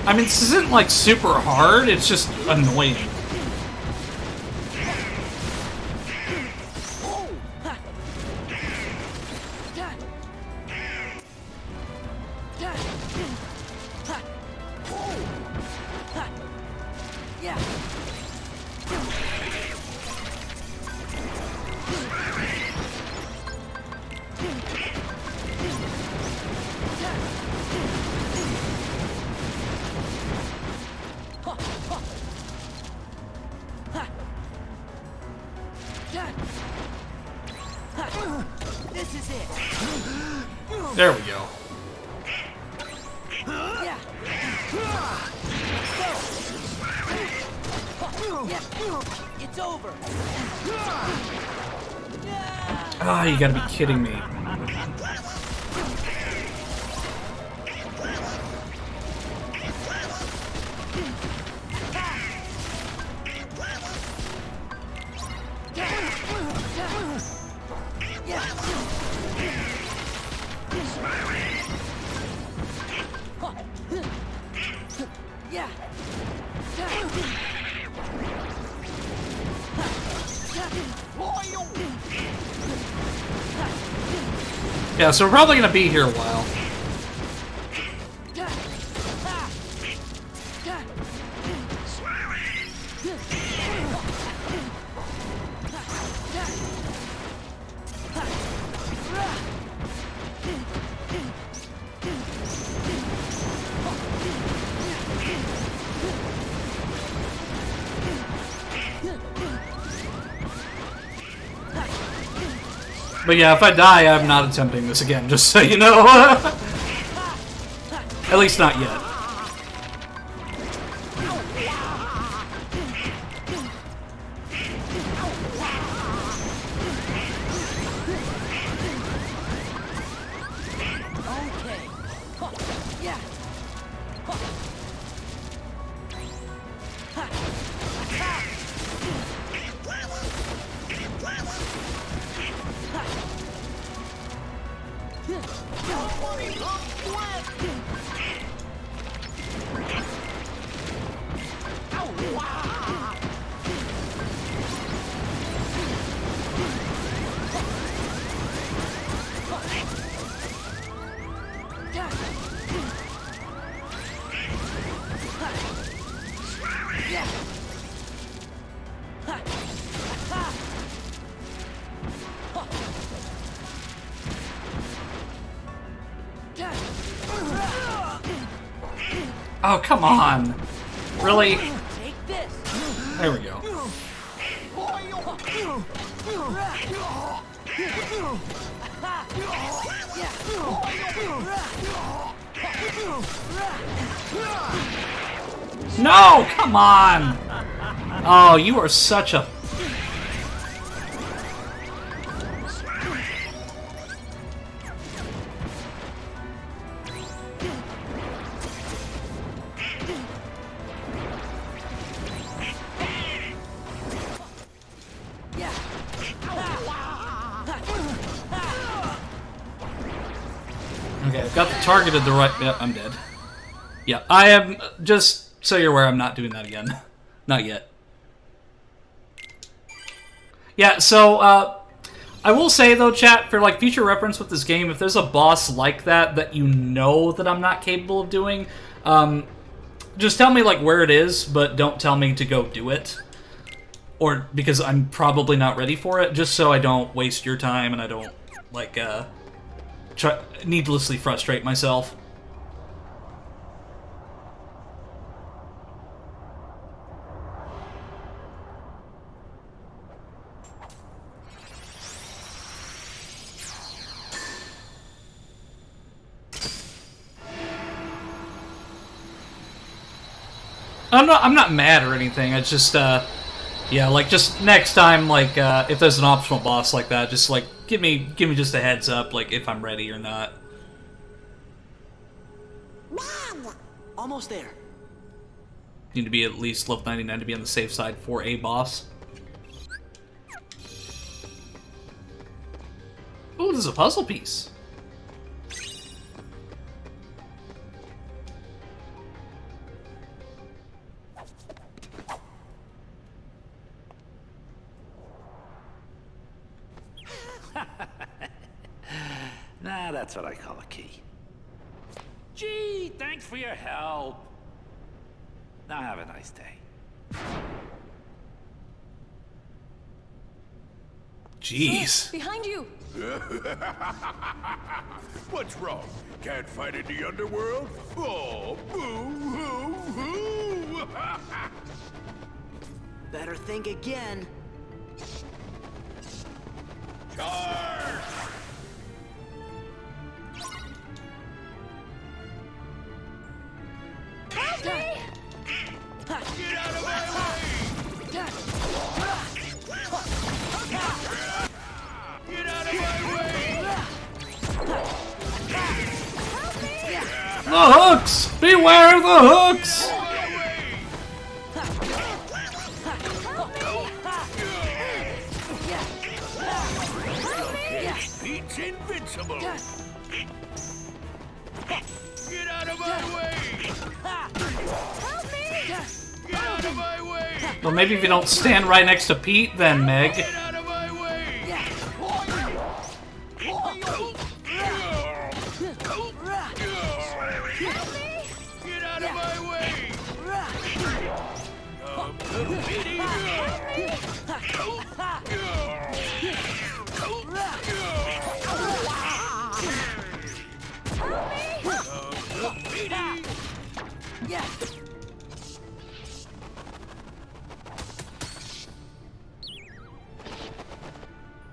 I mean, this isn't, like, super hard, it's just annoying. This is it. There we go. It's over. Ah, you gotta be kidding me. Yeah, so we're probably gonna be here a while. But yeah, if I die, I'm not attempting this again, just so you know. At least not yet. Oh, come on. Really? There we go. No, come on. Oh, you are such a... Okay, I've got the targeted the right... Yep, I'm dead. Yeah, I am... Just so you're aware, I'm not doing that again. Not yet. Yeah, so, I will say, though, chat, for, like, future reference with this game, if there's a boss like that you know that I'm not capable of doing, just tell me, like, where it is, but don't tell me to go do it. Or, because I'm probably not ready for it, just so I don't waste your time and I don't, like, needlessly frustrate myself. I'm not mad or anything. It's just, yeah, like, just next time, like, if there's an optional boss like that, just, like, give me just a heads up, like, if I'm ready or not. Almost there. Need to be at least level 99 to be on the safe side for a boss. Oh, this is a puzzle piece. Nah, that's what I call a key. Gee, thanks for your help. Now have a nice day. Jeez. Behind you! What's wrong? Can't fight in the underworld? Oh, boo-hoo-hoo! Better think again. Charge! The hooks! Beware of the hooks! Pete's invincible. Get out of my way! Get out of my way! Well, maybe if you don't stand right next to Pete, then Meg. Get out of my way! Get out of my way!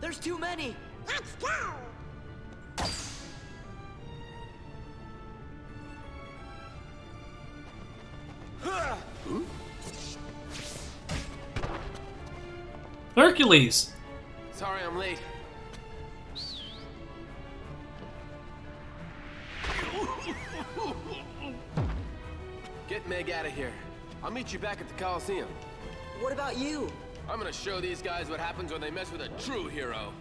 There's too many. Let's go. Hercules! Sorry I'm late. Get Meg out of here. I'll meet you back at the Coliseum. What about you? I'm gonna show these guys what happens when they mess with a true hero.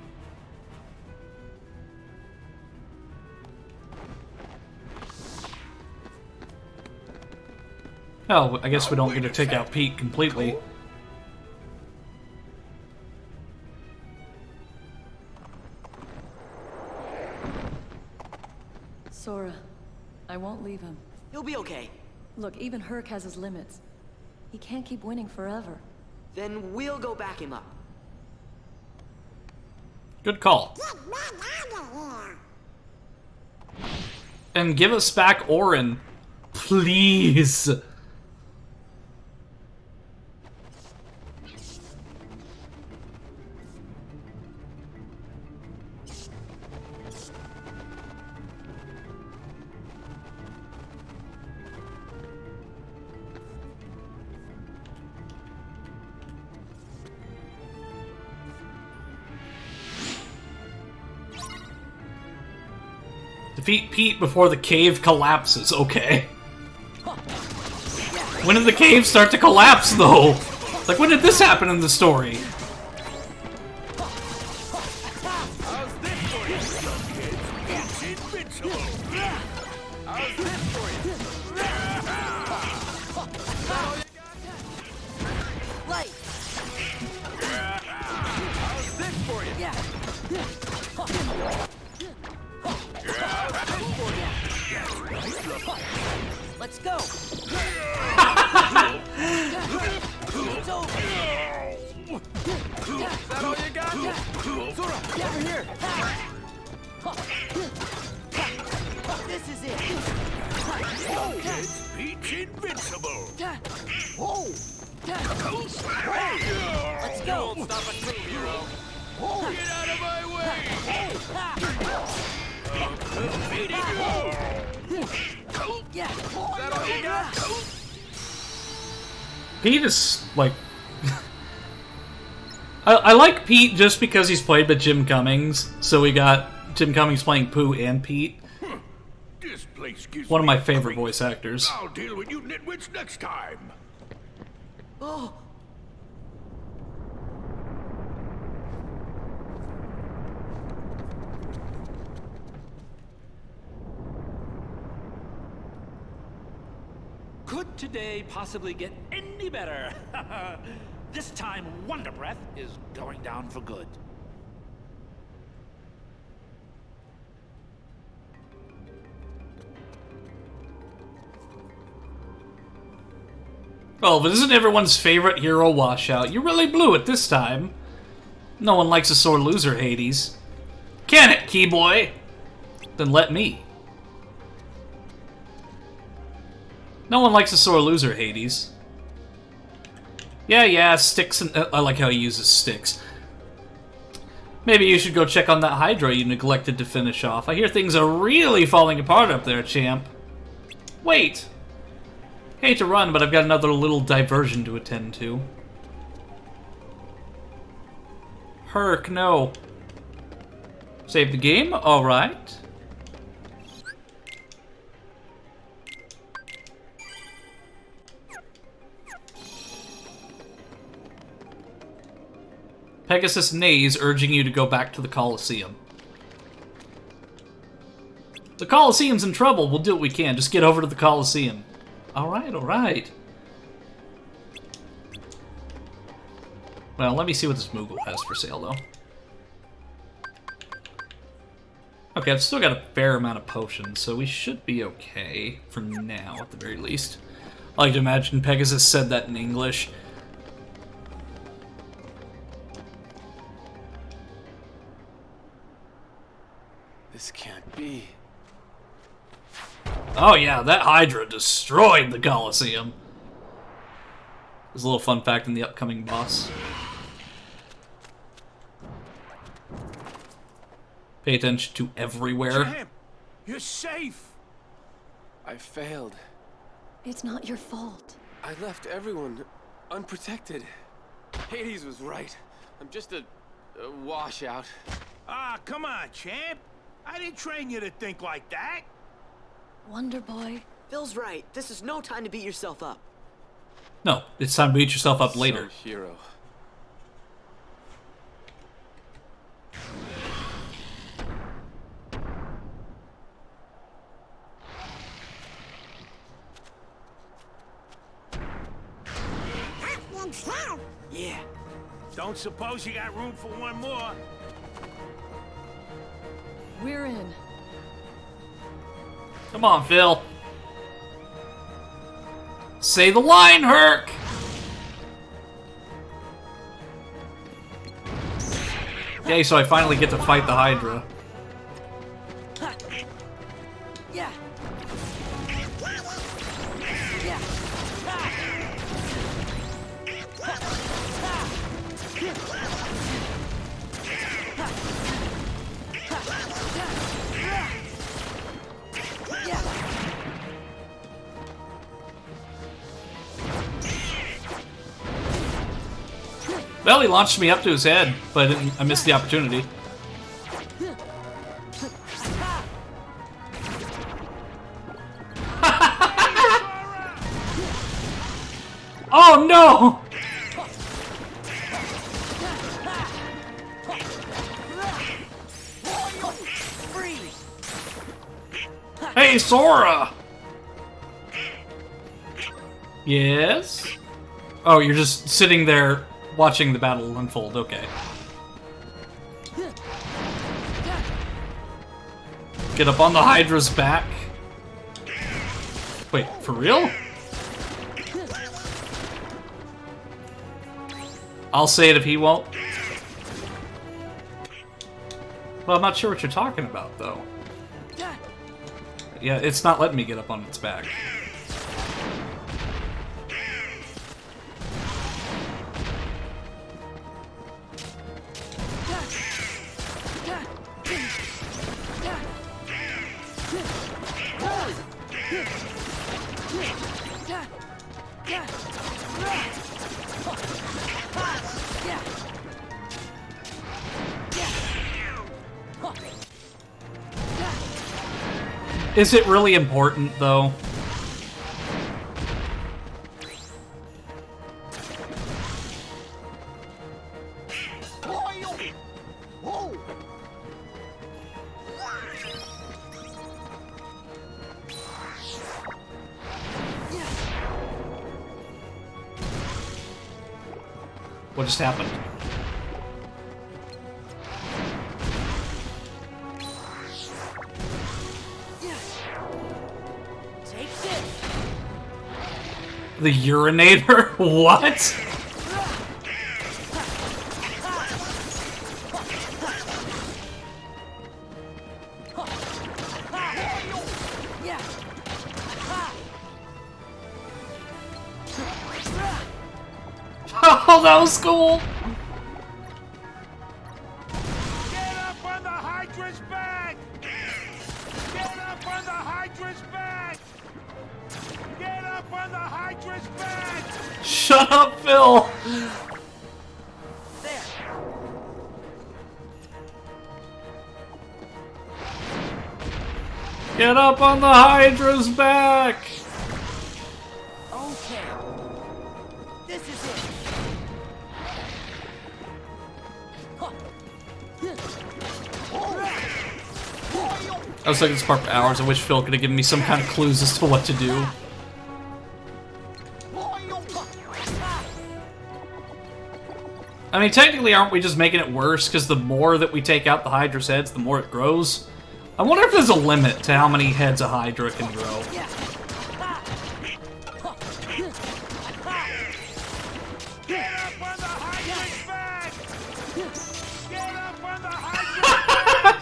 Oh, I guess we don't get to take out Pete completely. Sora, I won't leave him. He'll be okay. Look, even Herc has his limits. He can't keep winning forever. Then we'll go back him up. Good call. Get Meg out of here. And give us back Orin. Please. Defeat Pete before the cave collapses. Okay. When did the cave start to collapse, though? Like, when did this happen in the story? How's this for you, some kids? Pete's invincible. How's this for you? Light. How's this for you? Let's go. It's over. Is that all you got? Sora, over here! This is it. Kids, Pete's invincible. Whoa. Let's go. Won't stop a true hero. Get out of my way! Yeah. Is that all you got? Pete is, like... I like Pete just because he's played by Jim Cummings. So we got Jim Cummings playing Pooh and Pete. This place gives One of me my favorite worry. voice actors. I'll deal with you nitwits next time. Oh. Could today possibly get any better? This time, Wonder Breath is going down for good. Oh, but isn't everyone's favorite hero washout? You really blew it this time. No one likes a sore loser, Hades. Can it, Keyboy? Then let me. No one likes a sore loser, Hades. Yeah, sticks and... I like how he uses sticks. Maybe you should go check on that Hydra you neglected to finish off. I hear things are really falling apart up there, champ. Wait! Hate to run, but I've got another little diversion to attend to. Herc, no. Save the game? Alright. Pegasus neighs, urging you to go back to the Colosseum. The Colosseum's in trouble. We'll do what we can. Just get over to the Colosseum. Alright, alright. Well, let me see what this Moogle has for sale, though. Okay, I've still got a fair amount of potions, so we should be okay for now, at the very least. I like to imagine Pegasus said that in English. This can't be. Oh yeah, that Hydra destroyed the Colosseum. There's a little fun fact in the upcoming boss. Pay attention to everywhere. Champ, you're safe. I failed. It's not your fault. I left everyone unprotected. Hades was right. I'm just a washout. Ah, come on, champ. I didn't train you to think like that. Wonder Boy. Phil's right. This is no time to beat yourself up. No, it's time to beat yourself up later. Some hero. Yeah. Don't suppose you got room for one more? We're in. Come on, Phil. Say the line, Herc! Yay, so I finally get to fight the Hydra. Yeah. Well, he launched me up to his head, but I missed the opportunity. Oh no! Hey, Sora! Yes? Oh, you're just sitting there watching the battle unfold, okay. Get up on the Hydra's back. Wait, for real? I'll say it if he won't. Well, I'm not sure what you're talking about, though. Yeah, it's not letting me get up on its back. Is it really important, though? What just happened? The urinator? What? Oh, that was cool! Get up on the Hydra's back! Get up on the Hydra's back! Get up on the Hydra's back! Shut up, Phil! There. Get up on the Hydra's back! Okay. This is it. I was looking at this part for hours. I wish Phil could have given me some kind of clues as to what to do. I mean, technically, aren't we just making it worse? Because the more that we take out the Hydra's heads, the more it grows. I wonder if there's a limit to how many heads a Hydra can grow.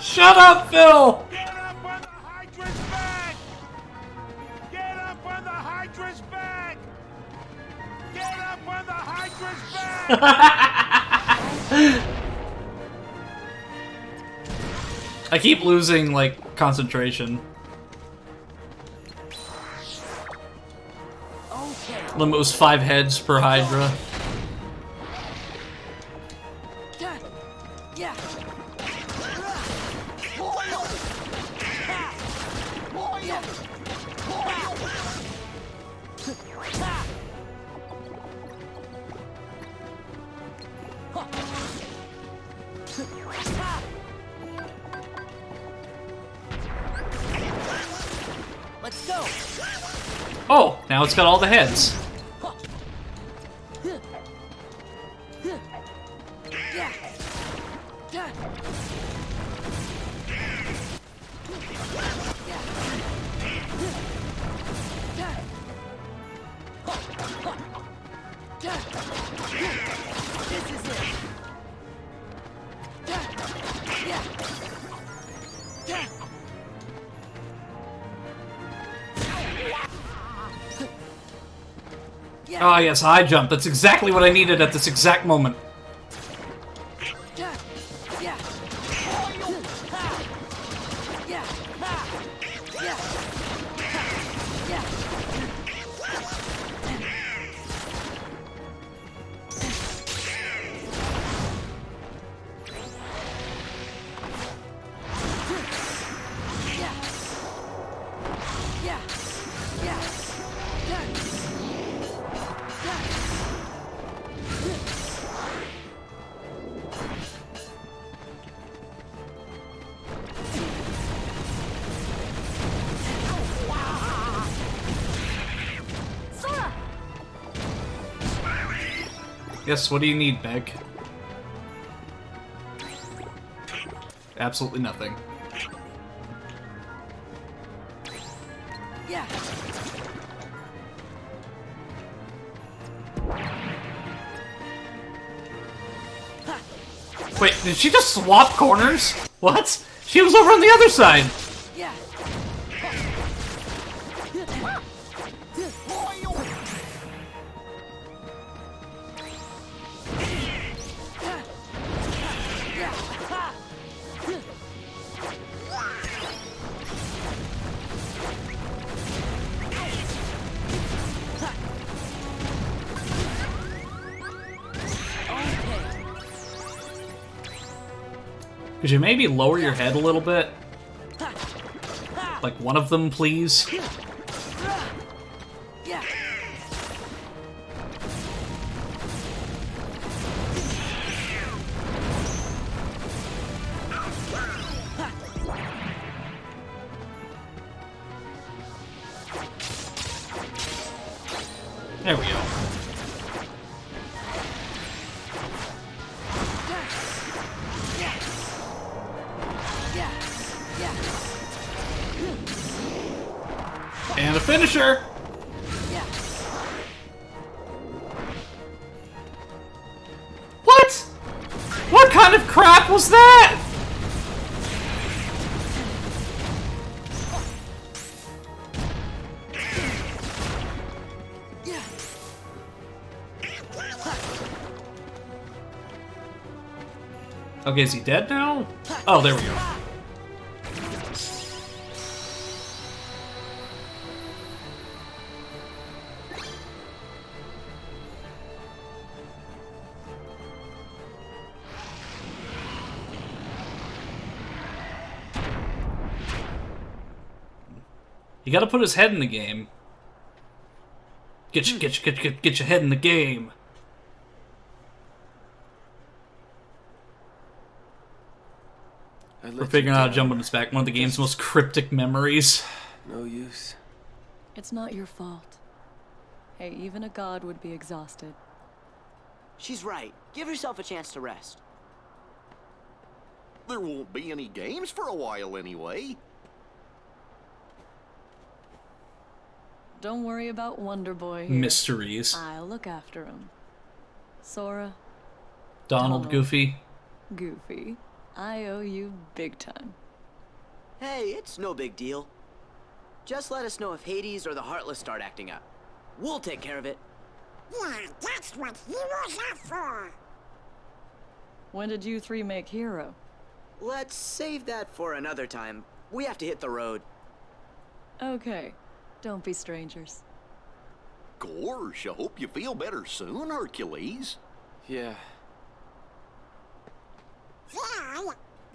Shut up, Phil! Get up on the Hydra's back! Get up on the Hydra's back! Get up on the Hydra's back! I keep losing, like, concentration. Limit was 5 heads per Hydra. Let's go. Oh, now it's got all the heads. Ah, yes, high jump. That's exactly what I needed at this exact moment. Yes, what do you need, Meg? Absolutely nothing. Yeah. Wait, did she just swap corners? What? She was over on the other side! Yeah. Could you maybe lower your head a little bit? Like one of them, please? There we go. And a finisher! What? What kind of crap was that? Okay, is he dead now? Oh, there we go. You gotta put his head in the game. Get your head in the game. I For figuring out how to jump on its back. One of the game's most cryptic memories. No use. It's not your fault. Hey, even a god would be exhausted. She's right. Give yourself a chance to rest. There won't be any games for a while anyway. Don't worry about Wonder Boy here. Mysteries. I'll look after him. Sora. Donald, Goofy. Goofy. I owe you big time. Hey, it's no big deal. Just let us know if Hades or the Heartless start acting up. We'll take care of it. Yeah, that's what heroes are for. When did you three make Hero? Let's save that for another time. We have to hit the road. Okay. Don't be strangers. Gorsh, I hope you feel better soon, Hercules. Yeah.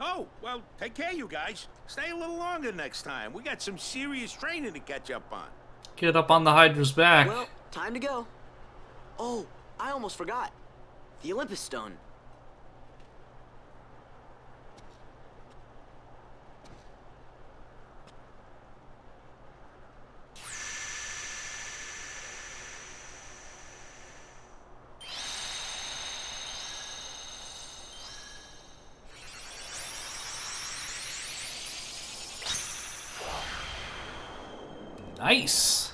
Oh, well, take care, you guys. Stay a little longer next time. We got some serious training to catch up on. Get up on the Hydra's back. Well, time to go. Oh, I almost forgot. The Olympus Stone. Nice.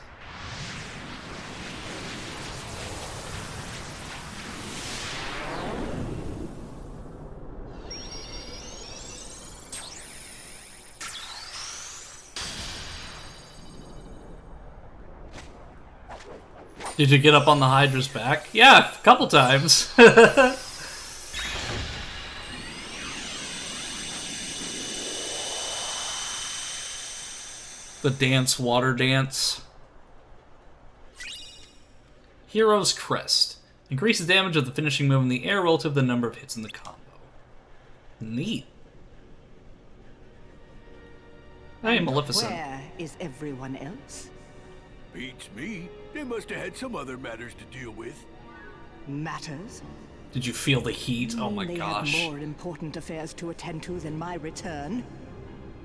Did you get up on the Hydra's back? Yeah, a couple times. The dance, water dance. Hero's Crest. Increases damage of the finishing move in the air relative to the number of hits in the combo. Neat. Hey, Maleficent. Where is everyone else? Beats me. They must have had some other matters to deal with. Matters? Did you feel the heat? Oh my they gosh. have more important affairs to attend to than my return.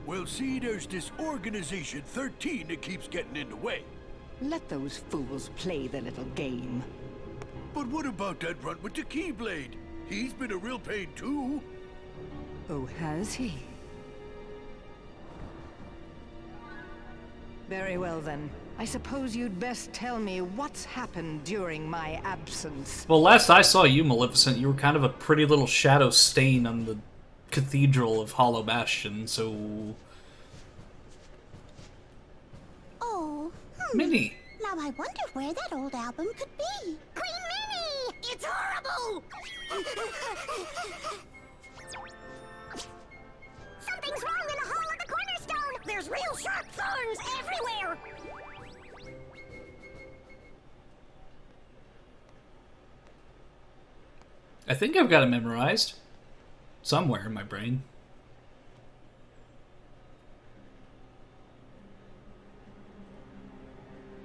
Well, see, there's this Organization 13 that keeps getting in the way. Let those fools play their little game. But what about that runt with the Keyblade? He's been a real pain, too. Oh, has he? Very well, then. I suppose you'd best tell me what's happened during my absence. Well, last I saw you, Maleficent, you were kind of a pretty little shadow stain on the Cathedral of Hollow Bastion, so... Oh, Minnie. Now I wonder where that old album could be. Queen Minnie! It's horrible! Something's wrong in the hole of the cornerstone! There's real sharp thorns everywhere! I think I've got it memorized. Somewhere in my brain.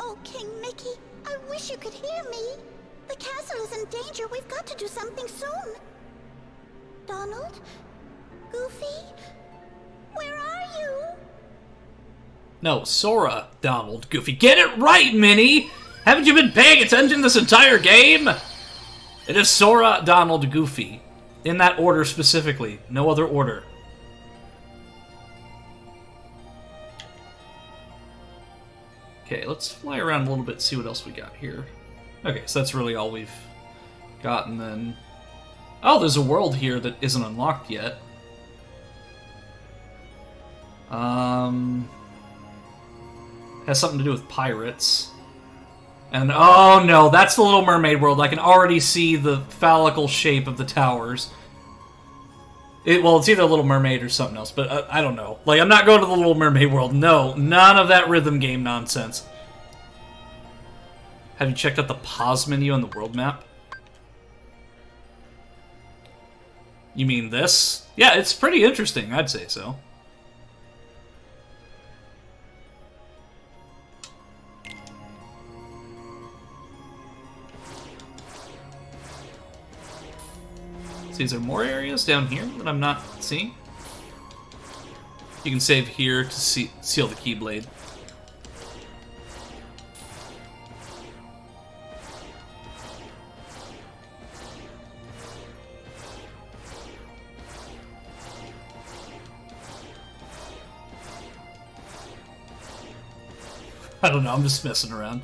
Oh, King Mickey, I wish you could hear me. The castle is in danger. We've got to do something soon. Donald? Goofy? Where are you? No, Sora, Donald, Goofy. Get it right, Minnie! Haven't you been paying attention this entire game? It is Sora, Donald, Goofy. In that order specifically. No other order. Okay, let's fly around a little bit and see what else we got here. Okay, so that's really all we've gotten then. Oh, there's a world here that isn't unlocked yet. Has something to do with pirates. And, oh no, that's the Little Mermaid world. I can already see the phallical shape of the towers. Well, it's either Little Mermaid or something else, but I don't know. Like, I'm not going to the Little Mermaid world. No, none of that rhythm game nonsense. Have you checked out the pause menu on the world map? You mean this? Yeah, it's pretty interesting, I'd say so. See, is there more areas down here that I'm not seeing? You can save here to seal the Keyblade. I don't know, I'm just messing around.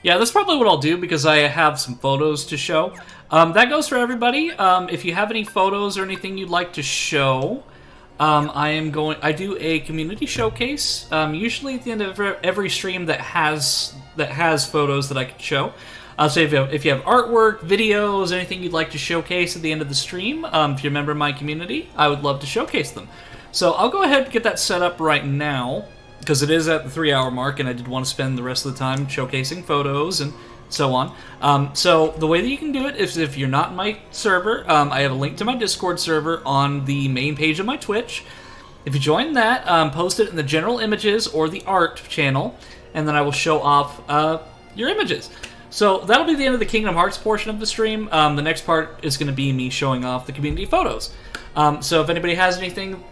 Yeah, that's probably what I'll do because I have some photos to show. That goes for everybody. If you have any photos or anything you'd like to show, I do a community showcase. Usually at the end of every stream that has photos that I can show. So if you have artwork, videos, anything you'd like to showcase at the end of the stream, if you're a member of my community, I would love to showcase them. So I'll go ahead and get that set up right now, because it is at the 3-hour mark, and I did want to spend the rest of the time showcasing photos and so on. So the way that you can do it is if you're not in my server, I have a link to my Discord server on the main page of my Twitch. If you join that, post it in the general images or the art channel, and then I will show off your images. So that'll be the end of the Kingdom Hearts portion of the stream. The next part is going to be me showing off the community photos. So if anybody has anything,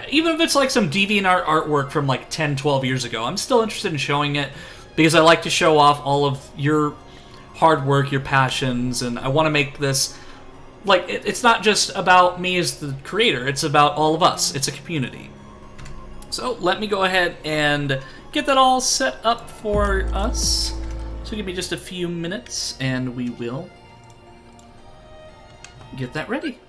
even if it's like some DeviantArt artwork from like 10, 12 years ago, I'm still interested in showing it because I like to show off all of your hard work, your passions, and I want to make this, like, it's not just about me as the creator, it's about all of us. It's a community. So let me go ahead and get that all set up for us. So give me just a few minutes and we will get that ready.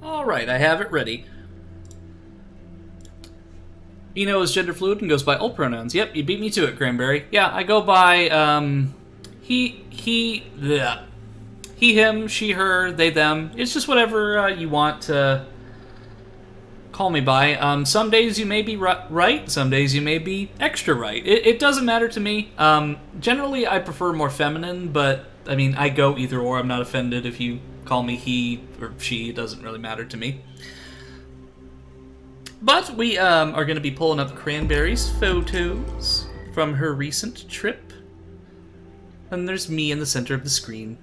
Alright, I have it ready. Eno is gender fluid and goes by all pronouns. Yep, you beat me to it, Cranberry. Yeah, I go by, he, him, she, her, they, them. It's just whatever you want to call me by. Some days you may be right, some days you may be extra right. It doesn't matter to me. Generally, I prefer more feminine, but, I mean, I go either or. I'm not offended if you call me he or she. It doesn't really matter to me. But we are going to be pulling up Cranberry's photos from her recent trip. And there's me in the center of the screen.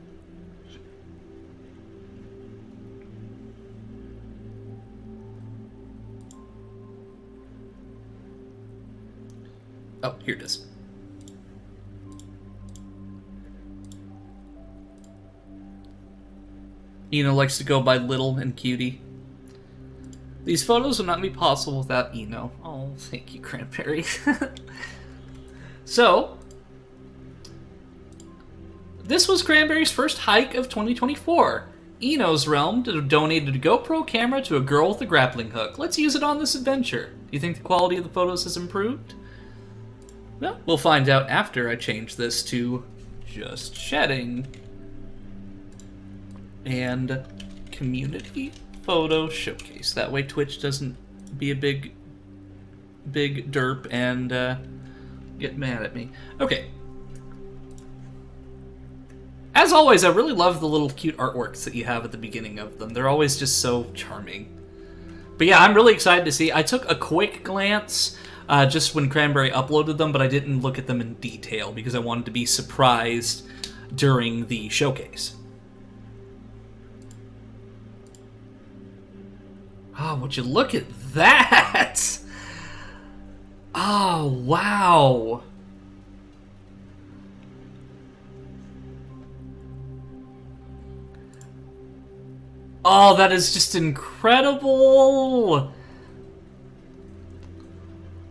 Oh, here it is. Eno likes to go by Little and Cutie. These photos would not be possible without Eno. Oh, thank you, Cranberry. So, this was Cranberry's first hike of 2024. Eno's Realm donated a GoPro camera to a girl with a grappling hook. Let's use it on this adventure. Do you think the quality of the photos has improved? Well, we'll find out after I change this to just chatting. And community photo showcase. That way Twitch doesn't be a big derp and get mad at me. Okay. As always, I really love the little cute artworks that you have at the beginning of them. They're always just so charming. But yeah, I'm really excited to see. I took a quick glance just when Cranberry uploaded them, but I didn't look at them in detail because I wanted to be surprised during the showcase. Oh, would you look at that? Oh, wow. Oh, that is just incredible!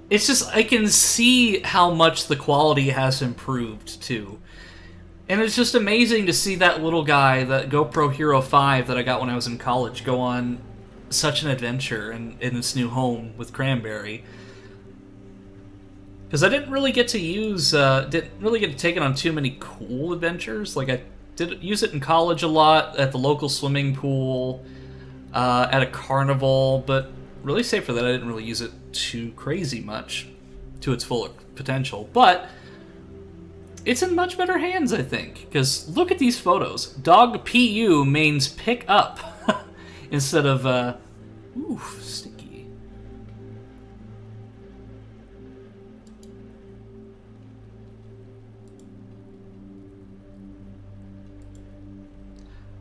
It's just, I can see how much the quality has improved, too. And it's just amazing to see that little guy, that GoPro Hero 5 that I got when I was in college, go on such an adventure in this new home with Cranberry. Because I didn't really get to use, didn't really get to take it on too many cool adventures. Like, I did use it in college a lot, at the local swimming pool, at a carnival, but really save for that, I didn't really use it too crazy much to its full potential. But it's in much better hands, I think, because look at these photos. Dog PU means pick up instead of, ooh, sticky.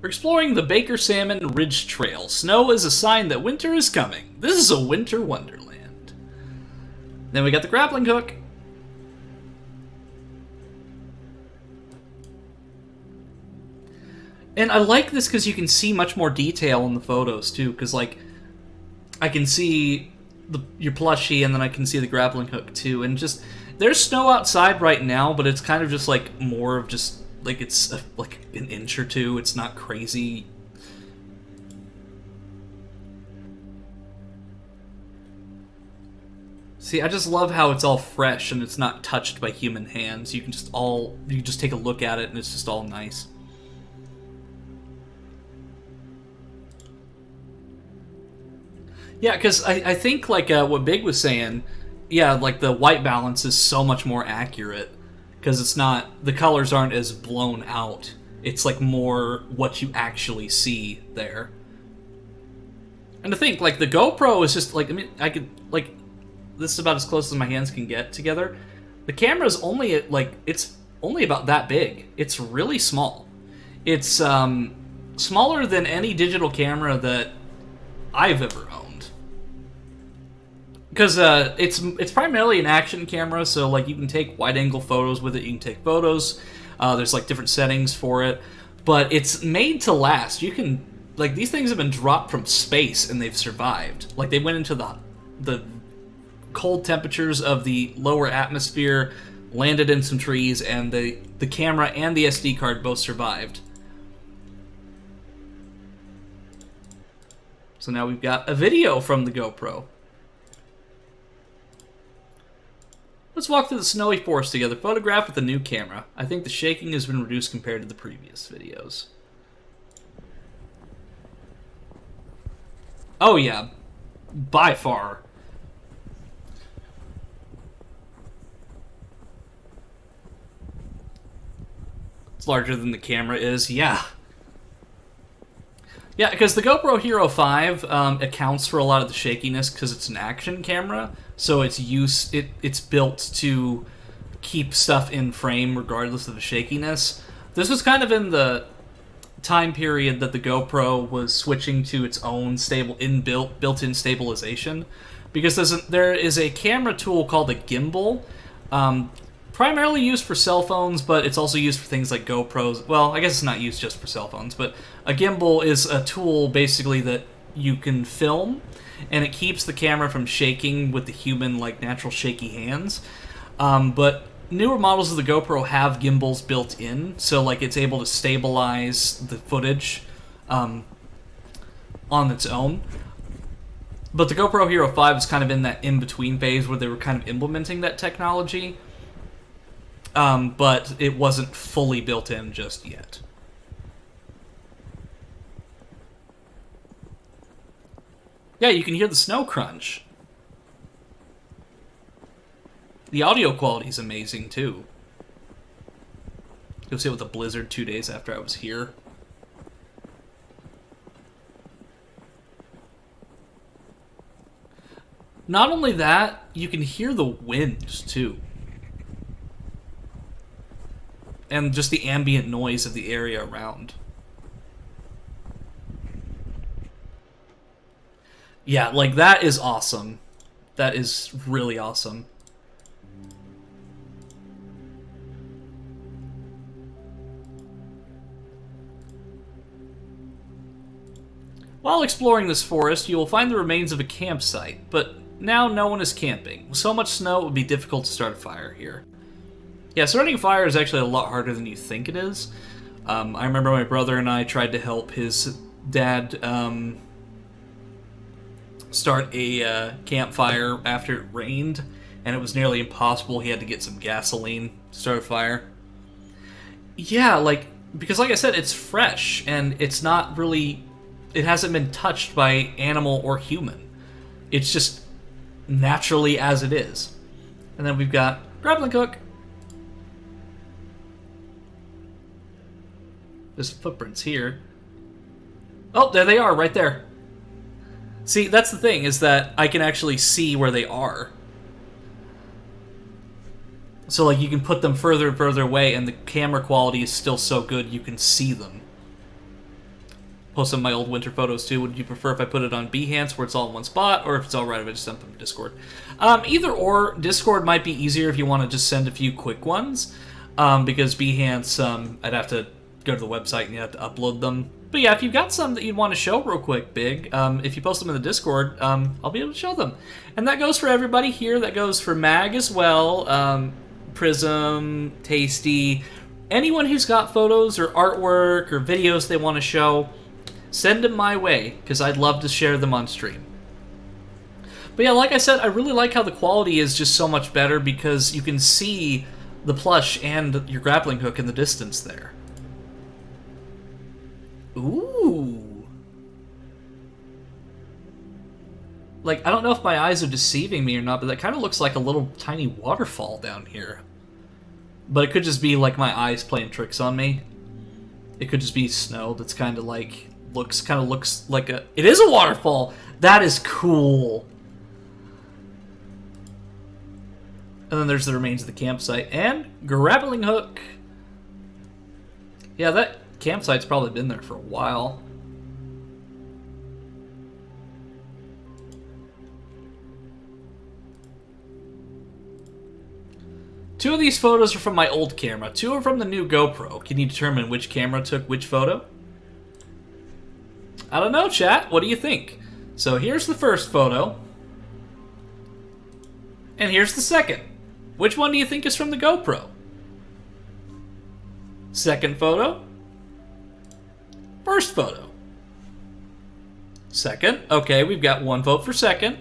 We're exploring the Baker Salmon Ridge Trail. Snow is a sign that winter is coming. This is a winter wonderland. Then we got the grappling hook. And I like this because you can see much more detail in the photos, too. Because, like, I can see your plushie, and then I can see the grappling hook, too. And just, there's snow outside right now, but it's kind of just, like, more of just, like, it's, like, an inch or two. It's not crazy. See, I just love how it's all fresh, and it's not touched by human hands. You can just take a look at it, and it's just all nice. Yeah, because I think, like, what Big was saying, yeah, like, the white balance is so much more accurate, because it's not, the colors aren't as blown out. It's, like, more what you actually see there. And to think, like, the GoPro is just, like, I mean, I could, like, this is about as close as my hands can get together. The camera's only, like, it's only about that big. It's really small. It's, smaller than any digital camera that I've ever owned. Because it's primarily an action camera, so like you can take wide-angle photos with it. You can take photos. There's like different settings for it, but it's made to last. You can, like, these things have been dropped from space and they've survived. Like, they went into the cold temperatures of the lower atmosphere, landed in some trees, and the camera and the SD card both survived. So now we've got a video from the GoPro. Let's walk through the snowy forest together, photographed with the new camera. I think the shaking has been reduced compared to the previous videos. Oh yeah, by far. It's larger than the camera is, yeah. Yeah, because the GoPro Hero 5 accounts for a lot of the shakiness because it's an action camera, so it's built to keep stuff in frame regardless of the shakiness. This was kind of in the time period that the GoPro was switching to its own built-in stabilization, because there is a camera tool called a gimbal, primarily used for cell phones, but it's also used for things like GoPros. Well, I guess it's not used just for cell phones, but a gimbal is a tool basically that you can film, and it keeps the camera from shaking with the human, like, natural shaky hands. But newer models of the GoPro have gimbals built in, so like it's able to stabilize the footage on its own. But the GoPro Hero 5 is kind of in that in-between phase where they were kind of implementing that technology. But it wasn't fully built in just yet. Yeah, you can hear the snow crunch. The audio quality is amazing, too. You'll see it with a blizzard 2 days after I was here. Not only that, you can hear the wind, too. And just the ambient noise of the area around. Yeah, like, that is awesome. That is really awesome. While exploring this forest, you will find the remains of a campsite, but now no one is camping. With so much snow, it would be difficult to start a fire here. Yeah, starting a fire is actually a lot harder than you think it is. I remember my brother and I tried to help his dad start a campfire after it rained, and it was nearly impossible. He had to get some gasoline to start a fire. Yeah, like, because like I said, it's fresh, and it's not really... It hasn't been touched by animal or human. It's just naturally as it is. And then we've got grappling hook. There's footprints here. Oh, there they are, right there. See, that's the thing, is that I can actually see where they are. So, like, you can put them further and further away, and the camera quality is still so good you can see them. Post some of my old winter photos, too. Would you prefer if I put it on Behance, where it's all in one spot, or if it's alright if I just send them to Discord? Either or. Discord might be easier if you want to just send a few quick ones, because Behance, I'd have to go to the website and you have to upload them. But yeah, if you've got some that you'd want to show real quick, Big, if you post them in the Discord, I'll be able to show them. And that goes for everybody here. That goes for Mag as well, Prism, Tasty, anyone who's got photos or artwork or videos they want to show, send them my way, because I'd love to share them on stream. But yeah, like I said, I really like how the quality is just so much better, because you can see the plush and your grappling hook in the distance there. Ooh. Like, I don't know if my eyes are deceiving me or not, but that kind of looks like a little tiny waterfall down here. But it could just be, like, my eyes playing tricks on me. It could just be snow that's kind of like, looks like a... It is a waterfall! That is cool! And then there's the remains of the campsite. And grappling hook! Yeah, that campsite's probably been there for a while. Two of these photos are from my old camera. Two are from the new GoPro. Can you determine which camera took which photo? I don't know, chat. What do you think? So here's the first photo. And here's the second. Which one do you think is from the GoPro? Second photo. First photo. Second. Okay, we've got one vote for second.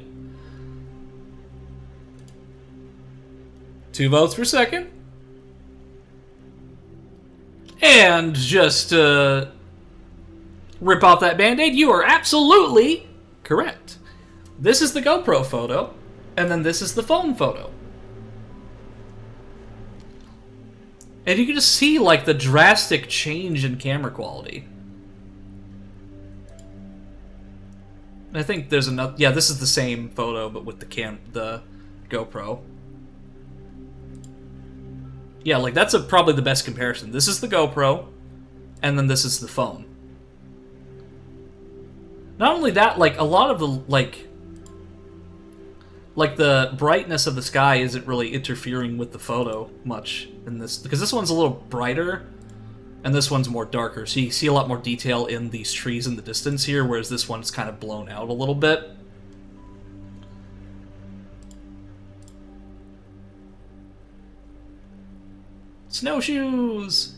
2 votes for second. And just rip off that band-aid, you are absolutely correct. This is the GoPro photo, and then this is the phone photo. And you can just see, like, the drastic change in camera quality. I think there's another... Yeah, this is the same photo, but with the GoPro. Yeah, like, that's probably the best comparison. This is the GoPro, and then this is the phone. Not only that, like, a lot of the, like the brightness of the sky isn't really interfering with the photo much in this, because this one's a little brighter, and this one's more darker, so you see a lot more detail in these trees in the distance here, whereas this one's kind of blown out a little bit. Snowshoes!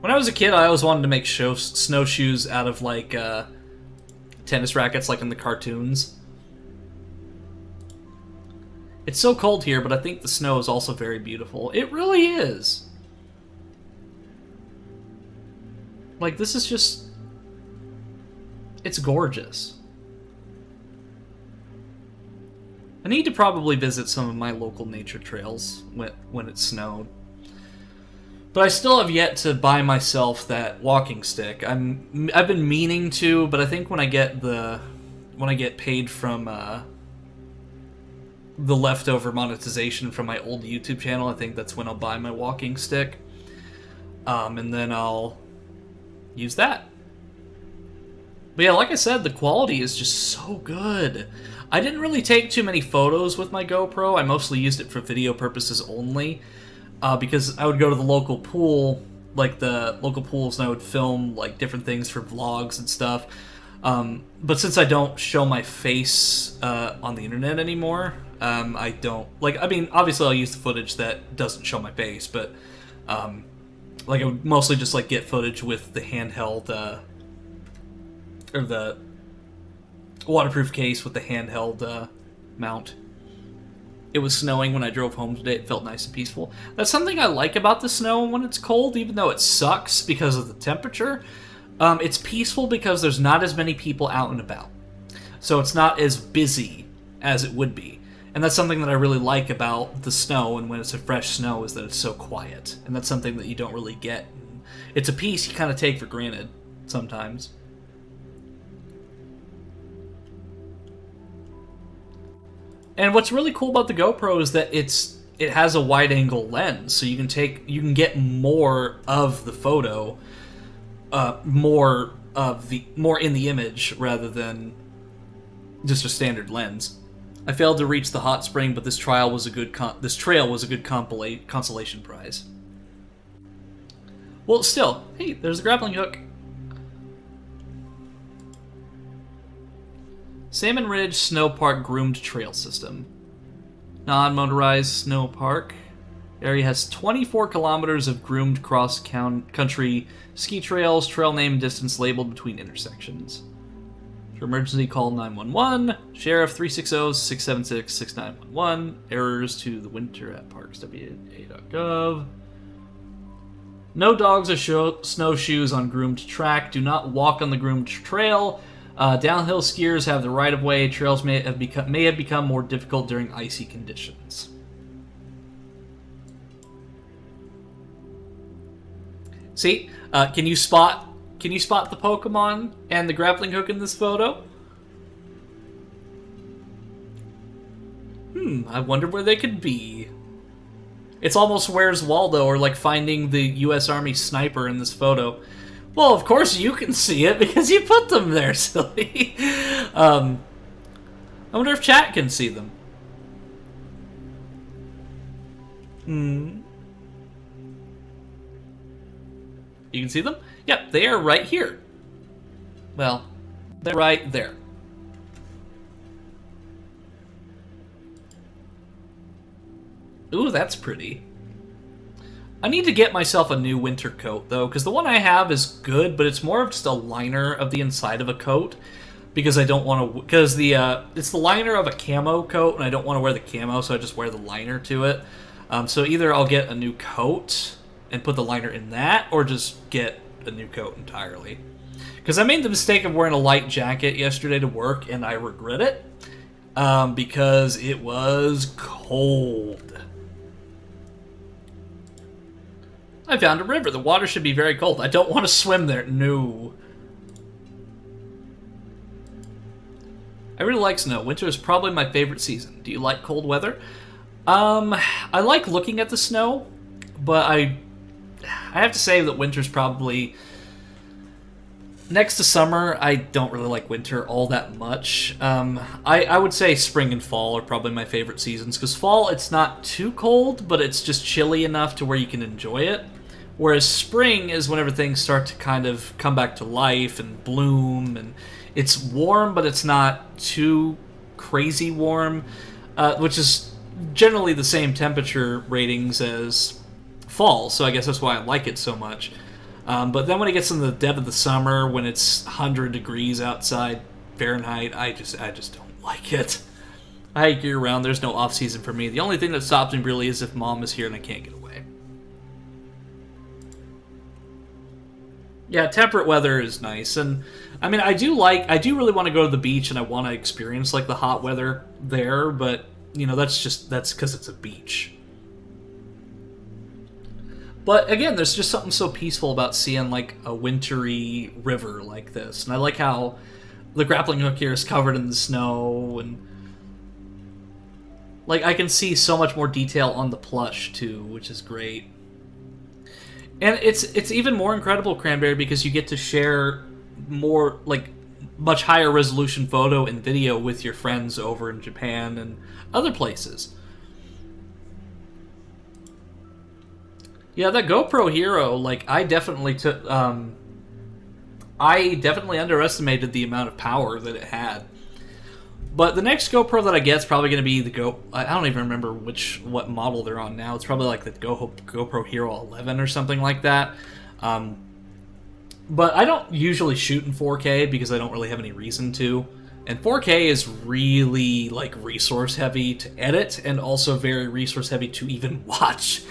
When I was a kid, I always wanted to make snowshoes out of, like, tennis rackets, like in the cartoons. It's so cold here, but I think the snow is also very beautiful. It really is! Like, this is just... It's gorgeous. I need to probably visit some of my local nature trails when it snowed. But I still have yet to buy myself that walking stick. I've been meaning to, but I think when I get paid from the leftover monetization from my old YouTube channel, I think that's when I'll buy my walking stick. And then I'll use that. But yeah, like I said, the quality is just so good. I didn't really take too many photos with my GoPro. I mostly used it for video purposes only. Because I would go to the local pool like the local pools, and I would film like different things for vlogs and stuff. But since I don't show my face on the internet anymore, I don't like. I mean, obviously I'll use the footage that doesn't show my face, but like I would mostly just like get footage with the handheld or the waterproof case with the handheld mount. It was snowing when I drove home today. It felt nice and peaceful. That's something I like about the snow when it's cold, even though it sucks because of the temperature. It's peaceful because there's not as many people out and about. So it's not as busy as it would be. And that's something that I really like about the snow, and when it's a fresh snow, is that it's so quiet. And that's something that you don't really get. It's a piece you kind of take for granted sometimes. And what's really cool about the GoPro is that it has a wide-angle lens, so you can get more of the photo, more in the image rather than just a standard lens. I failed to reach the hot spring, but this trail was a good consolation prize. Well, still, hey, there's a grappling hook. Salmon Ridge Snow Park groomed trail system. Non-motorized snow park. Area has 24 kilometers of groomed cross-country ski trails, trail name and distance labeled between intersections. For emergency, call 911. Sheriff 360-676-6911. Errors to the winter at parks.wa.gov. No dogs or snowshoes on groomed track. Do not walk on the groomed trail. Downhill skiers have the right-of-way. Trails may have become more difficult during icy conditions. See, can you spot the Pokemon and the grappling hook in this photo? I wonder where they could be. It's almost Where's Waldo, or like finding the U.S. Army sniper in this photo. Well, of course you can see it because you put them there, silly. I wonder if chat can see them. You can see them? Yep, they are right here. Well, they're right there. Ooh, that's pretty. I need to get myself a new winter coat, though, because the one I have is good, but it's more of just a liner of the inside of a coat, because I don't want to... Because it's the liner of a camo coat, and I don't want to wear the camo, so I just wear the liner to it. So either I'll get a new coat and put the liner in that, or just get a new coat entirely. Because I made the mistake of wearing a light jacket yesterday to work, and I regret it, because it was cold. I found a river. The water should be very cold. I don't want to swim there. No. I really like snow. Winter is probably my favorite season. Do you like cold weather? I like looking at the snow, but I have to say that winter's probably... Next to summer, I don't really like winter all that much. I would say spring and fall are probably my favorite seasons, because fall, it's not too cold, but it's just chilly enough to where you can enjoy it. Whereas spring is whenever things start to kind of come back to life and bloom, and it's warm, but it's not too crazy warm, which is generally the same temperature ratings as fall, so I guess that's why I like it so much. But then when it gets in the dead of the summer, when it's 100 degrees outside Fahrenheit, I just don't like it. I hike year-round. There's no off-season for me. The only thing that stops me really is if Mom is here and I can't get away. Yeah, temperate weather is nice, and I mean, I do really want to go to the beach, and I want to experience like the hot weather there, but you know, that's because it's a beach. But again, there's just something so peaceful about seeing like a wintry river like this, and I like how the grappling hook here is covered in the snow, and like I can see so much more detail on the plush too, which is great. And it's even more incredible, Cranberry, because you get to share more, like, much higher resolution photo and video with your friends over in Japan and other places. Yeah, that GoPro Hero, like, I definitely underestimated the amount of power that it had. But the next GoPro that I get is probably going to be the I don't even remember what model they're on now. It's probably like the GoPro Hero 11 or something like that. But I don't usually shoot in 4K because I don't really have any reason to. And 4K is really, like, resource heavy to edit and also very resource heavy to even watch.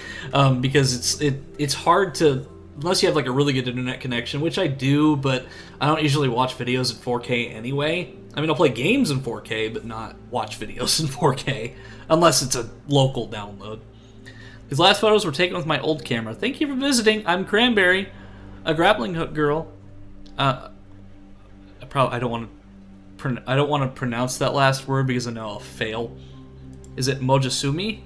Because it's hard to, unless you have, like, a really good internet connection, which I do, but I don't usually watch videos in 4K anyway. I mean, I'll play games in 4K, but not watch videos in 4K, unless it's a local download. These last photos were taken with my old camera. Thank you for visiting. I'm Cranberry, a grappling hook girl. I don't want to pronounce that last word because I know I'll fail. Is it Mojasumi?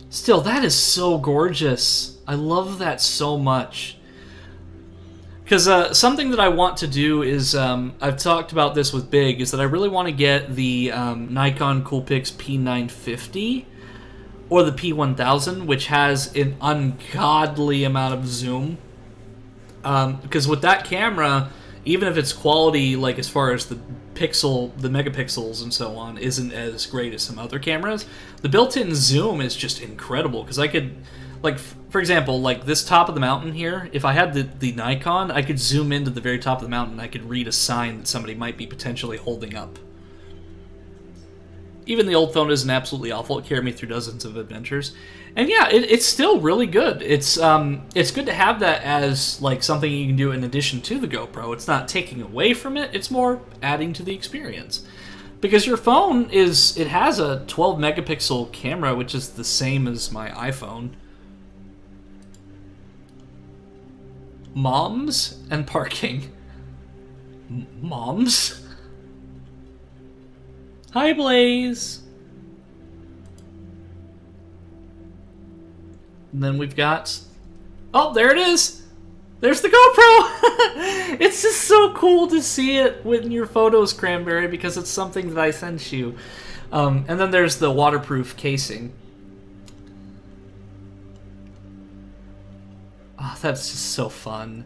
Still, that is so gorgeous. I love that so much. Because something that I want to do is, I've talked about this with Big, is that I really want to get the Nikon Coolpix P950 or the P1000, which has an ungodly amount of zoom. Because with that camera, even if its quality, like as far as the megapixels and so on, isn't as great as some other cameras, the built-in zoom is just incredible. Because I could, like, for example, like this top of the mountain here, if I had the Nikon, I could zoom into the very top of the mountain and I could read a sign that somebody might be potentially holding up. Even the old phone isn't absolutely awful. It carried me through dozens of adventures. And yeah, it's still really good. It's good to have that as like something you can do in addition to the GoPro. It's not taking away from it, it's more adding to the experience. Because your phone it has a 12 megapixel camera, which is the same as my iPhone. Moms and parking. Moms? Hi, Blaze! And then we've got... Oh, there it is! There's the GoPro! It's just so cool to see it in your photos, Cranberry, because it's something that I sent you. And then there's the waterproof casing. Oh, that's just so fun.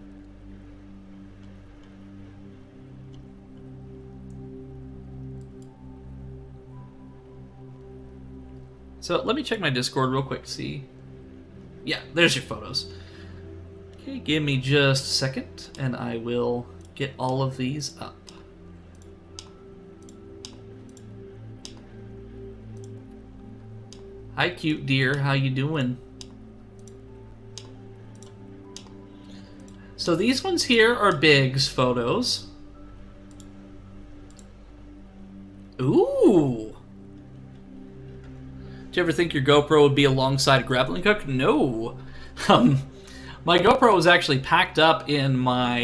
So let me check my Discord real quick to see. Yeah, there's your photos. Okay, give me just a second, and I will get all of these up. Hi, cute dear. How you doing? So these ones here are Big's photos. Ooh! Did you ever think your GoPro would be alongside a grappling hook? No. My GoPro was actually packed up in my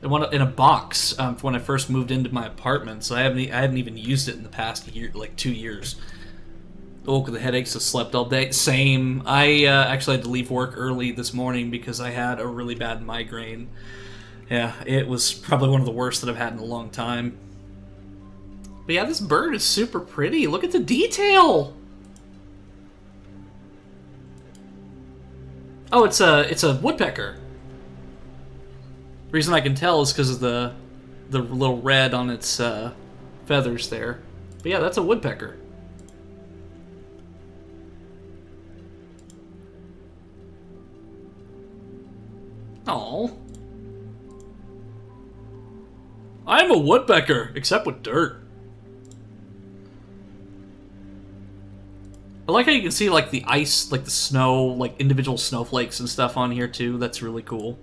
in a box when I first moved into my apartment, so I hadn't even used it in the past year, like 2 years. Woke with the headaches, so slept all day. Same. I actually had to leave work early this morning because I had a really bad migraine. Yeah, it was probably one of the worst that I've had in a long time. But yeah, this bird is super pretty. Look at the detail! Oh, it's a woodpecker. Reason I can tell is because of the little red on its feathers there. But yeah, that's a woodpecker. Oh. I'm a woodpecker, except with dirt. I like how you can see, like, the ice, like, the snow, like, individual snowflakes and stuff on here, too. That's really cool.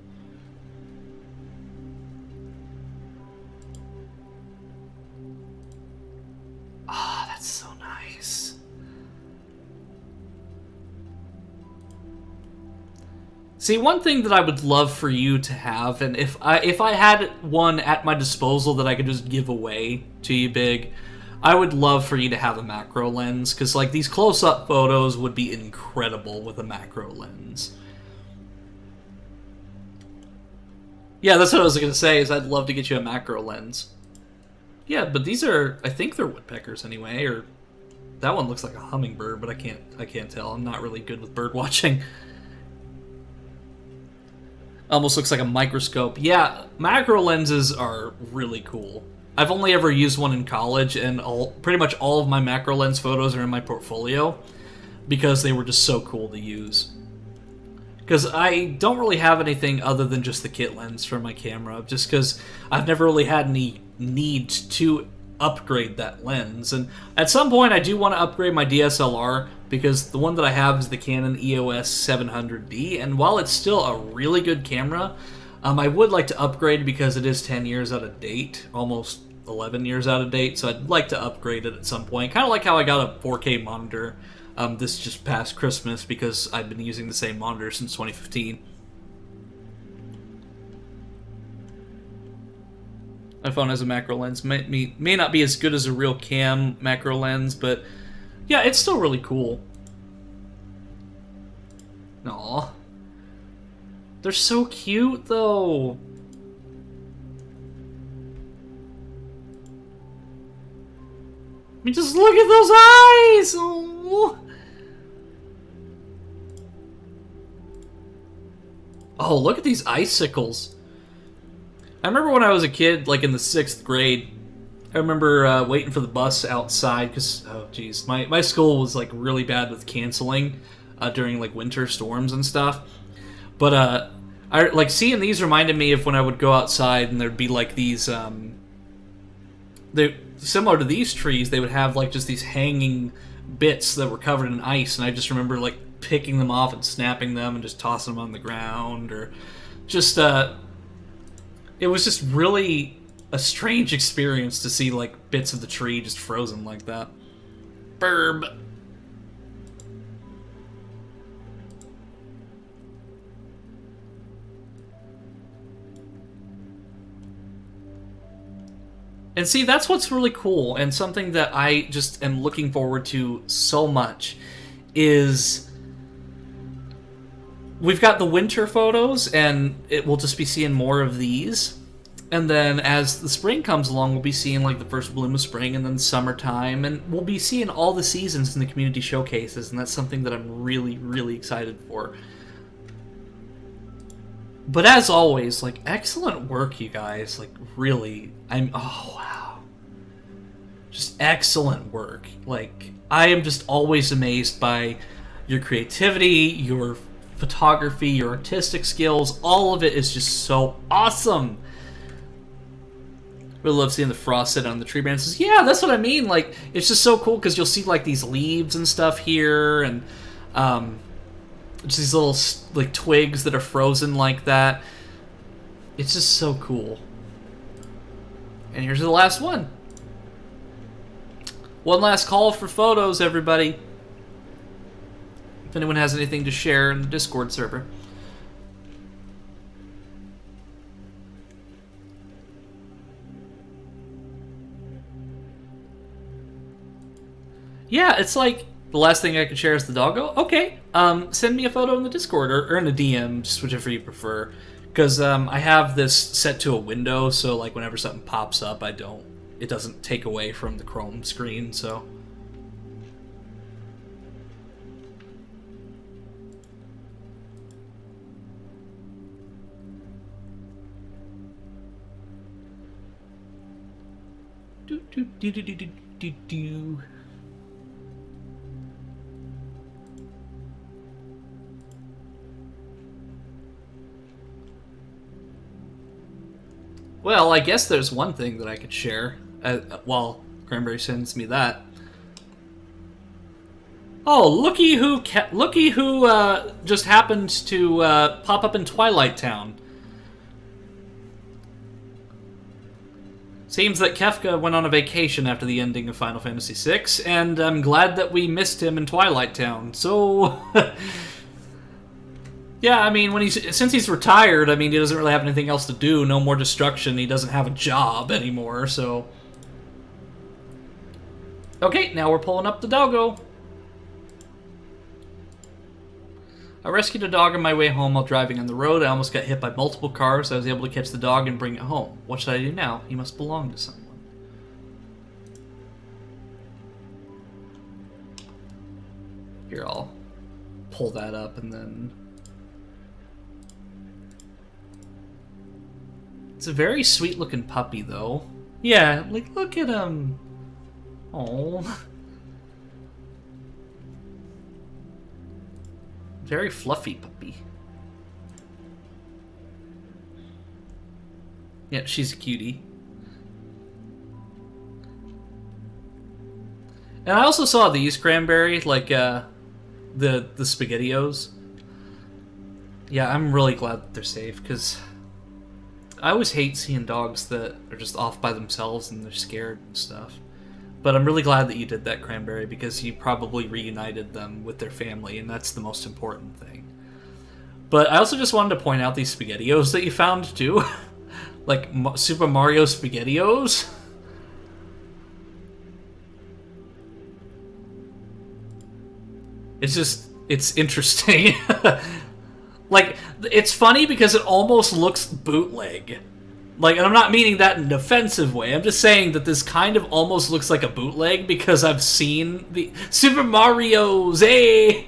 Ah, that's so nice. See, one thing that I would love for you to have, and if I had one at my disposal that I could just give away to you, Big, I would love for you to have a macro lens, because like these close-up photos would be incredible with a macro lens. Yeah, that's what I was going to say, is I'd love to get you a macro lens. Yeah, but these are, I think they're woodpeckers anyway, or That one looks like a hummingbird, but I can't tell. I'm not really good with bird watching. Almost looks like a microscope. Yeah, macro lenses are really cool. I've only ever used one in college, and pretty much all of my macro lens photos are in my portfolio because they were just so cool to use. Because I don't really have anything other than just the kit lens for my camera, just because I've never really had any need to upgrade that lens. And at some point I do want to upgrade my DSLR, because the one that I have is the Canon EOS 700D, and while it's still a really good camera, I would like to upgrade because it is 10 years out of date, almost 11 years out of date, so I'd like to upgrade it at some point. Kind of like how I got a 4K monitor this just past Christmas, because I've been using the same monitor since 2015. My phone has a macro lens. May not be as good as a real cam macro lens, but yeah, it's still really cool. Aww. They're so cute, though. I mean, just look at those eyes! Aww. Oh, look at these icicles. I remember when I was a kid, like in the 6th grade, I remember waiting for the bus outside, because, oh geez, my school was like really bad with canceling during like winter storms and stuff. But I like seeing these reminded me of when I would go outside and there'd be like these, they similar to these trees, they would have like just these hanging bits that were covered in ice, and I just remember like picking them off and snapping them and just tossing them on the ground, or just it was just really a strange experience to see like bits of the tree just frozen like that. Burb. And see, that's what's really cool, and something that I just am looking forward to so much is we've got the winter photos, and we'll just be seeing more of these. And then as the spring comes along, we'll be seeing like the first bloom of spring, and then summertime, and we'll be seeing all the seasons in the community showcases, and that's something that I'm really, really excited for. But as always, like, excellent work, you guys. Like, really, oh, wow. Just excellent work. Like, I am just always amazed by your creativity, your photography, your artistic skills. All of it is just so awesome. Really love seeing the frost set on the tree branches. Yeah, that's what I mean. Like, it's just so cool because you'll see, like, these leaves and stuff here, and, just these little, like, twigs that are frozen like that. It's just so cool. And here's the last one. One last call for photos, everybody. If anyone has anything to share in the Discord server. Yeah, it's like, the last thing I can share is the doggo? Okay, send me a photo in the Discord, or in a DM, just whichever you prefer. Because I have this set to a window, so like whenever something pops up, it doesn't take away from the Chrome screen, so. Do do do do do do do. Well, I guess there's one thing that I could share while Cranberry sends me that. Oh, looky who just happened to pop up in Twilight Town. Seems that Kefka went on a vacation after the ending of Final Fantasy VI, and I'm glad that we missed him in Twilight Town. So, yeah, I mean, since he's retired, I mean, he doesn't really have anything else to do. No more destruction. He doesn't have a job anymore. So, okay, now we're pulling up the doggo. I rescued a dog on my way home while driving on the road. I almost got hit by multiple cars. I was able to catch the dog and bring it home. What should I do now? He must belong to someone. Here, I'll pull that up and then... It's a very sweet-looking puppy, though. Yeah, like, look at him. Oh. Very fluffy puppy. Yeah, she's a cutie. And I also saw these cranberry, like, the SpaghettiOs. Yeah, I'm really glad that they're safe, because I always hate seeing dogs that are just off by themselves and they're scared and stuff. But I'm really glad that you did that, Cranberry, because you probably reunited them with their family, and that's the most important thing. But I also just wanted to point out these SpaghettiOs that you found, too. Like, Super Mario SpaghettiOs. It's just, it's interesting. Like, it's funny because it almost looks bootleg. Like, and I'm not meaning that in an offensive way. I'm just saying that this kind of almost looks like a bootleg because I've seen the Super Mario's, eh?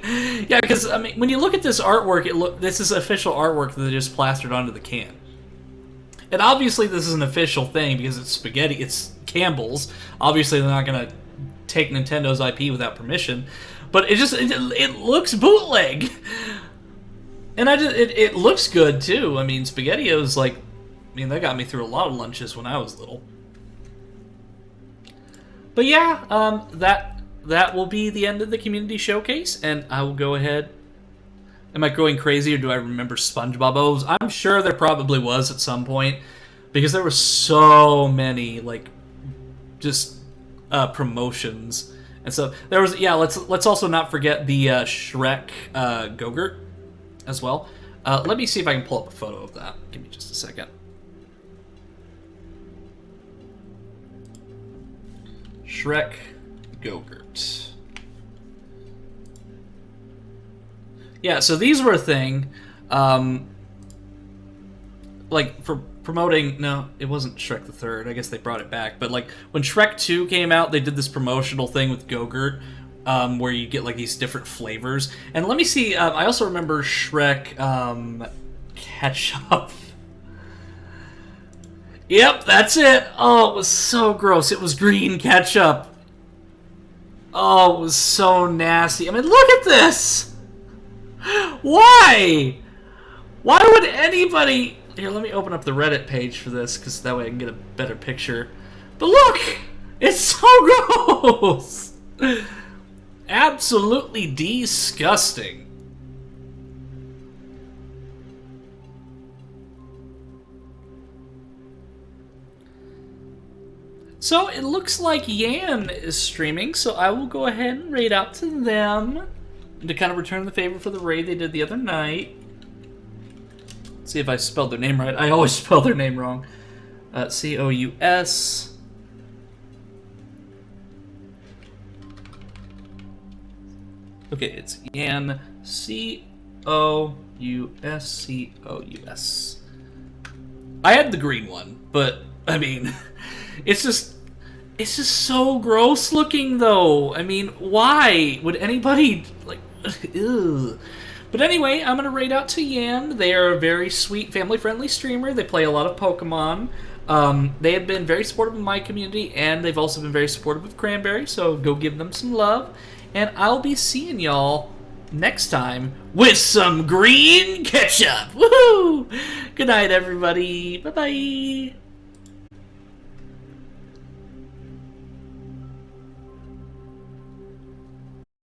Yeah, because, I mean, when you look at this artwork, this is official artwork that they just plastered onto the can. And obviously this is an official thing because it's spaghetti, it's Campbell's. Obviously they're not going to take Nintendo's IP without permission. But it looks bootleg. And it looks good, too. I mean, SpaghettiOs, like, I mean, that got me through a lot of lunches when I was little. But yeah, that will be the end of the community showcase, and I will go ahead. Am I going crazy, or do I remember SpongeBob O's? I'm sure there probably was at some point, because there were so many, like, just promotions. And so there was, yeah, let's also not forget the Shrek Go-Gurt as well. Let me see if I can pull up a photo of that. Give me just a second. Shrek Go-Gurt. Yeah, so these were a thing. Like, for promoting... No, it wasn't Shrek the Third. I guess they brought it back. But, like, when Shrek 2 came out, they did this promotional thing with Go-Gurt, where you get, like, these different flavors. And let me see, I also remember Shrek ketchup. Yep, that's it. Oh, it was so gross. It was green ketchup. Oh, it was so nasty. I mean, look at this! Why? Why would anybody... Here, let me open up the Reddit page for this, because that way I can get a better picture. But look! It's so gross! Absolutely disgusting. So, it looks like Yan is streaming, so I will go ahead and raid out to them to kind of return the favor for the raid they did the other night. Let's see if I spelled their name right. I always spell their name wrong. C-O-U-S. Okay, it's Yan. C-O-U-S-C-O-U-S. I had the green one, but, I mean, it's just so gross looking, though. I mean, why would anybody, like, ugh. But anyway, I'm going to raid out to Yan. They are a very sweet, family-friendly streamer. They play a lot of Pokemon. They have been very supportive of my community, and they've also been very supportive of Cranberry, so go give them some love. And I'll be seeing y'all next time with some green ketchup. Woohoo! Good night, everybody. Bye-bye.